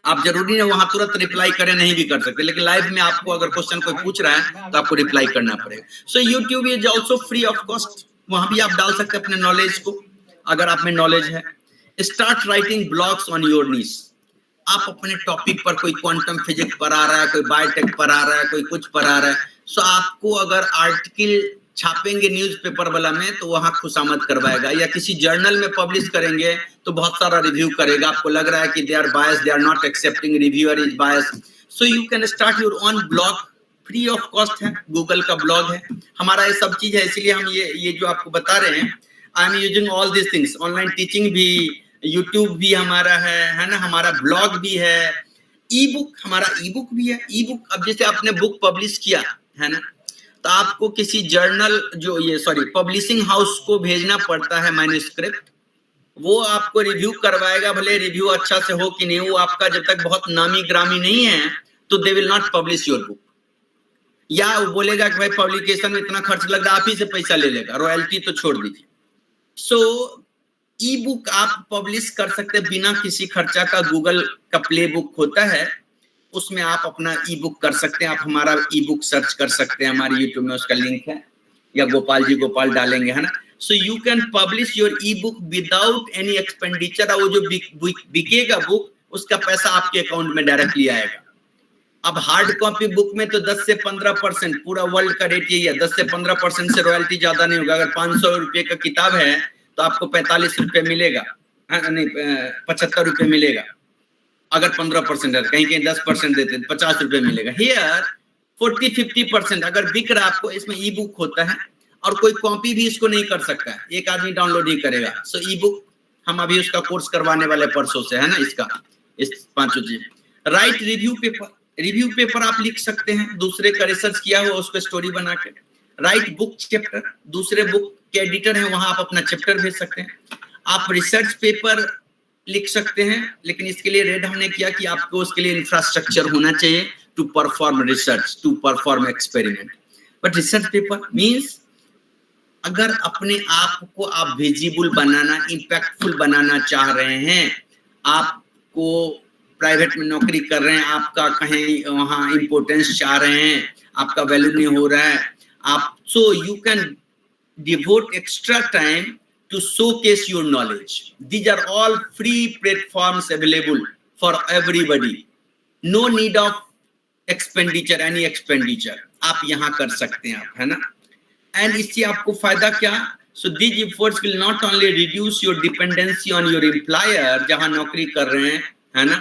आप जरूरी है वहां तुरंत रिप्लाई करें, नहीं भी कर सकते, लेकिन लाइव में आपको अगर क्वेश्चन कोई पूछ रहा है तो आपको रिप्लाई करना पड़ेगा। सो YouTube is also free of cost, वहां भी आप डाल सकते हैं अपने नॉलेज को अगर आप में नॉलेज है। Start writing blogs on your niche. आप अपने टॉपिक पर, कोई क्वांटम फिजिक्स पढ़ा रहा है, कोई बायोटेक पढ़ा रहा है, कोई कुछ पढ़ा रहा है, सो आपको अगर आर्टिकल छापेंगे न्यूज़पेपर वाला में तो वहां खुशामद करवाएगा, या किसी जर्नल में पब्लिश करेंगे तो बहुत सारा रिव्यू करेगा। आपको लग रहा है कि they are biased, they are not accepting, reviewer is biased, so you can start your own blog, free of cost है, गूगल का ब्लॉग है हमारा, ये सब चीज है। इसलिए हम ये जो आपको बता रहे हैं, I am using all this things. Online teaching भी, यूट्यूब भी हमारा है ना, हमारा ब्लॉग भी है, ई बुक, हमारा ई बुक भी है। ई बुक, अब जैसे आपने बुक पब्लिश किया है ना, तो आपको किसी जर्नल पब्लिशिंग हाउस को भेजना पड़ता है मैन्युस्क्रिप्ट, वो आपको रिव्यू करवाएगा, भले रिव्यू अच्छा से हो कि नहीं, वो आपका जब तक बहुत नामी ग्रामी नहीं है तो they will not publish your book. या वो बोलेगा कि भाई पब्लिकेशन में इतना खर्च लग रहा है, आप ही से पैसा ले लेगा, रॉयल्टी तो छोड़ दीजिए। सो ई बुक आप पब्लिश कर सकते हैं बिना किसी खर्चा का। गूगल का प्ले बुक होता है, उसमें आप अपना ई बुक कर सकते हैं। आप हमारा ई बुक सर्च कर सकते हैं, हमारे यूट्यूब में उसका लिंक है, या गोपाल डालेंगे, है ना। सो you can publish your E book without any expenditure. वो जो बिकेगा बुक, उसका पैसा आपके अकाउंट में डायरेक्टली आएगा। अब हार्ड कॉपी बुक में तो 10 से 15%, पूरा वर्ल्ड का रेट यही है, 10 से 15% से रॉयल्टी ज्यादा नहीं होगा। अगर 500 रुपए का किताब है तो आपको 45 रुपए मिलेगा, नहीं 75 रुपए मिलेगा। अगर 15% है, कहीं कहीं 10% देते हैं, 50 रुपए मिलेगा। हियर 40-50% अगर बिक रहा आपको, इसमें ई बुक होता है, और कोई कॉपी भी इसको नहीं कर सकता है, एक आदमी डाउनलोड नहीं करेगा। सो ई बुक हम अभी उसका कोर्स करवाने वाले परसों से, है ना, इसका इस 5 चीज। राइट रिव्यू पेपर आप लिख सकते हैं, दूसरे का रिसर्च किया हुआ उस पर स्टोरी बना के। राइट बुक चैप्टर, दूसरे बुक के एडिटर हैं वहां आप अपना चैप्टर भेज सकते हैं। आप रिसर्च पेपर लिख सकते हैं, लेकिन इसके लिए रेड हमने किया कि आपको उसके लिए इंफ्रास्ट्रक्चर होना चाहिए to perform research, to perform experiment. But research paper means अगर अपने आप को आप विजिबल बनाना, इम्पैक्टफुल बनाना चाह रहे हैं, आपको प्राइवेट में नौकरी कर रहे हैं, आपका कहीं वहां इम्पोर्टेंस चाह रहे हैं, आपका वैल्यू नहीं हो रहा है, आप सो you can devote extra time to showcase your knowledge. These are all free platforms available for everybody. No need of expenditure, any expenditure. आप यहाँ कर सकते हैं, है ना? And इससे आपको फायदा क्या? So these efforts will not only reduce your dependency on your employer, जहाँ नौकरी कर रहे हैं, है ना?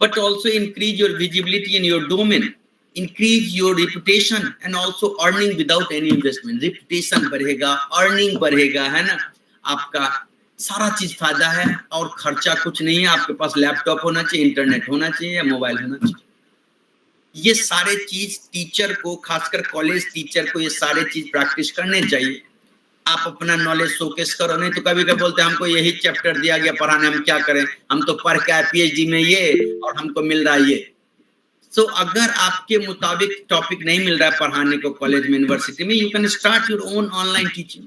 But also increase your visibility in your domain. Increase your reputation and also earning without any investment. Reputation बढ़ेगा, earning बढ़ेगा, है ना? आपका सारा चीज फायदा है और खर्चा कुछ नहीं है। आपके पास लैपटॉप होना चाहिए, इंटरनेट होना चाहिए या मोबाइल होना चाहिए। ये सारे चीज टीचर को, खासकर कॉलेज टीचर को, ये सारे चीज प्रैक्टिस करने चाहिए। आप अपना नॉलेज शोकेस करो, नहीं तो कभी कभी बोलते हैं हमको यही चैप्टर दिया गया पढ़ाने, हम क्या करें, हम तो पढ़ के आए PhD में ये और हमको मिल रहा है ये। So, अगर आपके मुताबिक टॉपिक नहीं मिल रहा है पढ़ाने को कॉलेज में, यूनिवर्सिटी में, you can start your own online teaching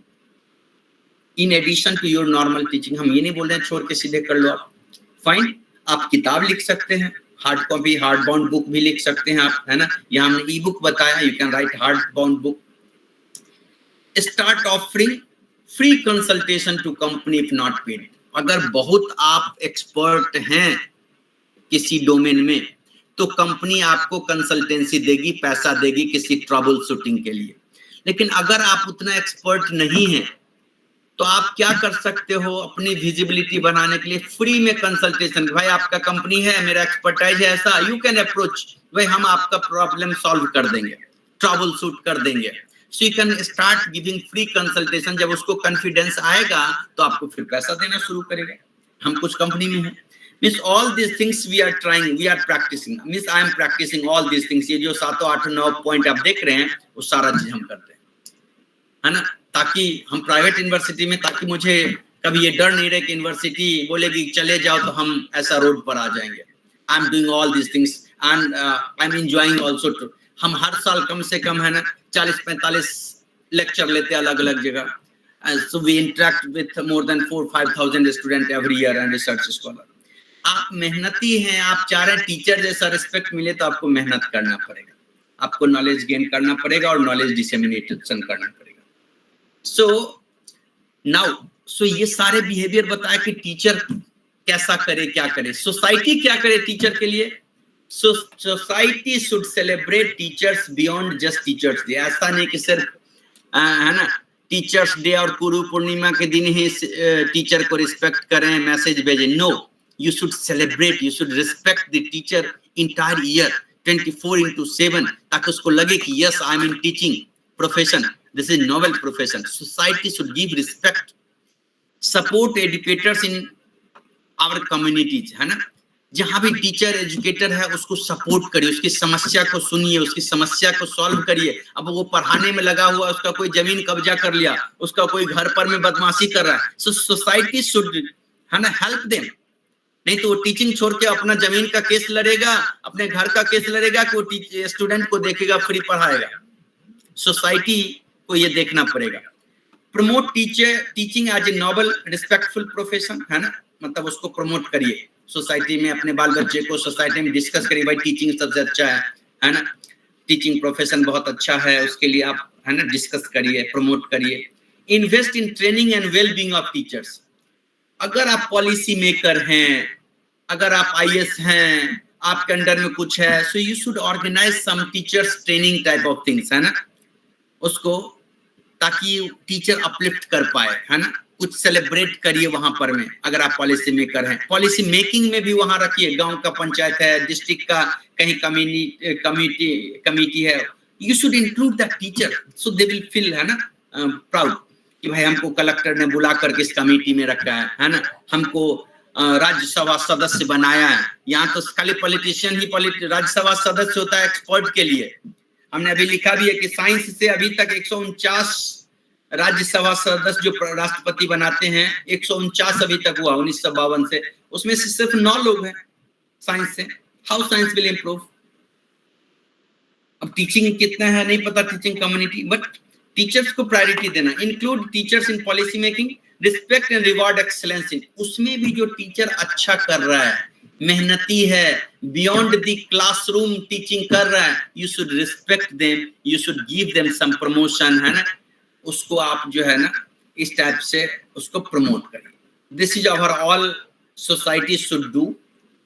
in addition to your normal teaching. हम ये नहीं बोल रहे हैं छोड़ के सीधे कर लो आप, फाइन। आप किताब लिख सकते हैं, hard copy, hard bound book भी लिख सकते हैं आप, है ना? यहाँ हमने ई बुक बताया, you can write hard bound book. Start offering free consultation to company if not paid. अगर बहुत आप एक्सपर्ट हैं किसी डोमेन में, तो कंपनी आपको कंसल्टेंसी देगी, पैसा देगी किसी ट्रबल शूटिंग के लिए। लेकिन अगर आप उतना एक्सपर्ट नहीं है, तो आप क्या कर सकते हो अपनी विजिबिलिटी बनाने के लिए? फ्री में कंसल्टेशन। भाई आपका कंपनी है, मेरा एक्सपर्टाइज है ऐसा, यू कैन अप्रोच, भाई हम आपका प्रॉब्लम सॉल्व कर देंगे, ट्रबल शूट कर देंगे। सो you can start giving free consultation. जब उसको कॉन्फिडेंस आएगा तो आपको फिर पैसा देना शुरू करेगा। हम कुछ कंपनी में हैं, means all these things we are trying, we are practicing, means I am practicing all these things। ये जो 7, 8, 9 पॉइंट आप देख रहे हैं, वो सारा चीज हम करते हैं, है ना? ताकि हम प्राइवेट यूनिवर्सिटी में, ताकि मुझे कभी ये डर नहीं रहे कि यूनिवर्सिटी बोलेगी चले जाओ तो हम ऐसा रोड पर आ जाएंगे। I am doing all these things and I am enjoying also. हम हर साल कम से कम, है ना, 40-45 लेक्चर लेते हैं अलग अलग जगह। So we interact with more than 4-5,000 students every year and research scholar। आप मेहनती हैं, आप चाह रहे हैं टीचर जैसा रिस्पेक्ट मिले, तो आपको मेहनत करना पड़ेगा, आपको नॉलेज गेन करना पड़ेगा और नॉलेज डिसेमिनेशन करना पड़ेगा। सो नाउ ये सारे बिहेवियर बताया कि टीचर कैसा करे, क्या करे, सोसाइटी क्या करे टीचर के लिए। Society should celebrate teachers beyond just teachers day. ऐसा नहीं कि सिर्फ, है ना, टीचर्स डे और गुरु पूर्णिमा के दिन ही टीचर को रिस्पेक्ट करें, मैसेज भेजें। No, you should celebrate, you should respect the teacher entire year 24/7, ताकि उसको लगे कि yes, I am in teaching profession, this is novel profession। Society should give respect, support educators in our communities, है ना? जहाँ भी teacher educator है उसको सपोर्ट करिए, उसकी समस्या को सुनिए, उसकी समस्या को सॉल्व करिए। अब वो पढ़ाने में लगा हुआ, उसका कोई जमीन कब्जा कर लिया, उसका कोई घर पर में बदमाशी कर रहा है, सो सोसाइटी शुड, है ना, हेल्प देम। नहीं तो वो टीचिंग छोड़ के अपना जमीन का केस लड़ेगा, अपने घर का केस लड़ेगा कि वो स्टूडेंट को देखेगा, फ्री पढ़ाएगा। सोसाइटी को ये देखना पड़ेगा। Promote teaching as a noble respectful profession, है ना, मतलब उसको प्रमोट करिए सोसाइटी में, अपने बाल बच्चे को सोसाइटी में डिस्कस करिए, भाई टीचिंग सबसे अच्छा है ना, टीचिंग प्रोफेशन बहुत अच्छा है, उसके लिए आप, है ना, डिस्कस करिए, प्रमोट करिए। Invest in training and well being of teachers. अगर आप पॉलिसी मेकर हैं, अगर आप IAS हैं, आपके अंडर में कुछ है, so you should organise some teachers training type of things, है ना, उसको, ताकि टीचर अपलिफ्ट कर पाए, है ना, कुछ सेलिब्रेट करिए वहां पर में। अगर आप पॉलिसी मेकर हैं, पॉलिसी मेकिंग में भी वहां रखिए। गांव का पंचायत है, डिस्ट्रिक्ट का कहीं कमिटी है, you should include that teacher, so they will feel, है ना, प्राउड कि भाई हमको कलेक्टर ने बुला करके इस कमेटी में रखा है ना, हमको राज्यसभा सदस्य बनाया है। यहाँ तो खाली पॉलिटिशियन ही राज्यसभा सदस्य होता है एक्सपर्ट के लिए। हमने अभी लिखा भी है कि साइंस से अभी तक 149 राज्यसभा सदस्य जो राष्ट्रपति बनाते हैं, 149 अभी तक हुआ 1952 से, उसमें से सिर्फ 9 लोग हैं साइंस से। How science will improve? अब टीचिंग कितना है नहीं पता, टीचिंग कम्युनिटी, बट टीचर्स को प्रायोरिटी देना, include teachers in policy making, respect and reward excellence in. उसमें भी जो टीचर अच्छा कर रहा है, मेहनती है, बियॉन्ड द क्लासरूम टीचिंग कर रहा है, you should respect them, you should give them some promotion, है ना, उसको आप जो है ना इस टाइप से उसको प्रमोट करें। This is our all society should do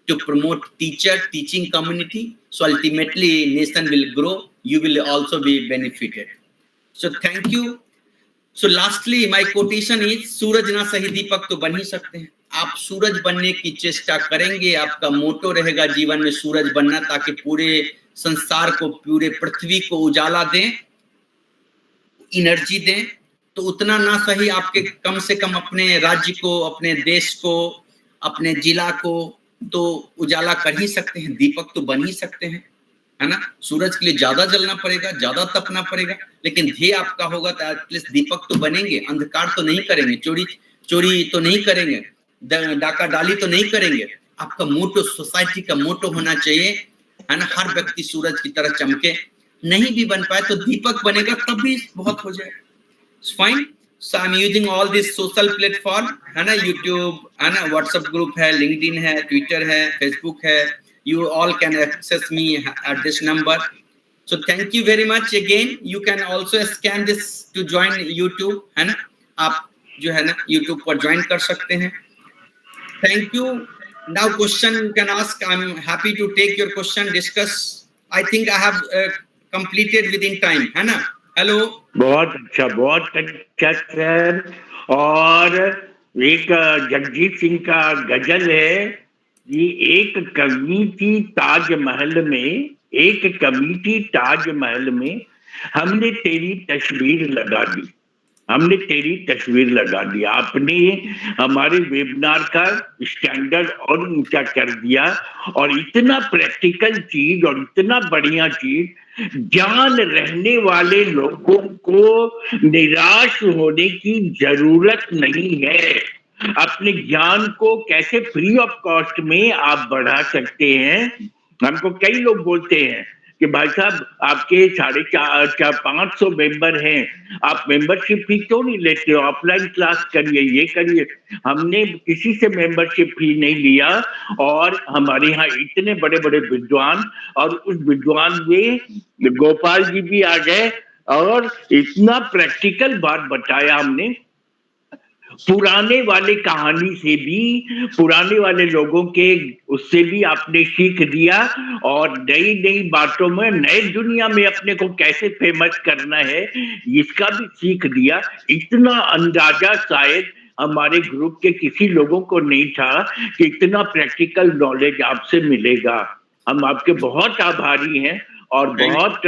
to promote teaching community, so ultimately nation will grow, you will also be benefited. So thank you. So lastly my quotation is, सूरज ना सही दीपक तो बन ही सकते हैं। आप सूरज बनने की चेष्टा करेंगे, आपका मोटो रहेगा जीवन में सूरज बनना, ताकि पूरे संसार को, पूरे पृथ्वी को उजाला दें, एनर्जी दें। तो उतना ना सही आपके कम से कम अपने राज्य को, अपने देश को, अपने जिला को तो उजाला कर ही सकते हैं, दीपक तो बन ही सकते हैं, है ना। सूरज के लिए ज्यादा जलना पड़ेगा, ज्यादा तपना पड़ेगा, लेकिन ध्येय आपका होगा तो एटलीस्ट दीपक तो बनेंगे। अंधकार तो नहीं करेंगे, चोरी तो नहीं करेंगे, डाका डाली तो नहीं करेंगे। आपका मोटो, सोसाइटी का मोटो होना चाहिए, है ना, हर व्यक्ति सूरज की तरह चमके। नहीं भी बन पाए तो दीपक बनेगा, तब भी बहुत हो जाएगा। Fine. So I'm using all this social platform, है ना, YouTube, है ना, WhatsApp group है, LinkedIn है, Twitter है, Facebook है, you all can access me at this number. So thank you very much again. You can also scan this to join YouTube, है ना, आप जो है ना YouTube पर join कर सकते हैं। Thank you. Now question you can ask. I'm happy to take your question, discuss. I think I have completed within time, है ना। हेलो। बहुत अच्छा सर। और एक जगजीत सिंह का गजल है, ये एक कमी थी ताजमहल में, एक कमी थी ताजमहल में, हमने तेरी तस्वीर लगा दी, हमने तेरी तस्वीर लगा दी। आपने हमारे वेबिनार का स्टैंडर्ड और ऊंचा कर दिया, और इतना प्रैक्टिकल चीज और इतना बढ़िया चीज, ज्ञान रहने वाले लोगों को निराश होने की जरूरत नहीं है। अपने ज्ञान को कैसे फ्री ऑफ कॉस्ट में आप बढ़ा सकते हैं। हमको कई लोग बोलते हैं कि भाई साहब आपके 450-500 मेंबर हैं, आप मेंबरशिप फी क्यों नहीं लेते हो, ऑफलाइन क्लास करिए, ये करिए। हमने किसी से मेंबरशिप फी नहीं लिया, और हमारे यहाँ इतने बड़े बड़े विद्वान, और उस विद्वान में गोपाल जी भी आ गए, और इतना प्रैक्टिकल बात बताया हमने, पुराने वाले कहानी से भी, पुराने वाले लोगों के उससे भी आपने सीख दिया, और नई नई बातों में, नए दुनिया में अपने को कैसे फेमस करना है, इसका भी सीख दिया। इतना अंदाजा शायद हमारे ग्रुप के किसी लोगों को नहीं था कि इतना प्रैक्टिकल नॉलेज आपसे मिलेगा। हम आपके बहुत आभारी हैं, और बहुत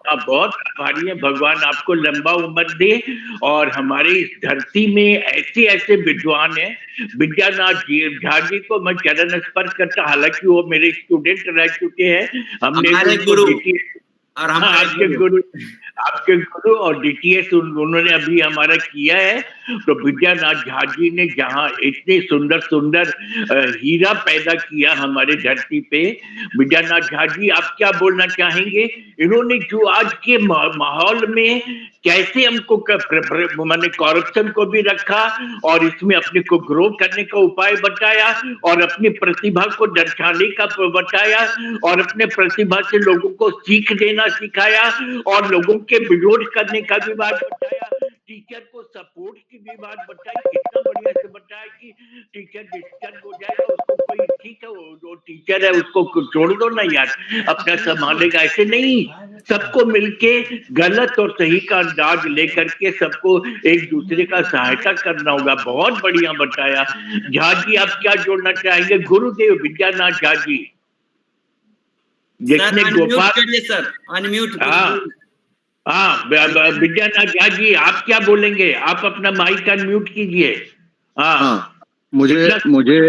आभारी है। भगवान आपको लंबा उम्र दे, और हमारे इस धरती में ऐसे ऐसे विद्वान हैं। विद्यानाथ झा जी को मैं चरण स्पर्श करता, हालांकि वो मेरे स्टूडेंट रह चुके हैं। हमने गुरु और आपके गुरु और डीटीएस उन्होंने अभी हमारा किया है। तो विद्यानाथ झा जी ने जहाँ इतने सुंदर सुंदर हीरा पैदा किया हमारे धरती पे, विद्यानाथ झा जी आप क्या बोलना चाहेंगे? इन्होंने जो आज के माहौल में कैसे हमको मैंने करप्शन को भी रखा, और इसमें अपने को ग्रो करने का उपाय बताया, और अपनी प्रतिभा को दर्शाने का बताया, और अपने प्रतिभा से लोगों को सीख देना सिखाया, और लोगों के विरोध करने का भी बात बताया, टीचर को सपोर्ट की भी बात बताई। कितना बढ़िया से बताया कि टीचर डिस्टर्ब हो जाएगा, उसको कोई, ठीक है वो टीचर है उसको छोड़ दो ना यार, अपना संभालेगा। ऐसे नहीं, सबको मिलके गलत और सही का अंदाज लेकर के सबको एक दूसरे का सहायता करना होगा। बहुत बढ़िया बताया। झा जी आप क्या जोड़ना चाहेंगे? गुरुदेव विद्यानाथ झा जी, जिसने गोपाल, सर अनम्यूट। हाँ विद्यानाथ झा जी आप क्या बोलेंगे? आप अपना माइक अनम्यूट कीजिए। हाँ मुझे मुझे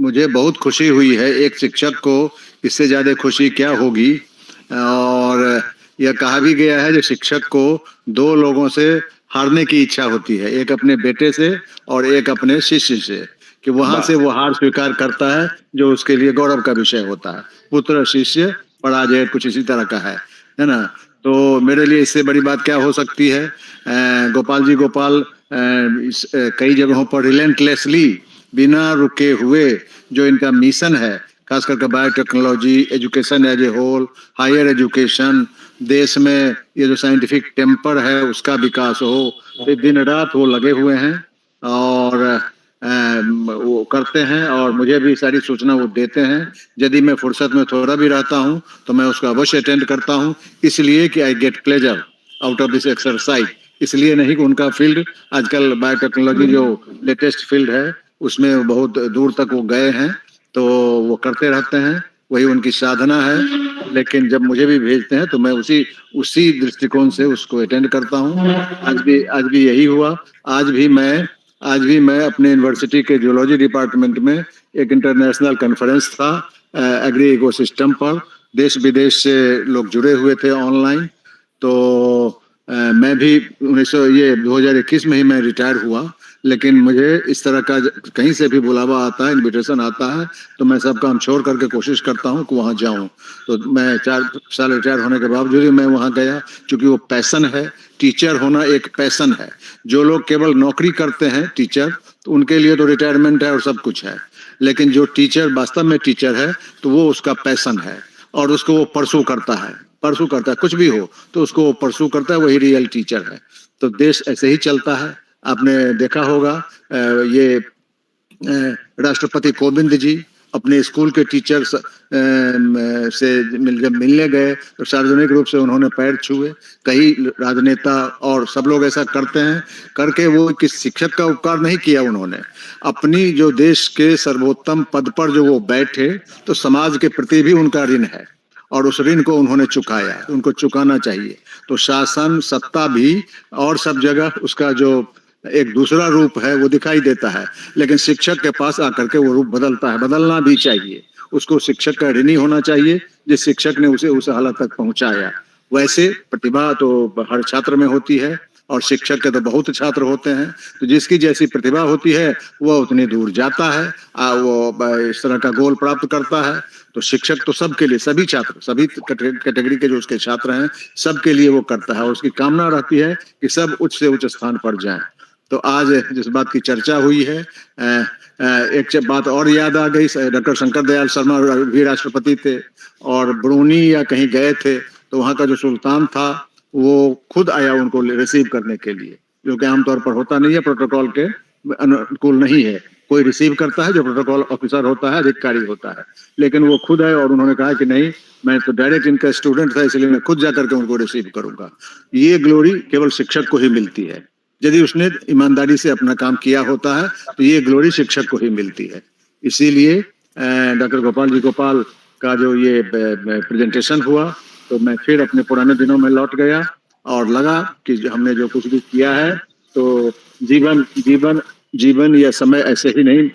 मुझे बहुत खुशी हुई है। एक शिक्षक को इससे ज्यादा खुशी क्या होगी। और यह कहा भी गया है जो शिक्षक को दो लोगों से हारने की इच्छा होती है, एक अपने बेटे से और एक अपने शिष्य से, कि वहां से वो हार स्वीकार करता है जो उसके लिए गौरव का विषय होता है। पुत्र शिष्य पराजय कुछ इसी तरह का है ना। तो मेरे लिए इससे बड़ी बात क्या हो सकती है। गोपाल जी गोपाल कई जगहों पर रिलेंटलेसली बिना रुके हुए जो इनका मिशन है, खास करके biotechnology, education as a whole, higher education, देश में ये जो साइंटिफिक टेम्पर है उसका विकास हो, तो दिन रात वो लगे हुए हैं और वो करते हैं और मुझे भी सारी सूचना वो देते हैं। यदि मैं फुर्सत में थोड़ा भी रहता हूँ तो मैं उसको अवश्य अटेंड करता हूँ, इसलिए कि I get pleasure out of this exercise. इसलिए नहीं कि उनका फील्ड आजकल बायोटेक्नोलॉजी जो लेटेस्ट फील्ड है उसमें बहुत दूर तक वो गए हैं, तो वो करते रहते हैं, वही उनकी साधना है। लेकिन जब मुझे भी भेजते हैं तो मैं उसी दृष्टिकोण से उसको अटेंड करता हूँ। आज भी यही हुआ। आज भी मैं अपने यूनिवर्सिटी के जियोलॉजी डिपार्टमेंट में एक इंटरनेशनल कॉन्फ्रेंस था एग्री इकोसिस्टम पर, देश विदेश से लोग जुड़े हुए थे ऑनलाइन। तो मैं भी 2021 में ही मैं रिटायर हुआ, लेकिन मुझे इस तरह का कहीं से भी बुलावा आता है, इनविटेशन आता है, तो मैं सब काम छोड़ करके कोशिश करता हूँ कि वहाँ जाऊँ। तो मैं 4 साल रिटायर होने के बावजूद भी मैं वहाँ गया, क्योंकि वो पैशन है। टीचर होना एक पैशन है। जो लोग केवल नौकरी करते हैं टीचर, तो उनके लिए तो रिटायरमेंट है और सब कुछ है, लेकिन जो टीचर वास्तव में टीचर है तो वो उसका पैशन है और उसको वो परसू करता है, कुछ भी हो तो उसको वो परसू करता है, वही रियल टीचर है। तो देश ऐसे ही चलता है। आपने देखा होगा ये राष्ट्रपति कोविंद जी अपने स्कूल के टीचर्स से जब मिलने गए तो सार्वजनिक रूप से उन्होंने पैर छुए। कई राजनेता और सब लोग ऐसा करते हैं, करके वो किस शिक्षक का उपकार नहीं किया उन्होंने। अपनी जो देश के सर्वोत्तम पद पर जो वो बैठे, तो समाज के प्रति भी उनका ऋण है और उस ऋण को उन्होंने चुकाया, उनको चुकाना चाहिए। तो शासन सत्ता भी और सब जगह उसका जो एक दूसरा रूप है वो दिखाई देता है, लेकिन शिक्षक के पास आकर के वो रूप बदलता है, बदलना भी चाहिए। उसको शिक्षक का ऋणी होना चाहिए जिस शिक्षक ने उसे उस हालत तक पहुंचाया। वैसे प्रतिभा तो हर छात्र में होती है और शिक्षक के तो बहुत छात्र होते हैं, तो जिसकी जैसी प्रतिभा होती है वह उतनी दूर जाता है, वो इस तरह का गोल प्राप्त करता है। तो शिक्षक तो सबके लिए, सभी छात्र, सभी कैटेगरी के जो उसके छात्र हैं सबके लिए वो करता है और उसकी कामना रहती है कि सब उच्च से उच्च स्थान पर जाएं। तो आज जिस बात की चर्चा हुई है, एक बात और याद आ गई। डॉक्टर शंकर दयाल शर्मा भी राष्ट्रपति थे और ब्रूनी या कहीं गए थे, तो वहाँ का जो सुल्तान था वो खुद आया उनको रिसीव करने के लिए, जो कि आमतौर पर होता नहीं है, प्रोटोकॉल के अनुकूल नहीं है। कोई रिसीव करता है जो प्रोटोकॉल ऑफिसर होता है, अधिकारी होता है, लेकिन वो खुद आए और उन्होंने कहा कि नहीं, मैं तो डायरेक्ट इनका स्टूडेंट था, इसलिए मैं खुद जाकर के उनको रिसीव करूंगा। ये ग्लोरी केवल शिक्षक को ही मिलती है। यदि उसने ईमानदारी से अपना काम किया होता है तो ये ग्लोरी शिक्षक को ही मिलती है। इसीलिए डॉक्टर गोपाल जी गोपाल का जो ये प्रेजेंटेशन हुआ, तो मैं फिर अपने पुराने दिनों में लौट गया और लगा कि हमने जो कुछ भी किया है तो जीवन या समय ऐसे ही नहीं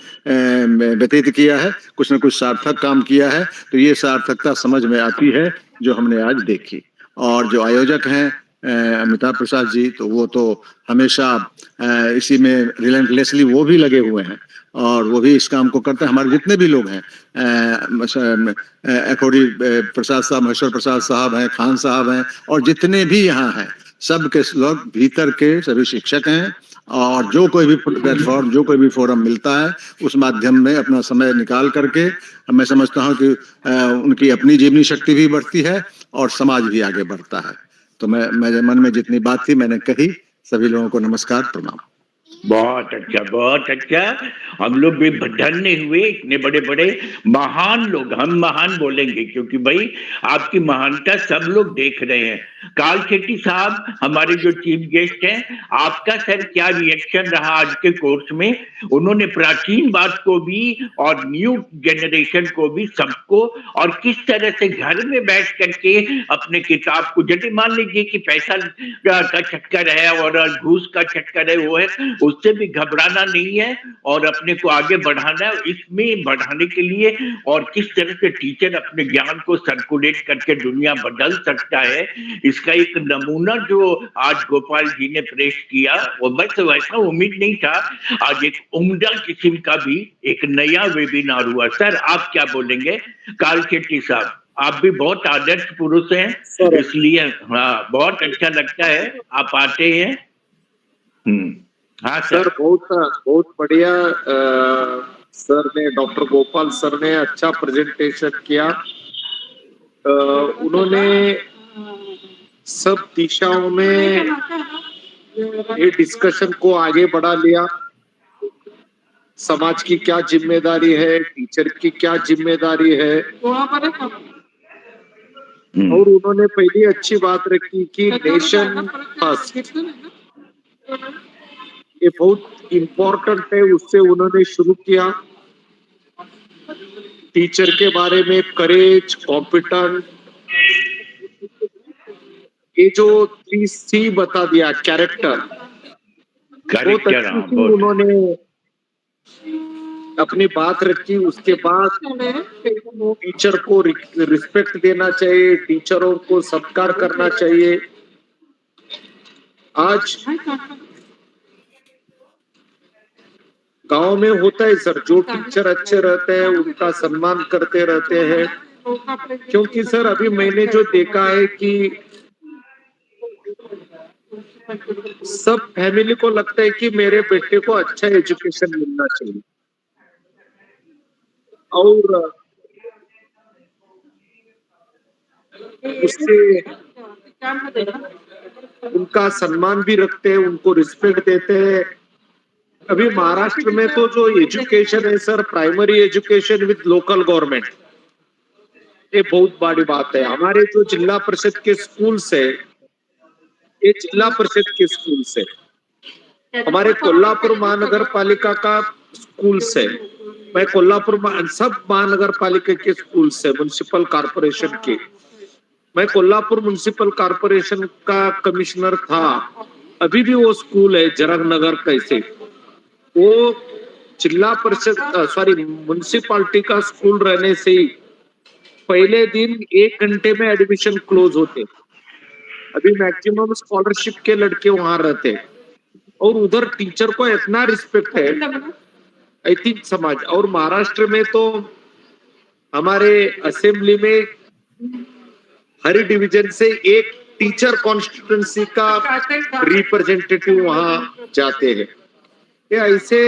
व्यतीत किया है, कुछ न कुछ सार्थक काम किया है। तो ये सार्थकता समझ में आती है जो हमने आज देखी। और जो आयोजक हैं अमिताभ प्रसाद जी, तो वो तो हमेशा इसी में रिलेंटलेसली वो भी लगे हुए हैं और वो भी इस काम को करते हैं। हमारे जितने भी लोग हैं, अखौरी प्रसाद साहब, महेश्वर प्रसाद साहब हैं, खान साहब हैं, और जितने भी यहाँ हैं, सब के लोग भीतर के सभी शिक्षक हैं। और जो कोई भी प्लेटफॉर्म, जो कोई भी फोरम मिलता है, उस माध्यम में अपना समय निकाल करके मैं समझता हूँ कि उनकी अपनी जीवनी शक्ति भी बढ़ती है और समाज भी आगे बढ़ता है। तो मेरे मन में जितनी बात थी मैंने कही। सभी लोगों को नमस्कार, प्रणाम। बहुत अच्छा, बहुत अच्छा। हम लोग भी धन्य हुए, इतने बड़े बड़े महान लोग, हम महान बोलेंगे क्योंकि भाई आपकी महानता सब लोग देख रहे हैं। काल शेट्टी साहब हमारे जो चीफ गेस्ट हैं, आपका सर क्या रिएक्शन रहा आज के कोर्स में? उन्होंने प्राचीन बात को भी और न्यू जनरेशन को भी, सबको, और किस तरह से घर में बैठ करके अपने किताब को, जैसे मान लीजिए कि पैसा का चक्कर है और घूस का चक्कर है, वो है, उससे भी घबराना नहीं है और अपने को आगे बढ़ाना है। इसमें बढ़ाने के लिए और किस तरह से टीचर अपने ज्ञान को सर्कुलेट करके दुनिया बदल सकता है, इसका एक नमूना जो आज गोपाल जी ने पेश किया, वो बस वैसा उम्मीद नहीं था। आज एक उम्दा किस्म का भी एक नया वेबिनार हुआ। सर आप क्या बोलेंगे? काल शेट्टी साहब, आप भी बहुत आदर्श पुरुष हैं, सर इसलिए हाँ बहुत अच्छा लगता है आप आते हैं। हाँ सर सर। बहुत बहुत बढ़िया। सर ने, डॉक्टर गोपाल सर ने अच्छा प्रेजेंटेशन किया। उन्होंने सब दिशाओं में ये डिस्कशन को आगे बढ़ा लिया। समाज की क्या जिम्मेदारी है, टीचर की क्या जिम्मेदारी है, और उन्होंने पहली अच्छी बात रखी कि नेशन फर्स्ट, ये बहुत इम्पोर्टेंट है। उससे उन्होंने शुरू किया। टीचर के बारे में करेज, कॉम्पिटेंट, ये जो 3C बता दिया, कैरेक्टर, बहुत अच्छी सी उन्होंने अपनी बात रखी। उसके बाद टीचर को रिस्पेक्ट देना चाहिए, टीचरों को सत्कार करना चाहिए। आज गांव में होता है सर, जो टीचर अच्छे रहते हैं उनका सम्मान करते रहते हैं। क्योंकि सर अभी मैंने जो देखा है कि सब फैमिली को लगता है कि मेरे बेटे को अच्छा एजुकेशन मिलना चाहिए, और उससे उनका सम्मान भी रखते हैं, उनको रिस्पेक्ट देते हैं। अभी महाराष्ट्र में तो जो एजुकेशन है sir, primary education with local government, ये बहुत बड़ी बात है। हमारे जो जिला परिषद के स्कूल्स है, ये जिला परिषद के स्कूल्स है। हमारे कोल्हापुर महानगर पालिका का स्कूल्स है। मैं कोल्हापुर सब महानगर पालिका के स्कूल्स है, म्युनिसिपल कॉर्पोरेशन के। मैं कोल्हापुर म्युनिसिपल कॉर्पोरेशन का कमिश्नर था, अभी भी वो स्कूल है जरंगनगर कैसे, वो जिला परिषद सॉरी म्युनिसिपालिटी का स्कूल रहने से ही पहले दिन 1 घंटे में एडमिशन क्लोज होते। अभी मैक्सिमम स्कॉलरशिप के लड़के वहां रहते, और उधर टीचर को इतना रिस्पेक्ट है, आई थिंक समाज। और महाराष्ट्र में तो हमारे असेंबली में हर डिवीजन से एक टीचर कॉन्स्टिट्यूंसी का रिप्रेजेंटेटिव वहां जाते हैं। ये ऐसे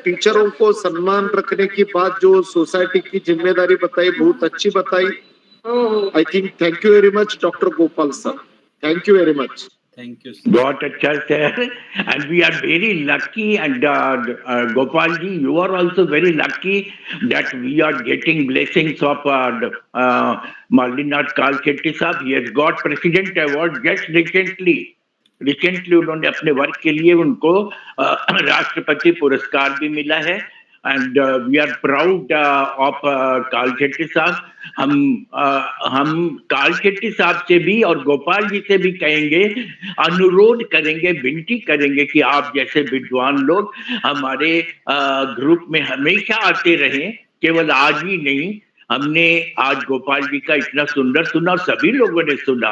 टीचरों को सम्मान रखने की बात जो सोसाइटी की जिम्मेदारी बताई, बहुत अच्छी बताई। I think thank you very much doctor Gopal sir, thank you very much. Thank you. बहुत अच्छा sir, and we are very lucky, and Gopal ji you are also very lucky that we are getting blessings of Malinath Kal Shetty साहब. He has got president award just recently उन्होंने अपने work के लिए उनको राष्ट्रपति पुरस्कार भी मिला है, and we are proud of Kalshetty साहब। हम काल शेट्टी साहब से भी और गोपाल जी से भी कहेंगे, अनुरोध करेंगे, विनती करेंगे कि आप जैसे विद्वान लोग हमारे ग्रुप में हमेशा आते रहें। केवल आज ही नहीं, हमने आज गोपाल जी का इतना सुंदर सुना, सभी लोगों ने सुना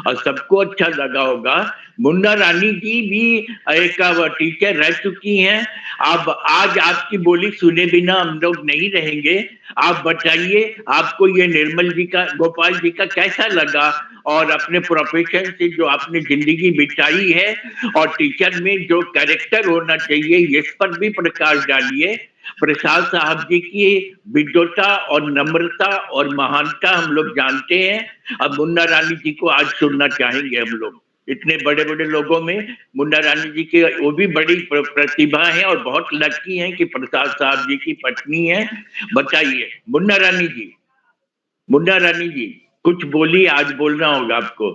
और सबको अच्छा लगा होगा। मुन्ना रानी जी भी एक टीचर रह चुकी हैं। अब आज आपकी बोली सुने बिना हम लोग नहीं रहेंगे। आप बताइए आपको ये निर्मल जी का, गोपाल जी का कैसा लगा, और अपने प्रोफेशन से जो आपने जिंदगी बिताई है और टीचर में जो कैरेक्टर होना चाहिए, इस पर भी प्रकाश डालिए। प्रसाद साहब जी की विद्वता और नम्रता और महानता हम लोग जानते हैं। अब मुन्ना रानी जी को आज सुनना चाहेंगे हम लोग। इतने बड़े बड़े लोगों में मुन्ना रानी जी की वो भी बड़ी प्रतिभा है और बहुत लकी हैं कि प्रसाद साहब जी की पत्नी है। बताइए मुन्ना रानी जी कुछ बोलिए, आज बोलना होगा आपको।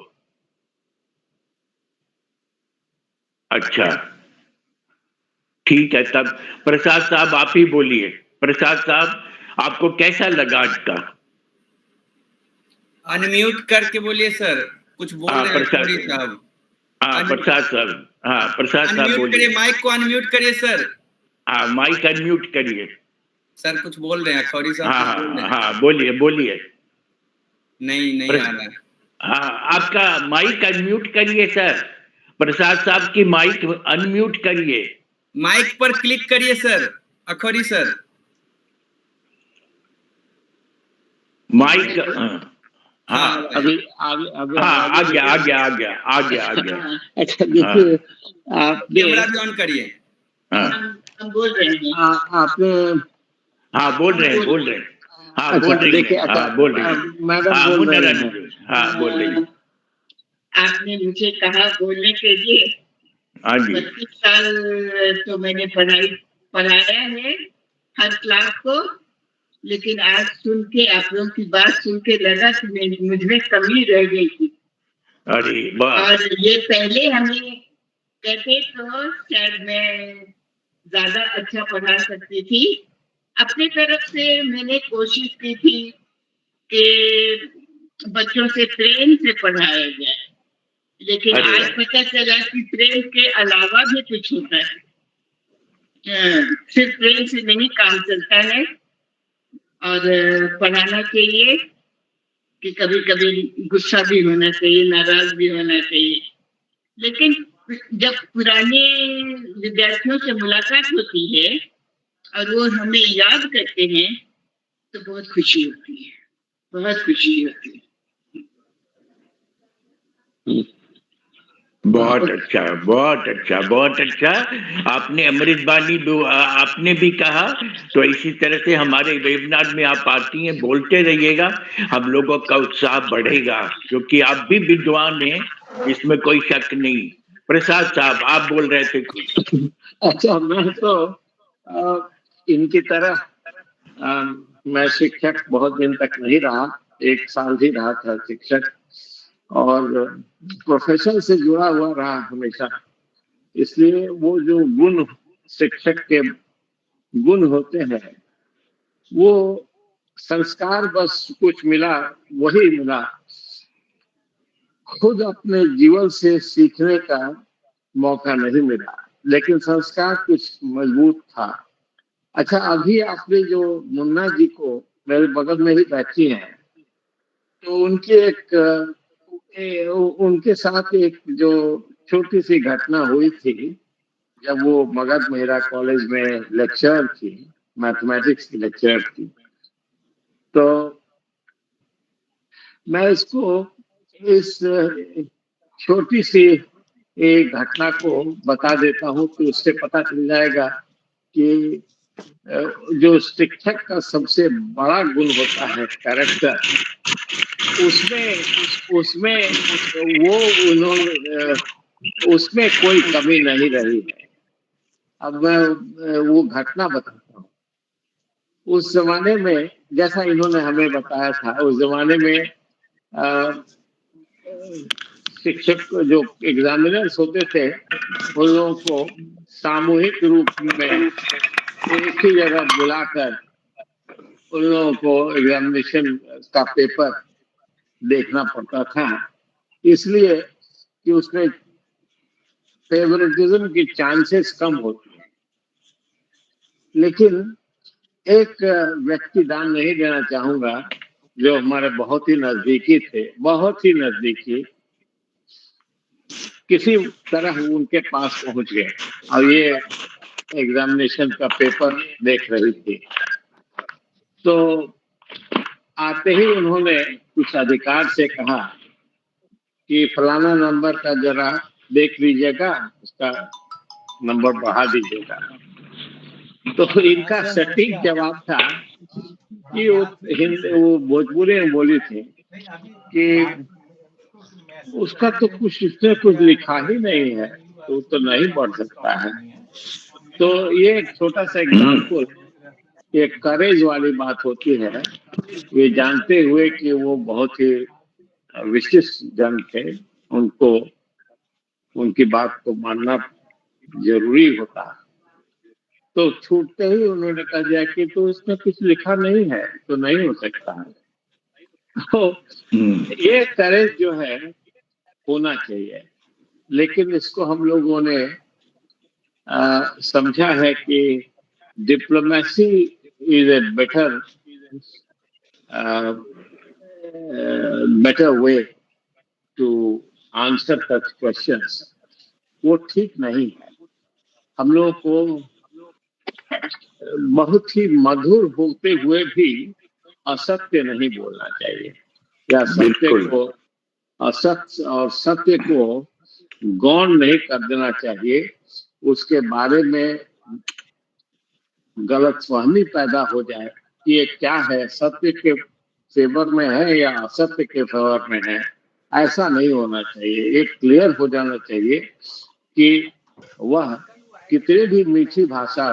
अच्छा ठीक है, तब प्रसाद साहब आप ही बोलिए। प्रसाद साहब आपको कैसा लगा आज का? अनम्यूट करके बोलिए सर, कुछ बोल रहे हैं साहब। हाँ प्रसाद साहब, हाँ प्रसाद साहब अनम्यूट करिए, बोलिए। माइक को अनम्यूट करिए सर। हाँ माइक अनम्यूट करिए। सर कुछ बोल रहे हैं, खौरी साहब हाँ कुछ बोल रहे हाँ हैं? हाँ बोलिए बोलिए। नहीं आ रहा है। हाँ आपका माइक अनम्यूट करिए सर, प्रसाद साहब की माइक अनम्यूट करिए। माइक पर क्लिक करिए सर, अखौरी सर। माइक हाँ अभी अभी हाँ आ गया। अच्छा देखिए, आपने कैमरा भी ऑन करिए। हाँ हम बोल रहे हैं, आपने हाँ बोल रहे हैं। हाँ अच्छा, बोल रही देखिए, है, अच्छा, हाँ बोल रही है। मैडम हाँ बोल मुन्ना रहे रानी हैं। जी, हाँ बोल रही है। आपने मुझे कहा बोलने के लिए। हाँ जी 25 साल तो मैंने पढ़ाया है हर क्लास को, लेकिन आज सुन के आप लोगों की बात सुन के लगा कि मुझमें कमी रह गई थी। अरे वाह। और ये पहले हमें कहते तो शायद मैं ज्यादा अच्छा पढ़ा सकती थी। अपनी तरफ से मैंने कोशिश की थी कि बच्चों से प्रेम से पढ़ाया जाए, लेकिन अरे आज पता चला कि प्रेम के अलावा भी कुछ होता है। सिर्फ प्रेम से नहीं काम चलता है, और पढ़ाना चाहिए कि कभी कभी गुस्सा भी होना चाहिए, नाराज भी होना चाहिए। लेकिन जब पुराने विद्यार्थियों से मुलाकात होती है और वो हमें याद करते हैं तो बहुत खुशी होती है, बहुत खुशी होती है। बहुत अच्छा। आपने अमृत बानी आपने भी कहा, तो इसी तरह से हमारे वेबिनार में आप आती हैं, बोलते रहिएगा, हम लोगों का उत्साह बढ़ेगा, क्योंकि आप भी विद्वान हैं, इसमें कोई शक नहीं। प्रसाद साहब आप बोल रहे थे कुछ। अच्छा, मैं तो इनकी तरह मैं शिक्षक बहुत दिन तक नहीं रहा, 1 साल ही रहा था शिक्षक, और प्रोफेशन से जुड़ा हुआ रहा हमेशा। इसलिए वो जो गुण शिक्षक के गुण होते हैं, वो संस्कार बस कुछ मिला, वही मिला। खुद अपने जीवन से सीखने का मौका नहीं मिला, लेकिन संस्कार कुछ मजबूत था। अच्छा, अभी आपने जो मुन्ना जी को मेरे बगल में ही बैठी हैं, तो उनके साथ एक जो छोटी सी घटना हुई थी, जब वो मगध महिला कॉलेज में लेक्चरर थी, मैथमेटिक्स की लेक्चरर थी, तो मैं इसको इस छोटी सी एक घटना को बता देता हूँ, तो उससे पता चल जाएगा कि जो शिक्षक का सबसे बड़ा गुण होता है कैरेक्टर, उसमें वो उन्होंने उसमें कोई कमी नहीं रही है। अब मैं वो घटना बताता हूँ। उस जमाने में, जैसा इन्होंने हमें बताया था, उस जमाने में शिक्षक जो एग्जामिनर्स होते थे, उन लोगों को सामूहिक रूप में एक ही जगह बुलाकर उन लोगों को एग्जामिनेशन का पेपर देखना पड़ता था, इसलिए कि उसमें फेवरेटिज्म की चांसेस कम होती है। लेकिन एक व्यक्ति दान नहीं देना चाहूंगा, जो हमारे बहुत ही नजदीकी थे, बहुत ही नजदीकी, किसी तरह उनके पास पहुंच गए और ये एग्जामिनेशन का पेपर देख रही थी। तो आते ही उन्होंने कुछ अधिकार से कहा कि फलाना नंबर का जरा देख लीजिएगा, उसका नंबर बढ़ा दीजिएगा। तो इनका सटीक जवाब था कि वो भोजपुरी में बोली थी कि उसका तो इसमें कुछ लिखा ही नहीं है, तो नहीं बढ़ सकता है। तो ये एक छोटा सा एग्जाम्पल, एक करेज वाली बात होती है, ये जानते हुए कि वो बहुत ही विशिष्ट जन थे, उनको उनकी बात को मानना जरूरी होता। तो छूटते ही उन्होंने कह दिया कि तो इसमें कुछ लिखा नहीं है, तो नहीं हो सकता है। तो ये करेज जो है होना चाहिए। लेकिन इसको हम लोगों ने समझा है कि diplomacy is a better way to answer such questions. वो ठीक नहीं है। हम लोगों को बहुत ही मधुर होते हुए भी असत्य नहीं बोलना चाहिए, या सत्य को असत्य और सत्य को गौण नहीं कर देना चाहिए। उसके बारे में गलतफहमी पैदा हो जाए कि ये क्या है, सत्य के फेवर में है या असत्य के फेवर में है, ऐसा नहीं होना चाहिए। एक क्लियर हो जाना चाहिए कि वह कितनी भी मीठी भाषा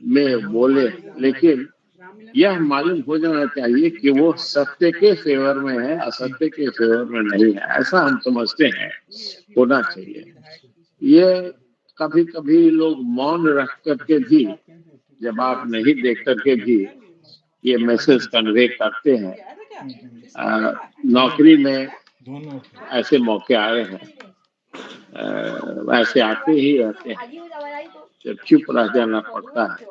में बोले, लेकिन यह मालूम हो जाना चाहिए कि वो सत्य के फेवर में है, असत्य के फेवर में नहीं है। ऐसा हम समझते हैं होना चाहिए। ये कभी कभी लोग मौन रख करके भी, जवाब नहीं देख करके भी ये मैसेज कन्वे करते हैं। नौकरी में ऐसे मौके आए हैं, ऐसे आते ही रहते हैं, जब चुप रह जाना पड़ता है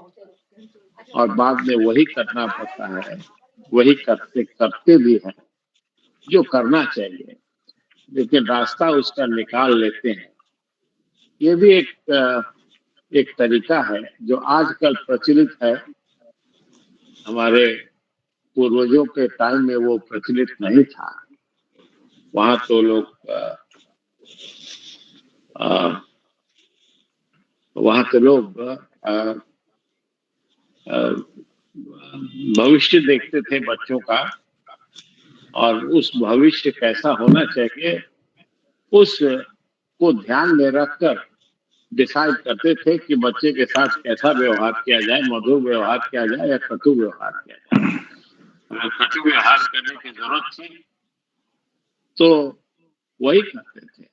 और बाद में वही करना पड़ता है, वही करते भी हैं जो करना चाहिए, लेकिन रास्ता उसका निकाल लेते हैं। ये भी एक तरीका है जो आजकल प्रचलित है। हमारे पूर्वजों के टाइम में वो प्रचलित नहीं था। वहां तो लोग भविष्य देखते थे बच्चों का, और उस भविष्य कैसा होना चाहिए उस को ध्यान में रखकर डिसाइड करते थे कि बच्चे के साथ कैसा व्यवहार किया जाए, मधुर व्यवहार किया जाए या कटु व्यवहार किया जाए। अगर कटु व्यवहार करने की जरूरत थी तो वही करते थे।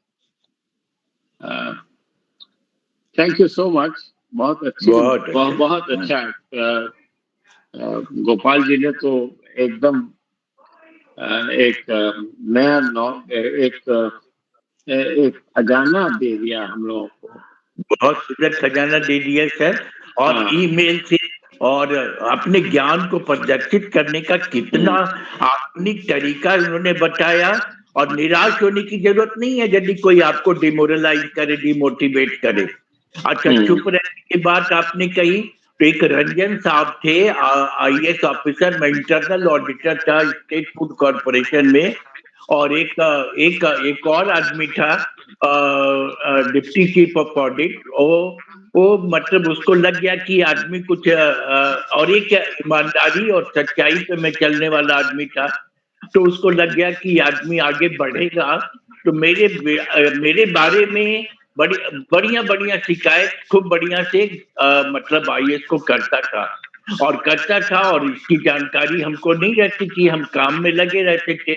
Thank you so much. बहुत अच्छा। गोपाल जी ने तो एकदम एक नया एक खजाना दे दिया हम लोगों को। बहुत सुंदर खजाना दे दिया सर। और ईमेल से और अपने ज्ञान को प्रदर्शित करने का कितना आधुनिक तरीका उन्होंने बताया। और निराश होने की जरूरत नहीं है यदि कोई आपको डिमोरलाइज करे, डिमोटिवेट करे। अच्छा, चुप रहने की बात आपने कही तो एक रंजन साहब थे, IAS ऑफिसर, मैं इंटरनल ऑडिटर था स्टेट फूड कॉर्पोरेशन में। और एक और आदमी था डिप्टी चीफ ऑफ ऑडिट। वो मतलब उसको लग गया कि आदमी कुछ और एक ईमानदारी और सच्चाई पे में चलने वाला आदमी था, तो उसको लग गया कि आदमी आगे बढ़ेगा। तो मेरे बारे में बढ़िया शिकायत खूब बढ़िया से मतलब IAS को करता था और इसकी जानकारी हमको नहीं रहती थी, हम काम में लगे रहते थे।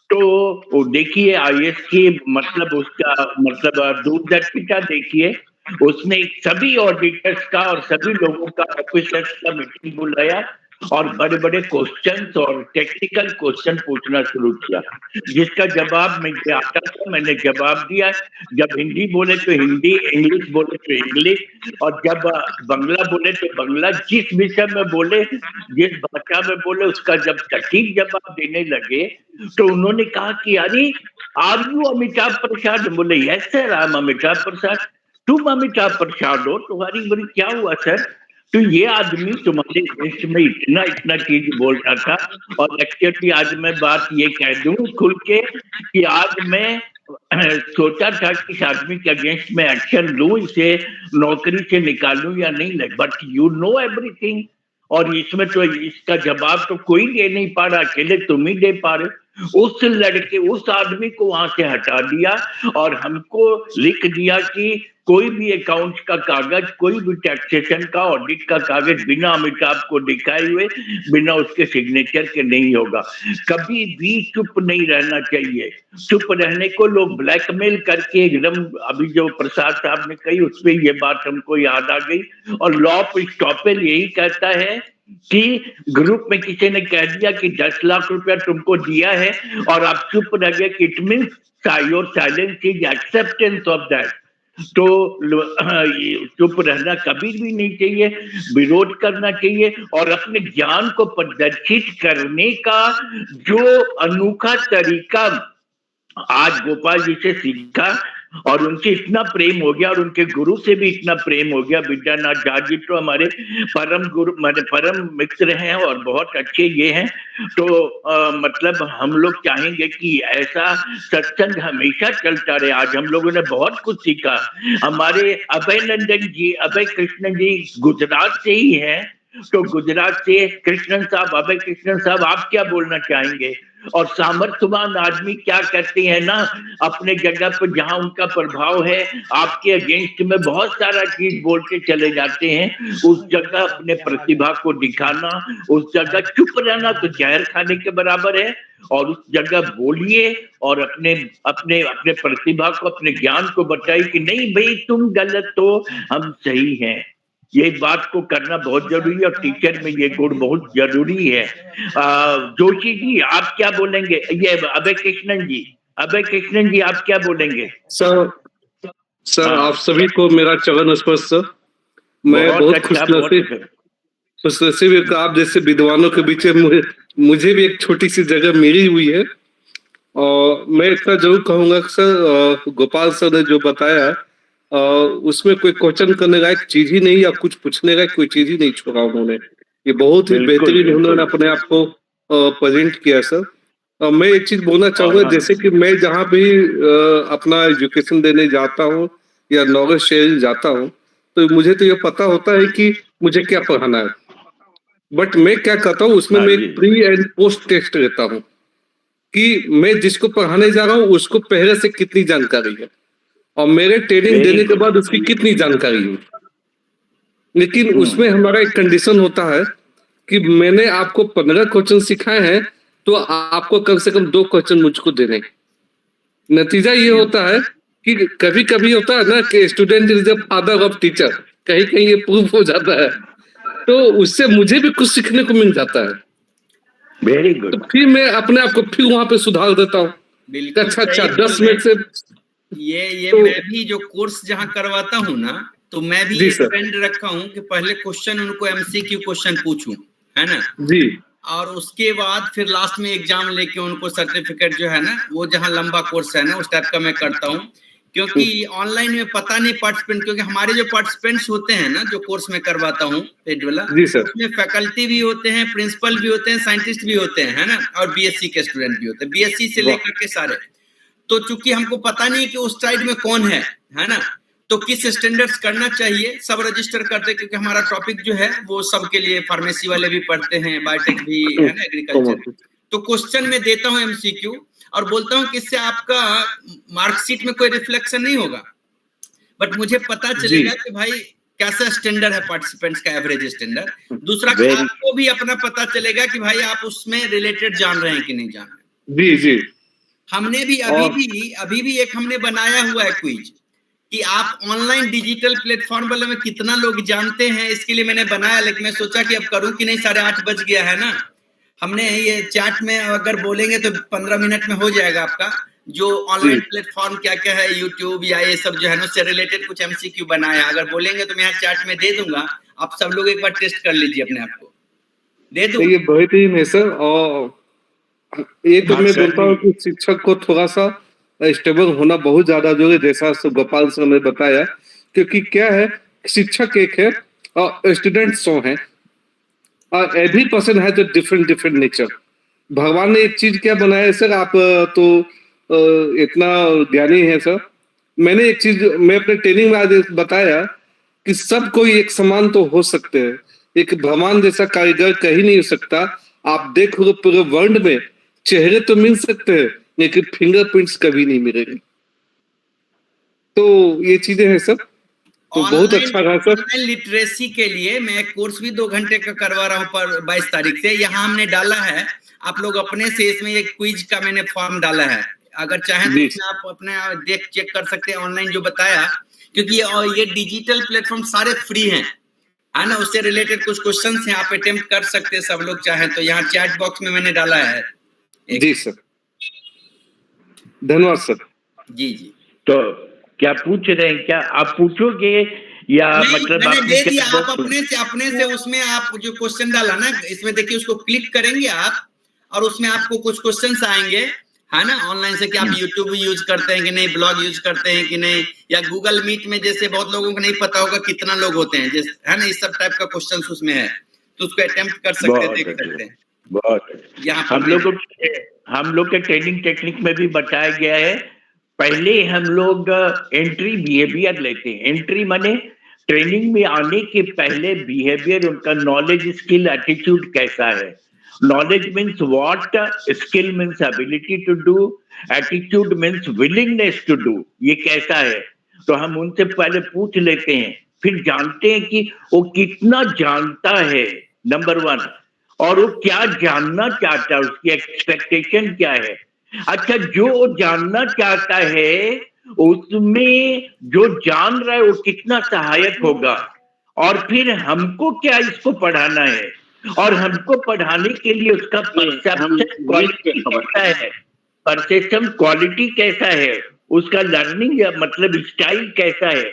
तो देखिए IAS की मतलब उसका मतलब दूरदर्शिता देखिए, उसने सभी ऑडिटर्स का और सभी लोगों का ऑफिसर्स का मीटिंग बुलाया और बड़े बड़े क्वेश्चंस और टेक्निकल क्वेश्चन पूछना शुरू किया, जिसका जवाब मुझे आता था, मैंने जवाब दिया। जब हिंदी बोले तो हिंदी, इंग्लिश बोले तो इंग्लिश, और जब बंगला बोले तो बंगला। जिस विषय में बोले, जिस भाषा में बोले, उसका जब सटीक जवाब देने लगे तो उन्होंने कहा कि अरे आर यू अमिताभ प्रसाद? बोले yes sir, I am Amitabh Prasad. तुम अमिताभ प्रसाद हो? तुम्हारी बोली क्या हुआ सर? तो ये आदमी तुम्हारे देश में इतना चीज बोल रहा था। और एक्चुअली आज मैं बात ये कह दूं खुल के कि आज मैं सोचा था कि इस आदमी के अगेंस्ट में एक्शन लूं, इसे नौकरी से निकालूं या नहीं, बट यू नो एवरीथिंग। और इसमें तो इसका जवाब तो कोई दे नहीं पा रहा, अकेले तुम ही दे पा रहे। उस लड़के, उस आदमी को वहां से हटा दिया और हमको लिख दिया कि कोई भी अकाउंट का कागज, कोई भी टैक्सेशन का, ऑडिट का कागज बिना अमिताभ को दिखाए हुए, बिना उसके सिग्नेचर के नहीं होगा। कभी भी चुप नहीं रहना चाहिए। चुप रहने को लोग ब्लैकमेल करके एकदम, अभी जो प्रसाद साहब ने कही उस पर ये बात हमको याद आ गई। और लॉ ऑफ स्टॉपेज यही कहता है कि ग्रुप में किसी ने कह दिया कि 10 लाख रुपया तुमको दिया है और आप चुप रह गए, it means your silence is acceptance of that. तो चुप रहना कभी भी नहीं चाहिए, विरोध करना चाहिए और अपने ज्ञान को प्रदर्शित करने का जो अनोखा तरीका आज गोपाल जी से सीखा और उनसे इतना प्रेम हो गया और उनके गुरु से भी इतना प्रेम हो गया। विद्यानाथ झा जी तो हमारे परम गुरु, माने परम मित्र हैं और बहुत अच्छे ये हैं। तो मतलब हम लोग चाहेंगे कि ऐसा सत्संग हमेशा चलता रहे। आज हम लोगों ने बहुत कुछ सीखा। हमारे अभय नंदन जी, अभय कृष्ण जी गुजरात से ही हैं, तो गुजरात से कृष्णन साहब, अभय कृष्णन साहब, आप क्या बोलना चाहेंगे? और सामर्थ्यवान आदमी क्या करते हैं ना, अपने जगह पर जहां उनका प्रभाव है आपके अगेंस्ट में बहुत सारा चीज बोलते चले जाते हैं। उस जगह अपने प्रतिभा को दिखाना, उस जगह चुप रहना तो जहर खाने के बराबर है। और उस जगह बोलिए और अपने अपने अपने प्रतिभा को, अपने ज्ञान को बताइए कि नहीं भाई तुम गलत हो, हम सही हैं। ये बात को करना बहुत जरूरी है और टीचर में ये गुण बहुत जरूरी है। जोशी जी आप क्या बोलेंगे? ये अभय कृष्णन जी, अभय कृष्णन जी आप क्या बोलेंगे? सर आप सभी को मेरा चरण स्पर्श सर। मैं बहुत खुशनसीब आप जैसे विद्वानों के बीच में मुझे भी एक छोटी सी जगह मिली हुई है। और मैं इतना जरूर कहूंगा सर, गोपाल सर ने जो बताया उसमें कोई क्वेश्चन करने लायक चीज ही नहीं या कुछ पूछने लायक कोई चीज ही नहीं छोड़ा उन्होंने। ये बहुत ही बेहतरीन उन्होंने अपने आप को प्रेजेंट किया सर। मैं एक चीज बोलना चाहूंगा, जैसे कि मैं जहाँ भी अपना एजुकेशन देने जाता हूँ या नॉलेज शेयर जाता हूँ, तो मुझे तो ये पता होता है कि मुझे क्या पढ़ाना है। बट मैं क्या करता हूँ उसमें मैं एक प्री एंड पोस्ट टेस्ट लेता हूँ कि मैं जिसको पढ़ाने जा रहा हूँ उसको पहले से कितनी जानकारी है और मेरे ट्रेनिंग देने के बाद उसकी कितनी जानकारी है। लेकिन उसमें हमारा एक कंडीशन होता है कि मैंने आपको 15 क्वेश्चन सिखाए हैं तो आपको कम से कम 2 क्वेश्चन मुझको देने। नतीजा ये होता है कि कभी कभी होता है ना कि student is the father of teacher, कहीं कहीं ये प्रूफ हो जाता है, तो उससे मुझे भी कुछ सीखने को मिल जाता है। Very good. तो फिर मैं अपने आप को फिर वहां पे सुधार देता हूँ। अच्छा 10 मिनट से ये तो, मैं भी जो कोर्स जहाँ करवाता हूँ ना, तो मैं भी ये ट्रेंड रखा हूँ कि पहले क्वेश्चन उनको एमसीक्यू क्वेश्चन पूछूं, है ना जी, और उसके बाद फिर लास्ट में एग्जाम लेके उनको सर्टिफिकेट जो है ना, वो जहाँ लंबा कोर्स है ना उस टाइप का मैं करता हूँ। क्योंकि ऑनलाइन में पता नहीं पार्टिसिपेंट, क्योंकि हमारे जो पार्टिसिपेंट्स होते हैं ना, जो कोर्स में करवाता हूँ पेड वाला, उसमें फैकल्टी भी होते हैं, प्रिंसिपल भी होते हैं, साइंटिस्ट भी होते हैं, है ना, और बीएससी के स्टूडेंट भी होते हैं, बीएससी से लेकर के सारे। तो चूंकि हमको पता नहीं कि उस साइड में कौन है ना, तो किस स्टैंडर्ड्स करना चाहिए सब रजिस्टर करते, क्योंकि हमारा टॉपिक जो है वो सबके लिए, फार्मेसी वाले भी पढ़ते हैं, बायोटेक भी है ना, एग्रीकल्चर। तो क्वेश्चन में देता हूँ एमसीक्यू और बोलता हूँ कि इससे आपका मार्कशीट में कोई रिफ्लेक्शन नहीं होगा, बट मुझे पता चलेगा कि भाई कैसा स्टैंडर्ड है पार्टिसिपेंट्स का, एवरेज स्टैंडर्ड। दूसरा आपको भी अपना पता चलेगा कि भाई आप उसमें रिलेटेड जान रहे हैं कि नहीं जान रहे। जी हमने भी अभी भी एक हमने बनाया हुआ है क्विज कि आप ऑनलाइन डिजिटल प्लेटफॉर्म वाले में कितना लोग जानते हैं, इसके लिए मैंने बनाया। लेकिन मैं सोचा कि अब करूं कि नहीं, 8:30 बज गया है ना। हमने ये चैट में अगर बोलेंगे तो 15 मिनट में हो जाएगा आपका, जो ऑनलाइन प्लेटफॉर्म क्या क्या है, यूट्यूब या ये सब जो है ना, उससे रिलेटेड कुछ एमसीक्यू बनाया। अगर बोलेंगे तो मैं यहाँ चैट में दे दूंगा, आप सब लोग एक बार टेस्ट कर लीजिए अपने आप को, दे दूं। ये बहुत ही है सर। और ये तो मैं बोलता हूँ कि शिक्षक को थोड़ा सा स्टेबल होना बहुत ज्यादा जरूरी, जैसा गोपाल सर ने बताया। क्योंकि क्या है, शिक्षक एक है और स्टूडेंट 100 हैं और एवरी पर्सन है डिफरेंट नेचर। भगवान ने एक चीज क्या बनाया है सर, आप तो इतना ज्ञानी है सर। मैंने एक चीज मैं अपने ट्रेनिंग में आज बताया कि सब कोई एक समान तो हो सकते हैं, एक भगवान जैसा कारीगर कहीं नहीं हो सकता। आप देखो पूरे वर्ल्ड में चेहरे तो मिल सकते हैं लेकिन फिंगरप्रिंट्स कभी नहीं मिलेंगे। तो ये चीजें हैं सर, तो बहुत अच्छा रहा सर। ऑनलाइन लिटरेसी के लिए मैं एक कोर्स भी 2 घंटे का करवा रहा हूँ पर 22 तारीख से। यहाँ हमने डाला है, आप लोग अपने से इसमें एक क्विज का मैंने फॉर्म डाला है, अगर चाहें तो आप अपने देख चेक कर सकते हैं ऑनलाइन जो बताया। क्योंकि ये डिजिटल प्लेटफॉर्म सारे फ्री हैं, है ना, उससे रिलेटेड कुछ क्वेश्चंस हैं, आप अटेम्प्ट कर सकते हैं सब लोग चाहे तो। यहाँ चैट बॉक्स में मैंने डाला है जी सर, धन्यवाद सर। जी जी। तो क्या पूछ रहे हैं, क्या आप पूछोगे या नहीं, मतलब मैंने आपने दे क्या दिया, आप box अपने से उसमें आप जो क्वेश्चन डाला ना, इसमें देखिए उसको क्लिक करेंगे आप और उसमें आपको कुछ क्वेश्चंस आएंगे, है ना, ऑनलाइन से कि आप यूट्यूब यूज करते हैं कि नहीं, ब्लॉग यूज करते हैं कि नहीं, या गूगल मीट में जैसे बहुत लोगों को नहीं पता होगा कितना लोग होते हैं, जैसे है ना, इस सब टाइप का क्वेश्चन उसमें है, तो उसको अटेम्प्ट कर सकते हैं, देख सकते हैं। बहुत यहाँ हम लोग के ट्रेनिंग टेक्निक में भी बताया गया है। पहले हम लोग एंट्री बिहेवियर लेते हैं। एंट्री माने ट्रेनिंग में आने के पहले बिहेवियर, उनका नॉलेज, स्किल, एटीट्यूड कैसा है। Knowledge means what, skill means ability to do, attitude means willingness to do, ये कैसा है। तो हम उनसे पहले पूछ लेते हैं, फिर जानते हैं कि वो कितना जानता है, नंबर 1, और वो क्या जानना चाहता है, उसकी एक्सपेक्टेशन क्या है। अच्छा, जो जानना चाहता है उसमें जो जान रहा है वो कितना सहायक होगा, और फिर हमको क्या इसको पढ़ाना है, और हमको पढ़ाने के लिए उसका परसेप्शन क्वालिटी कैसा है, परसेप्शन क्वालिटी कैसा है, उसका लर्निंग या मतलब स्टाइल कैसा है,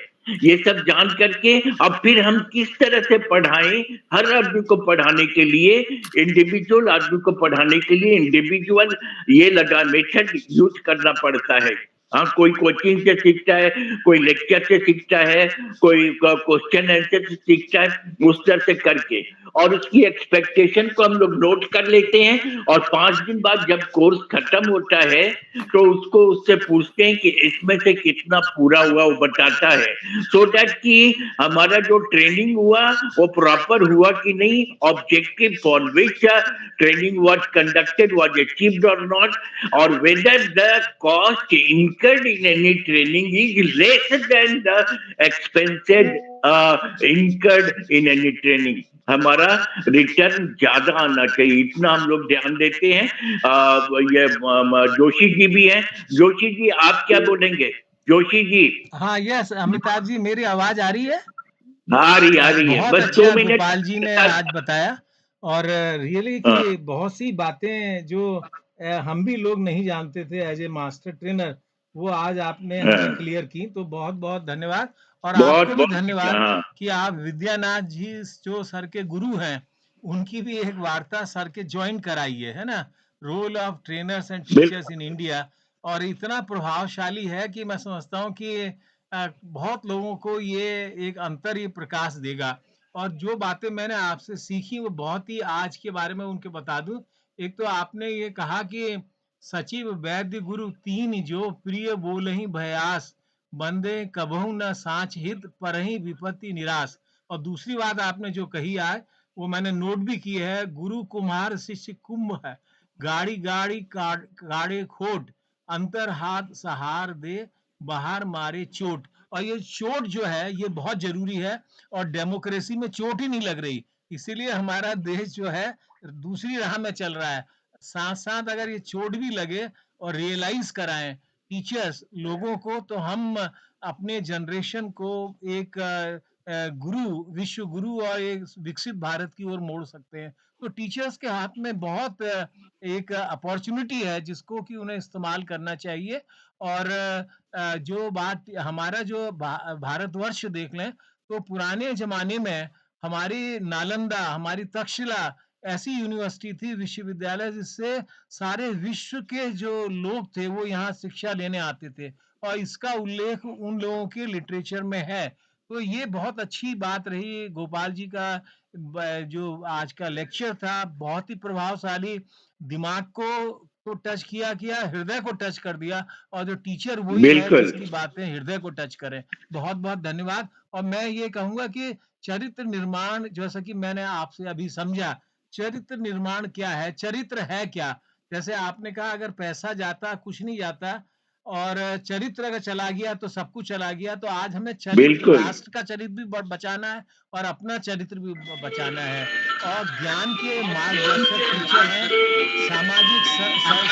ये सब जान करके अब फिर हम किस तरह से पढ़ाएं। हर आदमी को पढ़ाने के लिए, इंडिविजुअल आदमी को पढ़ाने के लिए इंडिविजुअल ये लगा मेथड यूज करना पड़ता है। हाँ, कोई कोचिंग से सीखता है, कोई लेक्चर से सीखता है, कोई क्वेश्चन आंसर से सीखता है, उस तरह से करके, और उसकी एक्सपेक्टेशन को हम लोग नोट कर लेते हैं, और 5 दिन बाद जब कोर्स खत्म होता है तो उसको उससे पूछते हैं कि इसमें से कितना पूरा हुआ, वो बताता है, सो दैट कि हमारा जो ट्रेनिंग हुआ वो प्रॉपर हुआ कि नहीं, objective for which training was conducted was achieved और नॉट, और whether the cost incurred in any training is less than the expenses incurred in any training। हमारा रिटर्न ज्यादा आना चाहिए, इतना हम लोग ध्यान देते हैं। ये जोशी जी भी हैं। जोशी जी, आप क्या बोलेंगे? जोशी जी। हाँ, यस अमिताभ जी, मेरी आवाज आ रही है? आ रही है, बहुत बस 2 अच्छा मिनट। गोपाल जी ने आज बताया, और रियली कि बहुत सी बातें जो हम भी लोग नहीं जानते थे एज ए मास्टर ट्रेनर, वो आज आपने हमें क्लियर की, तो बहुत बहुत धन्यवाद। और बहुत आपको भी बहुत धन्यवाद हाँ। कि आप विद्यानाथ जी जो सर के गुरु हैं, उनकी भी एक वार्ता सर के ज्वाइन कराइए, है ना, role of trainers and teachers in India. और इतना प्रभावशाली है कि मैं समझता हूँ कि बहुत लोगों को ये एक अंतर ही प्रकाश देगा। और जो बातें मैंने आपसे सीखी वो बहुत ही आज के बारे में उनके बता दूं। एक तो आपने ये कहा कि सचिव वैद्य गुरु तीन जो प्रिय बोलहि भयास, बंदे कबहु न साँच हित परहि विपत्ति निराश। और दूसरी बात आपने जो कही आज वो मैंने नोट भी की है, गुरु कुम्हार शिष्य कुंभ है, गाड़ी गाड़ी काड़े खोट, अंतर हाथ सहार दे बाहर मारे चोट। और ये चोट जो है ये बहुत जरूरी है, और डेमोक्रेसी में चोट ही नहीं लग रही, इसीलिए हमारा देश जो है दूसरी राह में चल रहा है। साथ साथ अगर ये चोट भी लगे और रियलाइज कराएं टीचर्स लोगों को, तो हम अपने जनरेशन को एक गुरु, विश्व गुरु और एक विकसित भारत की ओर मोड़ सकते हैं। तो टीचर्स के हाथ में बहुत एक अपॉर्चुनिटी है जिसको कि उन्हें इस्तेमाल करना चाहिए। और जो बात हमारा जो भारतवर्ष देख लें तो पुराने जमाने में हमारी नालंदा, हमारी तक्षशिला ऐसी यूनिवर्सिटी थी, विश्वविद्यालय, जिससे सारे विश्व के जो लोग थे वो यहाँ शिक्षा लेने आते थे, और इसका उल्लेख उन लोगों के लिटरेचर में है। तो ये बहुत अच्छी बात रही गोपाल जी का जो आज का लेक्चर था, बहुत ही प्रभावशाली, दिमाग को तो टच किया, हृदय को टच कर दिया, और जो टीचर वही है जिसकी बातें हृदय को टच करें। बहुत बहुत धन्यवाद। और मैं ये कहूंगा कि चरित्र निर्माण, जैसा कि मैंने आपसे अभी समझा, चरित्र निर्माण क्या है, चरित्र है क्या। जैसे आपने कहा अगर पैसा जाता कुछ नहीं जाता, और चरित्र अगर चला गया तो सब कुछ चला गया। तो आज हमें चरित्र, राष्ट्र का चरित्र भी बचाना है और अपना चरित्र भी बचाना है। और ज्ञान के मार्गदर्शक टीचर हैं, सामाजिक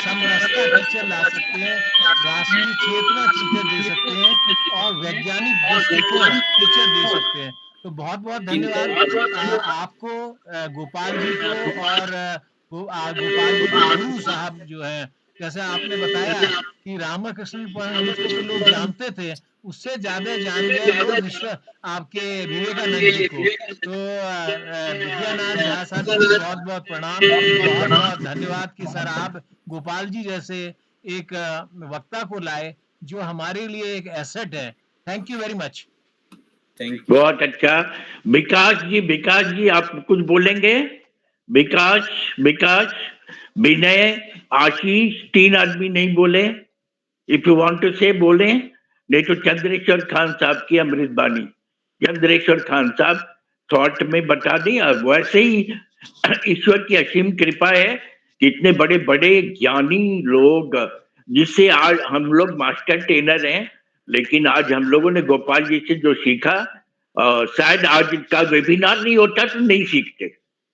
समरसता टीचर ला सकते हैं, राष्ट्रीय चेतना टीचर दे सकते हैं, और वैज्ञानिक दृष्टिकोण टीचर दे सकते हैं। तो बहुत बहुत धन्यवाद आपको, गोपाल जी को, और गोपाल जी के गुरु साहब जो हैं, जैसे आपने बताया कि रामकृष्ण परमहंस को तो लोग जानते थे, उससे ज्यादा जान गए लोग आपके विवेकानंद जी को। तो विद्यानाथ झा सर को भी बहुत बहुत प्रणाम, बहुत बहुत धन्यवाद कि सर आप गोपाल जी जैसे एक वक्ता को लाए जो हमारे लिए एक एसेट है। Thank you very much. बहुत अच्छा। विकास जी आप कुछ बोलेंगे? विकास, विनय, आशीष, 3 आदमी नहीं बोले। इफ यू वांट टू से बोले, नहीं तो चंद्रेश्वर खान साहब की अमृत बानी। चंद्रेश्वर खान साहब थॉट में बता दी। और वैसे ही ईश्वर की असीम कृपा है कि इतने बड़े बड़े ज्ञानी लोग, जिससे आज हम लोग मास्टर ट्रेनर हैं, लेकिन आज हम लोगों ने गोपाल जी से जो सीखा, शायद आज का वेबिनार नहीं होता तो नहीं सीखते।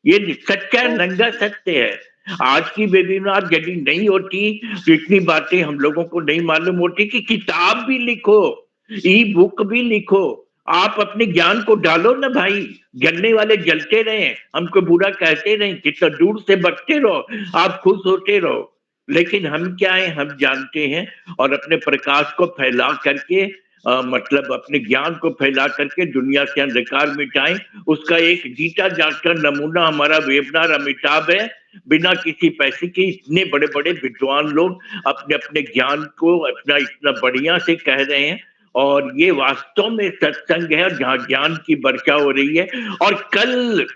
ये सच्चा नंगा सत्य है। आज की वेबिनार यदि नहीं होती तो इतनी बातें हम लोगों को नहीं मालूम होती कि किताब भी लिखो, ई बुक भी लिखो, आप अपने ज्ञान को डालो ना भाई। जलने वाले जलते रहे, हमको बुरा कहते रहे, कितना दूर से बचते रहो, आप खुश होते रहो। लेकिन हम क्या है, हम जानते हैं और अपने प्रकाश को फैला करके मतलब अपने ज्ञान को फैला करके दुनिया से अंधकार मिटाएं। उसका एक जीता जागता नमूना हमारा वेबिनार अमिताभ है। बिना किसी पैसे के इतने बड़े बड़े विद्वान लोग अपने अपने ज्ञान को अपना इतना बढ़िया से कह रहे हैं, और ये वास्तव में सत्संग है जहाँ ज्ञान की वर्षा हो रही है। और कल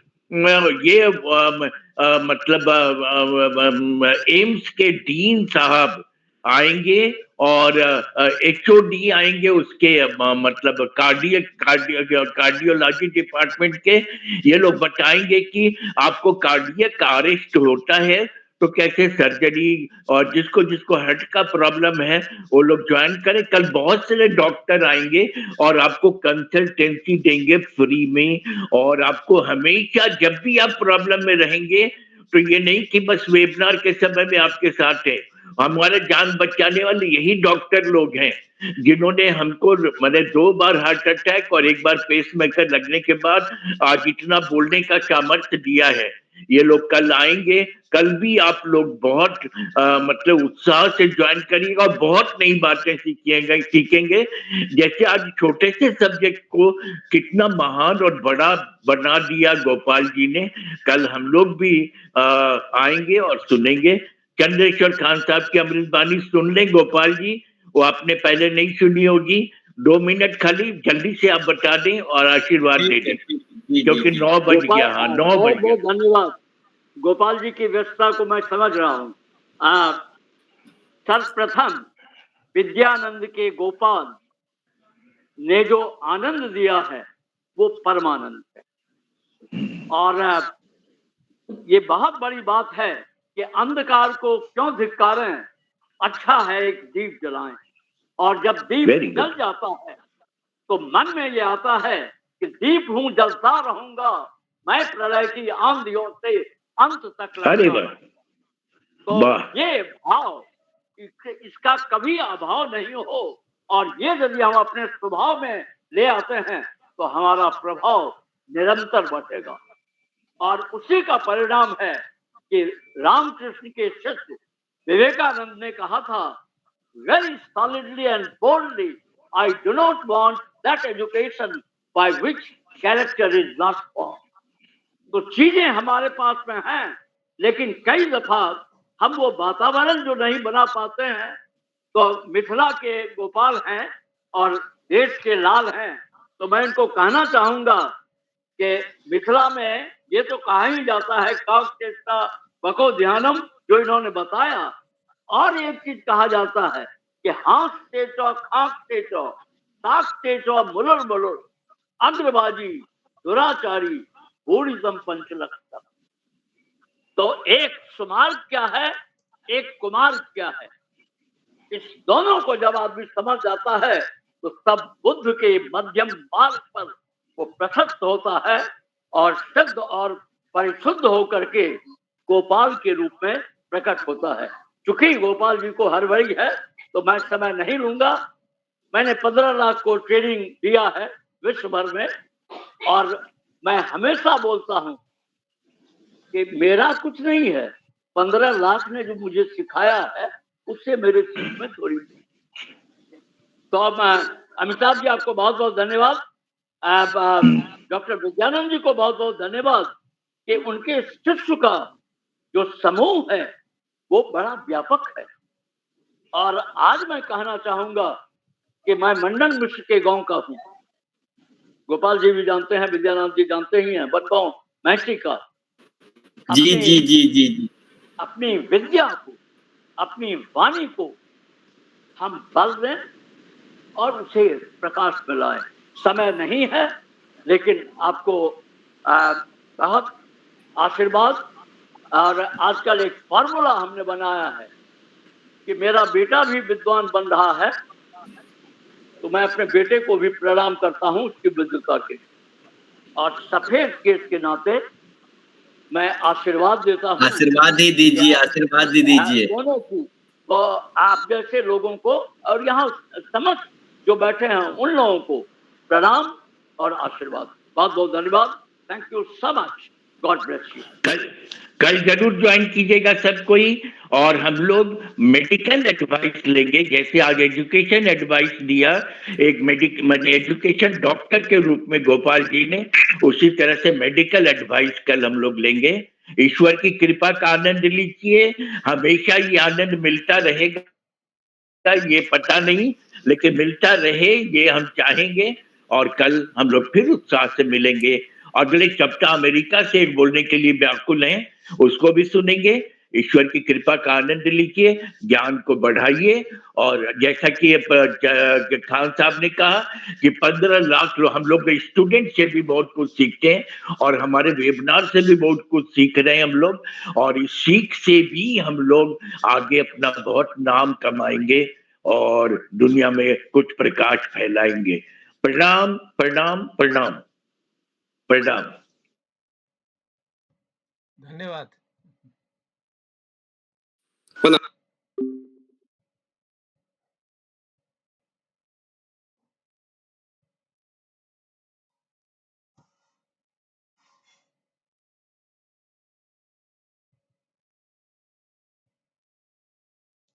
ये मतलब एम्स के डीन साहब आएंगे और HOD आएंगे उसके मतलब कार्डियोलॉजी डिपार्टमेंट के। ये लोग बताएंगे कि आपको कार्डियक अरेस्ट होता है तो कैसे सर्जरी, और जिसको जिसको हार्ट का प्रॉब्लम है वो लोग ज्वाइन करें। कल बहुत सारे डॉक्टर आएंगे और आपको कंसल्टेंसी देंगे फ्री में। और आपको हमेशा जब भी आप प्रॉब्लम में रहेंगे तो ये नहीं कि बस वेबिनार के समय में आपके साथ है, हमारे जान बचाने वाले यही डॉक्टर लोग हैं जिन्होंने हमको मैंने 2 बार हार्ट अटैक और 1 बार पेसमेकर लगने के बाद आज इतना बोलने का सामर्थ्य दिया है। ये लोग कल आएंगे। कल भी आप लोग बहुत मतलब उत्साह से ज्वाइन करिएगा और बहुत नई बातें सीखेंगे। जैसे आज छोटे से सब्जेक्ट को कितना महान और बड़ा बना दिया गोपाल जी ने, कल हम लोग भी आएंगे और सुनेंगे। चंद्रेश्वर खान साहब की अमृतबानी सुन लें गोपाल जी, वो आपने पहले नहीं सुनी होगी। 2 मिनट खाली जल्दी से आप बता दें और आशीर्वाद दे दें, क्योंकि 9 बज गया। हाँ, 9 बज गया। बहुत धन्यवाद। गोपाल जी की व्यस्तता को मैं समझ रहा हूँ। सर्वप्रथम विद्यानंद के गोपाल ने जो आनंद दिया है वो परमानंद है। और ये बहुत बड़ी बात है कि अंधकार को क्यों धिक्कारें, अच्छा है एक दीप जलाएं। और जब दीप जल जाता है तो मन में ये आता है कि दीप हूं, जलता रहूंगा मैं, प्रलय की आंधियों से अंत तक लड़ूंगा। तो ये भाव, इसका कभी अभाव नहीं हो, और ये यदि हम अपने स्वभाव में ले आते हैं तो हमारा प्रभाव निरंतर बढ़ेगा। और उसी का परिणाम है कि रामकृष्ण के शिष्य विवेकानंद ने कहा था, very solidly and boldly, I do not want that education by which character is not formed. तो चीजें हमारे पास में हैं, लेकिन कई दफा हम वो वातावरण जो नहीं बना पाते हैं। तो मिथिला के गोपाल हैं और देश के लाल हैं, तो मैं इनको कहना चाहूंगा कि मिथिला में ये तो कहा ही जाता है काक चेष्टा बको ध्यानम, जो इन्होंने बताया। और एक चीज कहा जाता है कि हाथ टेचो, खाक टेचो, ताक टेचो, मुलुर मुलुर, अंधबाजी, दुराचारी, बूढ़ीदम पंचलक्षण। तो एक सुमार्ग क्या है, एक कुमार्ग क्या है, इस दोनों को जब आदमी समझ जाता है तो तब बुद्ध के मध्यम मार्ग पर वो प्रशस्त होता है और शुद्ध और परिशुद्ध होकर के गोपाल के रूप में प्रकट होता है। चूंकि गोपाल जी को हड़बड़ी है तो मैं समय नहीं लूंगा। मैंने 15 लाख को ट्रेनिंग दिया है विश्व भर में, और मैं हमेशा बोलता हूं कि मेरा कुछ नहीं है, 15 लाख ने जो मुझे सिखाया है उससे मेरे सीख में थोड़ी। तो मैं अमिताभ जी आपको बहुत बहुत धन्यवाद, डॉक्टर विद्यानंद जी को बहुत बहुत धन्यवाद कि उनके शिष्य का जो समूह है वो बड़ा व्यापक है। और आज मैं कहना चाहूंगा कि मैं मंडन मिश्र के गांव का हूं, गोपाल जी भी जानते हैं, विद्यानंद जी जानते ही हैं, बनगांव महसी का। जी जी जी जी जी अपनी विद्या को, अपनी वाणी को हम बल दें और उसे प्रकाश में लाएं। समय नहीं है, लेकिन आपको बहुत आशीर्वाद। और आजकल एक फॉर्मूला हमने बनाया है कि मेरा बेटा भी विद्वान बन रहा है, तो मैं अपने बेटे को भी प्रणाम करता हूं उसकी विद्वता के, और सफेद केस के नाते मैं आशीर्वाद देता हूं। आशीर्वाद ही दीजिए, आशीर्वाद ही दीजिए। दोनों की, तो आप जैसे लोगों को और यहाँ समस्त जो बैठे हैं उन लोगों को प्रणाम और आशीर्वाद। बहुत बहुत धन्यवाद। Thank you so much. God bless you. कल जरूर ज्वाइन कीजिएगा सब कोई। और हम लोग मेडिकल एडवाइस लेंगे, जैसे आज एजुकेशन एडवाइस दिया एक एजुकेशन डॉक्टर के रूप में गोपाल जी ने, उसी तरह से मेडिकल एडवाइस कल हम लोग लेंगे। ईश्वर की कृपा का आनंद लीजिए, हमेशा ये आनंद मिलता रहेगा ये पता नहीं, लेकिन मिलता रहे ये हम चाहेंगे। और कल हम लोग फिर उत्साह से मिलेंगे। अगले सप्ताह अमेरिका से एक बोलने के लिए व्याकुल हैं, उसको भी सुनेंगे। ईश्वर की कृपा का आनंद लीजिए, ज्ञान को बढ़ाइए। और जैसा कि खान साहब ने कहा कि 15 लाख लोग, हम लोग स्टूडेंट से भी बहुत कुछ सीखते हैं और हमारे वेबिनार से भी बहुत कुछ सीख रहे हैं हम लोग। और इस सीख से भी हम लोग आगे अपना बहुत नाम कमाएंगे और दुनिया में कुछ प्रकाश फैलाएंगे। प्रणाम प्रणाम प्रणाम प्रणाम। धन्यवाद।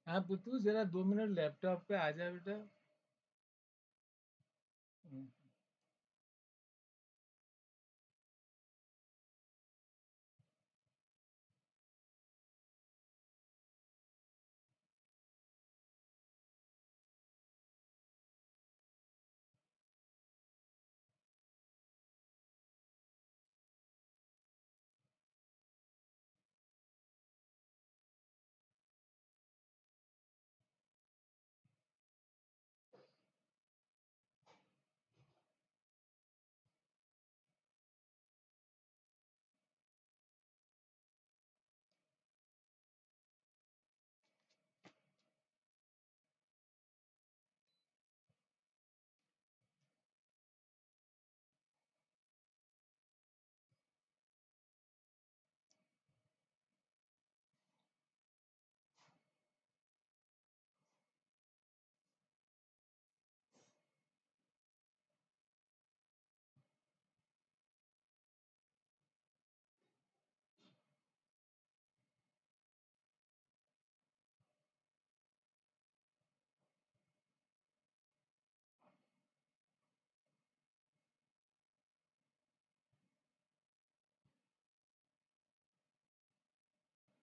हाँ पुतू, जरा 2 मिनट लैपटॉप पे आ जा बेटा।